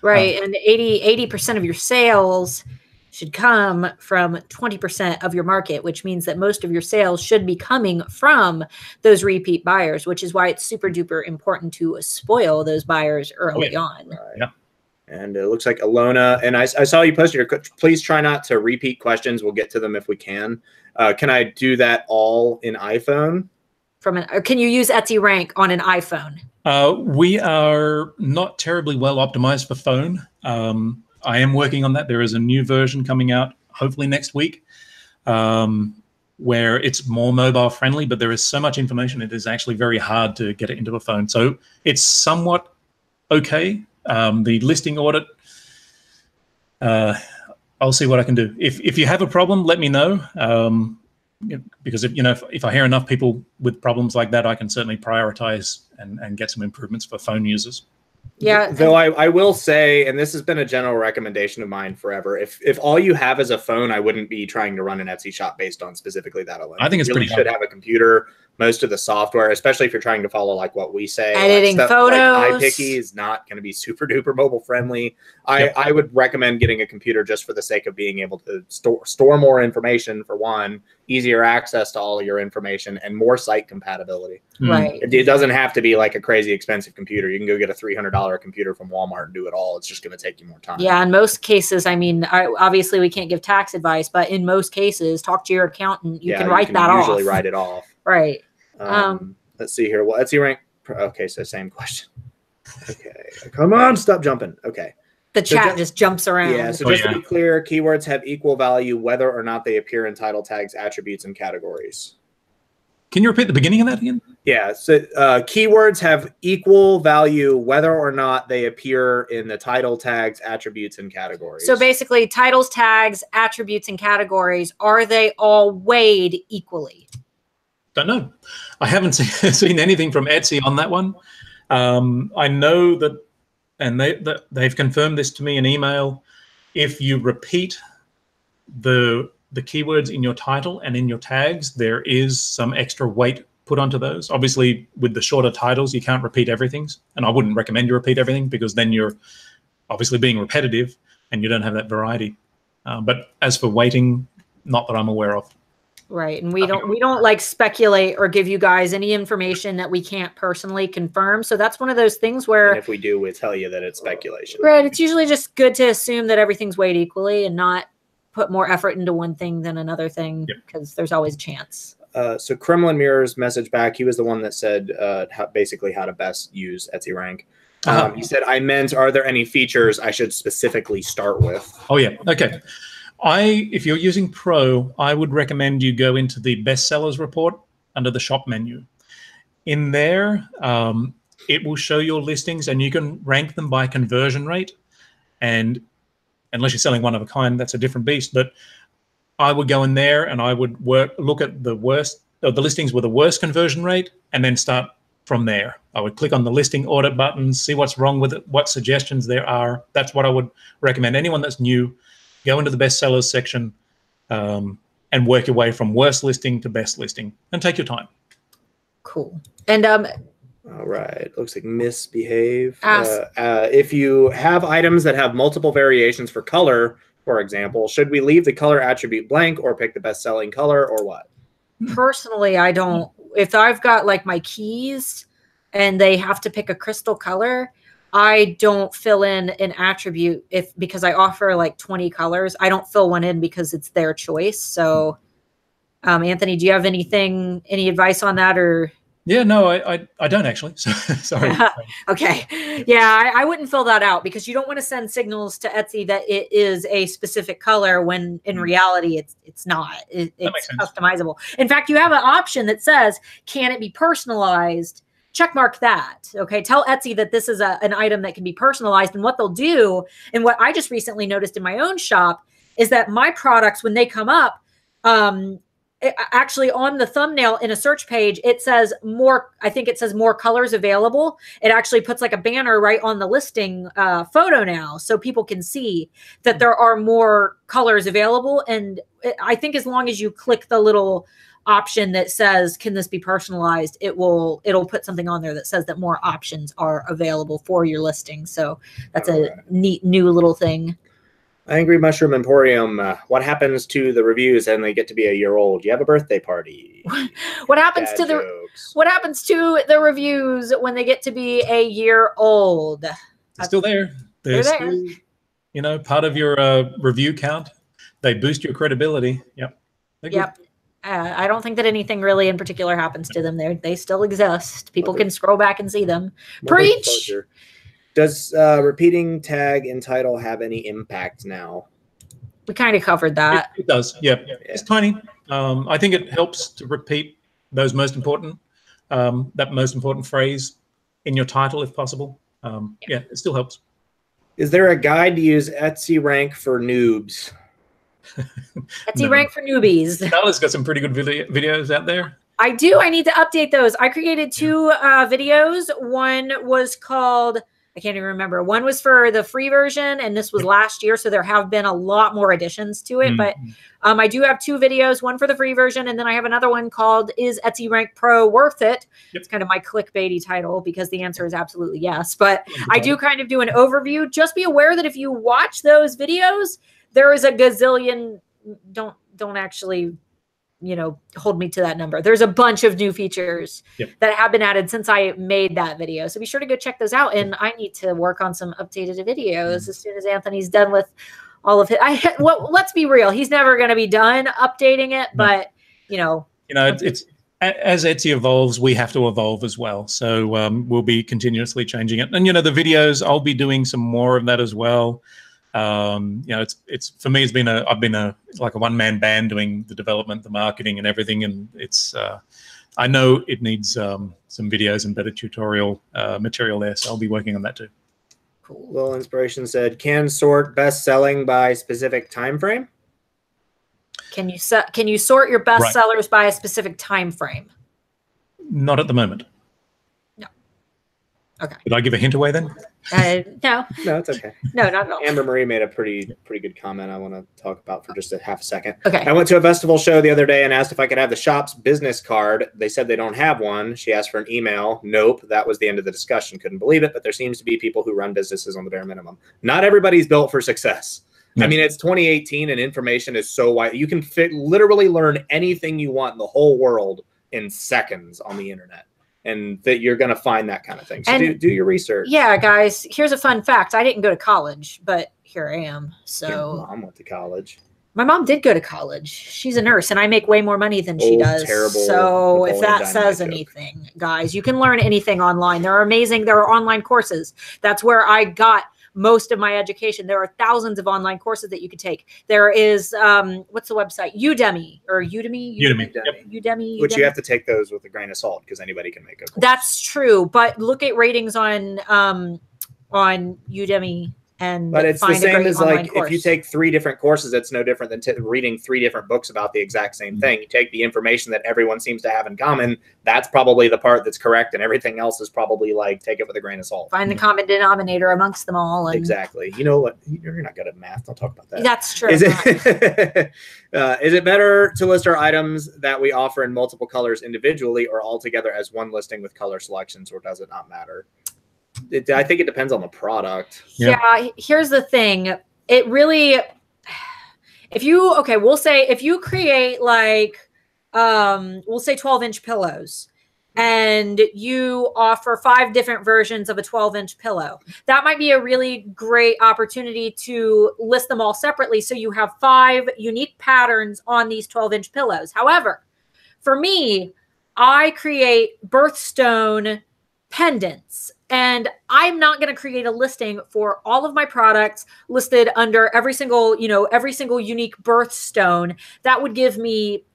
Right. And 80% of your sales should come from 20% of your market, which means that most of your sales should be coming from those repeat buyers, which is why it's super duper important to spoil those buyers early on.
Right. Yeah. And it looks like Alona, and I saw you posted your, please try not to repeat questions. We'll get to them if we can. Can I do that all in iPhone?
Or can you use EtsyRank on an iPhone?
We are not terribly well optimized for phone. I am working on that. There is a new version coming out, hopefully next week, where it's more mobile friendly, but there is so much information, it is actually very hard to get it into a phone. So it's somewhat okay. The listing audit, I'll see what I can do. If you have a problem, let me know. Because if I hear enough people with problems like that, I can certainly prioritize and get some improvements for phone users.
Yeah.
Though I will say, and this has been a general recommendation of mine forever, if all you have is a phone, I wouldn't be trying to run an Etsy shop based on specifically that alone.
I think it's
pretty should have a computer. Most of the software, especially if you're trying to follow like what we say,
editing photos,
like iPicky is not going to be super duper mobile friendly. I would recommend getting a computer just for the sake of being able to store more information, for one, easier access to all of your information, and more site compatibility.
Right.
It doesn't have to be like a crazy expensive computer. You can go get a $300 computer from Walmart and do it all. It's just going to take you more time.
Yeah, in most cases, I mean, obviously we can't give tax advice, but in most cases, talk to your accountant. You can write that off.
Usually write it off.
Right.
Let's see here. Well, EtsyRank. Okay, so same question. Okay, come on, stop jumping. Okay.
The chat just jumps around.
Yeah, so just to be clear, keywords have equal value whether or not they appear in title tags, attributes, and categories.
Can you repeat the beginning of that again?
Yeah, so keywords have equal value whether or not they appear in the title tags, attributes, and categories.
So basically, titles, tags, attributes, and categories, are they all weighed equally?
Don't know. I haven't seen anything from Etsy on that one. I know that, and they've confirmed this to me in email. If you repeat the keywords in your title and in your tags, there is some extra weight put onto those. Obviously, with the shorter titles, you can't repeat everything, and I wouldn't recommend you repeat everything because then you're obviously being repetitive and you don't have that variety. But as for weighting, not that I'm aware of.
Right, and we don't like speculate or give you guys any information that we can't personally confirm. So that's one of those things where,
and if we do, we tell you that it's speculation.
Right, it's usually just good to assume that everything's weighed equally and not put more effort into one thing than another thing, because there's always a chance.
So Kremlin Mirror's message back, he was the one that said basically how to best use EtsyRank. He said, I meant, are there any features I should specifically start with? Oh, yeah.
Okay. If you're using Pro, I would recommend you go into the bestsellers report under the shop menu. In there, it will show your listings and you can rank them by conversion rate. And unless you're selling one of a kind, that's a different beast. But I would go in there and I would look at the listings with the worst conversion rate and then start from there. I would click on the listing audit buttons, see what's wrong with it, what suggestions there are. That's what I would recommend. Anyone that's new, go into the bestsellers section and work your way from worst listing to best listing and take your time.
Cool. And
all right, looks like misbehave. If you have items that have multiple variations for color, for example, should we leave the color attribute blank or pick the best-selling color or what?
Personally, I don't. If I've got like my keys and they have to pick a crystal color, I don't fill in an attribute because I offer like 20 colors. I don't fill one in because it's their choice. So, Anthony, do you have any advice on that or?
Yeah, no, I don't actually. Sorry.
Okay. Yeah, I wouldn't fill that out because you don't want to send signals to Etsy that it is a specific color when in reality it's not. It's customizable. In fact, you have an option that says, can it be personalized? Check mark that. Okay. Tell Etsy that this is an item that can be personalized. And what they'll do, and what I just recently noticed in my own shop, is that my products, when they come up, actually on the thumbnail in a search page, it says more, I think it says more colors available. It actually puts like a banner right on the listing photo now. So people can see that there are more colors available. And I think as long as you click the little option that says, can this be personalized? It'll put something on there that says that more options are available for your listing. So that's a neat new little thing.
Angry Mushroom Emporium. What happens to the reviews and they get to be a year old? You have a birthday party.
What happens to the reviews when they get to be a year old?
They're still there. They're still, you know, part of your review count. They boost your credibility. Yep.
Yep. I don't think that anything really in particular happens to them. They still exist. People can scroll back and see them. Preach.
Does repeating tag and title have any impact now?
We kind of covered that.
It does. Yeah. It's tiny. I think it helps to repeat those most important, that most important phrase in your title if possible. Yeah, it still helps.
Is there a guide to use EtsyRank for noobs?
EtsyRank for newbies.
Starla's got some pretty good videos out there.
I do. I need to update those. I created 2 videos. One was called, I can't even remember. One was for the free version, and this was last year, so there have been a lot more additions to it. But I do have 2 videos, one for the free version, and then I have another one called Is EtsyRank Pro Worth It? It's kind of my clickbaity title because the answer is absolutely yes. But I do kind of do an overview. Just be aware that if you watch those videos, there is a gazillion, don't actually, you know, hold me to that number. There's a bunch of new features that have been added since I made that video. So be sure to go check those out. And I need to work on some updated videos as soon as Anthony's done with all of it. Well, let's be real. He's never going to be done updating it, but you know,
it's as Etsy evolves, we have to evolve as well. So we'll be continuously changing it. And, you know, the videos, I'll be doing some more of that as well. You know, it's for me, I've been like a one-man band doing the development, the marketing and everything. And it's, I know it needs some videos and better tutorial material there. So I'll be working on that too.
Cool. Little Inspiration said, can sort best selling by specific time frame?
Can you sort your best sellers by a specific time frame?
Not at the moment.
No. Okay.
Did I give a hint away then?
No.
No, it's okay.
No, not at all.
Amber Marie made a pretty good comment I want to talk about for just a half a second.
Okay.
I went to a festival show the other day and asked if I could have the shop's business card. They said they don't have one. She asked for an email. Nope. That was the end of the discussion. Couldn't believe it, but there seems to be people who run businesses on the bare minimum. Not everybody's built for success. I mean, it's 2018 and information is so wide. You can literally learn anything you want in the whole world in seconds on the internet. And that you're going to find that kind of thing. So do your research.
Yeah, guys, here's a fun fact. I didn't go to college, but here I am. So
your mom went to college.
My mom did go to college. She's a nurse, and I make way more money than she does.
Terrible
so if that says anything, guys, you can learn anything online. They're amazing. There are online courses. That's where I got most of my education. There are thousands of online courses that you could take. There is, what's the website? Udemy or Udemy?
Udemy.
Udemy.
Which you have to take those with a grain of salt because anybody can make a course.
That's true. But look at ratings on Udemy.
But it's the same as like if you take 3 different courses, it's no different than reading 3 different books about the exact same thing. You take the information that everyone seems to have in common. That's probably the part that's correct, and everything else is probably like take it with a grain of salt.
Find the common denominator amongst them all. And
exactly. You know what? You're not good at math. Don't talk about that.
That's true.
Is it better to list our items that we offer in multiple colors individually or all together as one listing with color selections, or does it not matter? I think it depends on the product.
Yeah, here's the thing. It really, we'll say if you create like, we'll say 12-inch pillows and you offer 5 different versions of a 12-inch pillow, that might be a really great opportunity to list them all separately. So you have 5 unique patterns on these 12-inch pillows. However, for me, I create birthstone pendants. And I'm not going to create a listing for all of my products listed under every single unique birthstone. That would give me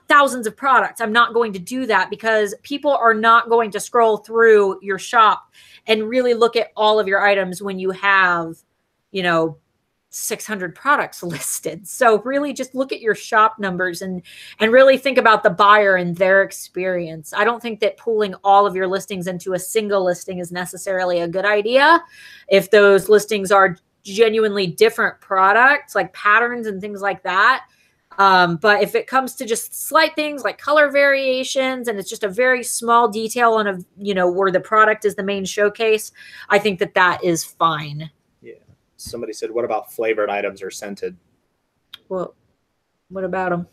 thousands of products. I'm not going to do that because people are not going to scroll through your shop and really look at all of your items when you have, 600 products listed. So really just look at your shop numbers and really think about the buyer and their experience. I don't think that pooling all of your listings into a single listing is necessarily a good idea. If those listings are genuinely different products, like patterns and things like that. But if it comes to just slight things like color variations and it's just a very small detail on where the product is the main showcase, I think that is fine.
Somebody said, what about flavored items or scented?
Well, what about them?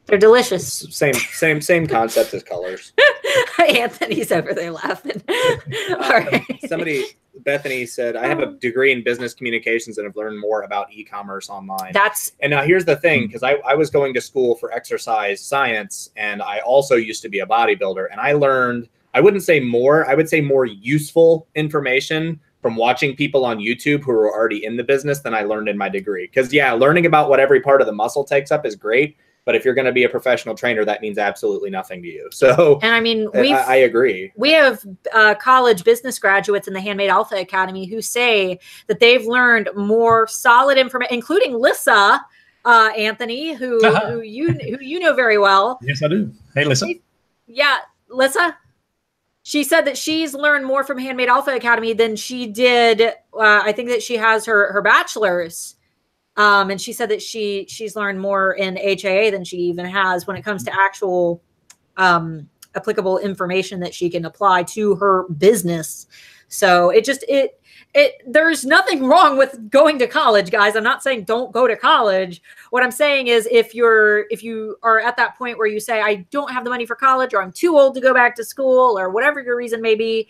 They're delicious.
Same concept as colors.
Anthony's over there laughing. All right.
Bethany said, I have a degree in business communications and have learned more about e-commerce online.
And
now here's the thing, because I was going to school for exercise science, and I also used to be a bodybuilder, and I learned, I would say more useful information from watching people on YouTube who are already in the business than I learned in my degree. Because learning about what every part of the muscle takes up is great, but if you're going to be a professional trainer, that means absolutely nothing to you. So,
and I mean,
I agree.
We have college business graduates in the Handmade Alpha Academy who say that they've learned more solid information, including Lissa, Anthony, who you know very well.
Yes, I do. Hey, Lissa.
Lissa. She said that she's learned more from Handmade Alpha Academy than she did. I think that she has her bachelor's. And she said that she's learned more in HAA than she even has when it comes to actual applicable information that she can apply to her business. So there's nothing wrong with going to college, guys. I'm not saying don't go to college. What I'm saying is if you are at that point where you say, I don't have the money for college, or I'm too old to go back to school, or whatever your reason may be,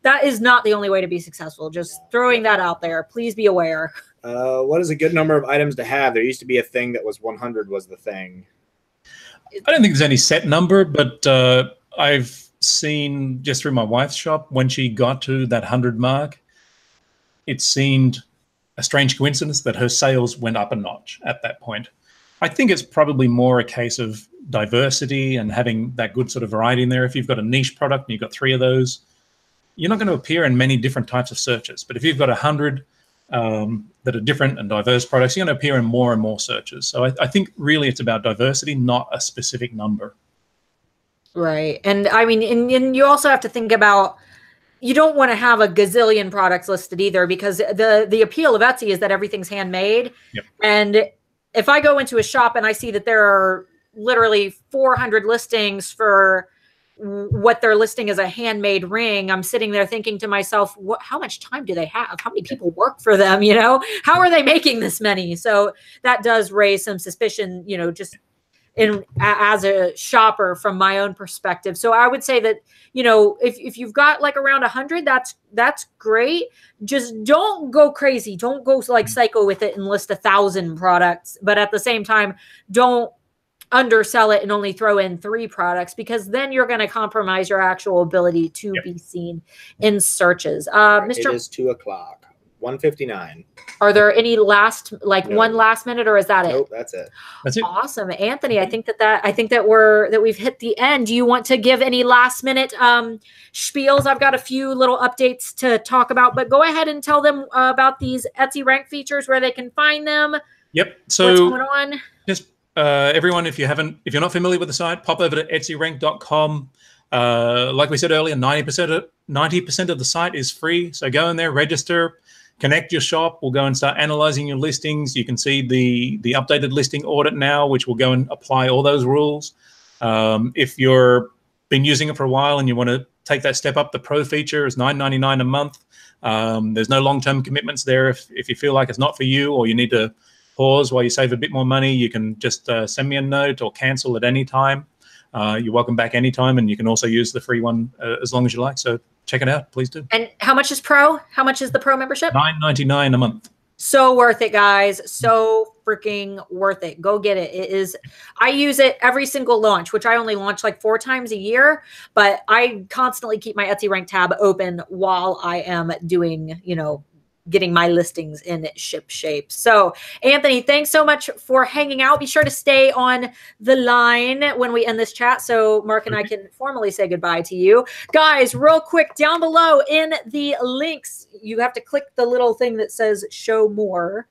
that is not the only way to be successful. Just throwing that out there. Please be aware.
What is a good number of items to have? There used to be a thing that was 100 was the thing.
I don't think there's any set number, but I've seen just through my wife's shop, when she got to that 100 mark, it seemed a strange coincidence that her sales went up a notch at that point. I think it's probably more a case of diversity and having that good sort of variety in there. If you've got a niche product and you've got 3 of those, you're not going to appear in many different types of searches. But if you've got 100 that are different and diverse products, you're going to appear in more and more searches. So I think really it's about diversity, not a specific number.
Right. And I mean, and you also have to think about, you don't want to have a gazillion products listed either, because the appeal of Etsy is that everything's handmade.
Yep.
And if I go into a shop and I see that there are literally 400 listings for what they're listing as a handmade ring, I'm sitting there thinking to myself, how much time do they have? How many people work for them? You know, how are they making this many? So that does raise some suspicion, you know, just as a shopper from my own perspective. So I would say that, you know, if you've got like around 100, that's great. Just don't go crazy. Don't go like psycho with it and list 1,000 products. But at the same time, don't undersell it and only throw in 3 products, because then you're going to compromise your actual ability to be seen in searches. Mr.
It is 2 o'clock. 1:59.
Are there any last, like one last minute, or is that it?
Nope, that's it.
That's it.
Awesome, Anthony. I think that we've hit the end. Do you want to give any last minute spiels? I've got a few little updates to talk about, but go ahead and tell them about these EtsyRank features, where they can find them.
Yep. So
what's going on?
Just everyone, if you're not familiar with the site, pop over to etsyrank.com. Like we said earlier, 90% of the site is free. So go in there, register, connect your shop. We'll go and start analyzing your listings. You can see the updated listing audit now, which will go and apply all those rules. If you're been using it for a while and you want to take that step up, the Pro feature is $9.99 a month. There's no long-term commitments there. If you feel like it's not for you, or you need to pause while you save a bit more money, you can just send me a note or cancel at any time. You're welcome back anytime, and you can also use the free one as long as you like. So check it out, please do.
And how much is Pro? How much is the Pro membership?
$9.99 a month.
So worth it, guys. So freaking worth it. Go get it. It is. I use it every single launch, which I only launch like 4 times a year, but I constantly keep my EtsyRank tab open while I am doing, you know, getting my listings in ship shape. So Anthony, thanks so much for hanging out. Be sure to stay on the line when we end this chat, so Mark and I can formally say goodbye to you. Guys, real quick, down below in the links, you have to click the little thing that says show more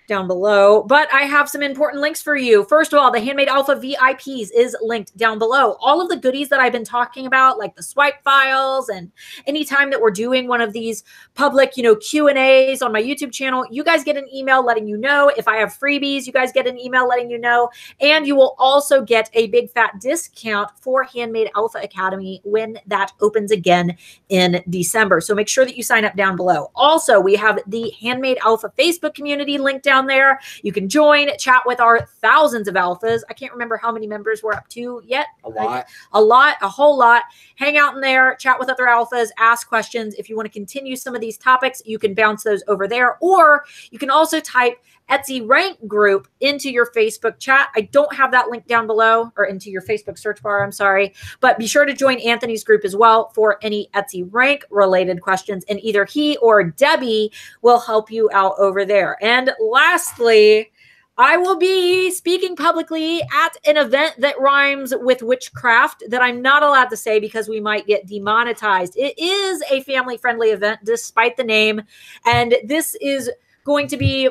down below, but I have some important links for you. First of all, the Handmade Alpha VIPs is linked down below. All of the goodies that I've been talking about, like the swipe files, and anytime that we're doing one of these public, you know, Q&As on my YouTube channel, you guys get an email letting you know. If I have freebies, you guys get an email letting you know, and you will also get a big fat discount for Handmade Alpha Academy when that opens again in December. So make sure that you sign up down below. Also, we have the Handmade Alpha Facebook community linked down there. You can join, chat with our thousands of alphas. I can't remember how many members we're up to yet. A whole lot. Hang out in there, chat with other alphas, ask questions. If you want to continue some of these topics, you can bounce those over there, or you can also type EtsyRank group into your Facebook chat. I don't have that link down below, or into your Facebook search bar, I'm sorry, but be sure to join Anthony's group as well for any EtsyRank related questions, and either he or Debbie will help you out over there. And lastly, I will be speaking publicly at an event that rhymes with witchcraft that I'm not allowed to say because we might get demonetized. It is a family-friendly event despite the name, and this is going to be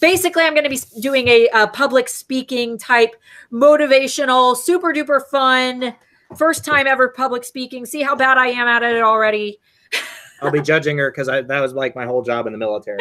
basically, I'm going to be doing a public speaking type, motivational, super duper fun, first time ever public speaking. See how bad I am at it already.
I'll be judging her because that was like my whole job in the military.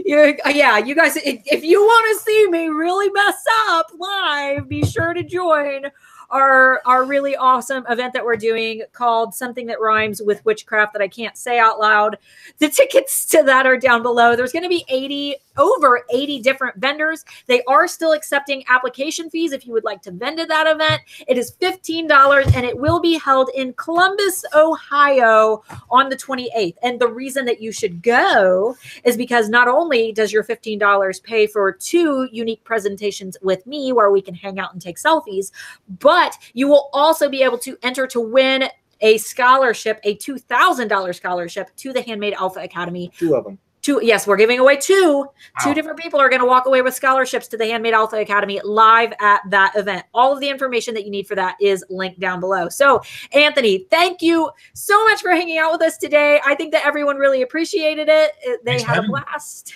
Yeah, you guys, if you want to see me really mess up live, be sure to join our really awesome event that we're doing called Something That Rhymes with Witchcraft that I can't say out loud. The tickets to that are down below. There's going to be over 80 different vendors. They are still accepting application fees if you would like to vend at that event. It is $15, and it will be held in Columbus, Ohio on the 28th. And the reason that you should go is because not only does your $15 pay for 2 unique presentations with me where we can hang out and take selfies, but you will also be able to enter to win a scholarship, a $2,000 scholarship to the Handmade Alpha Academy.
2 of them.
Yes, we're giving away 2.
Wow.
2 different people are going to walk away with scholarships to the Handmade Alpha Academy live at that event. All of the information that you need for that is linked down below. So, Anthony, thank you so much for hanging out with us today. I think that everyone really appreciated it. They had a blast.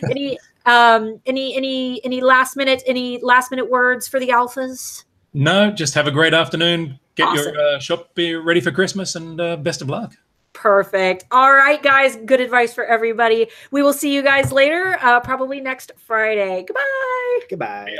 Any last minute words for the alphas?
No, just have a great afternoon. Get your shop ready for Christmas, and best of luck.
Perfect. All right, guys. Good advice for everybody. We will see you guys later, probably next Friday. Goodbye.
Goodbye.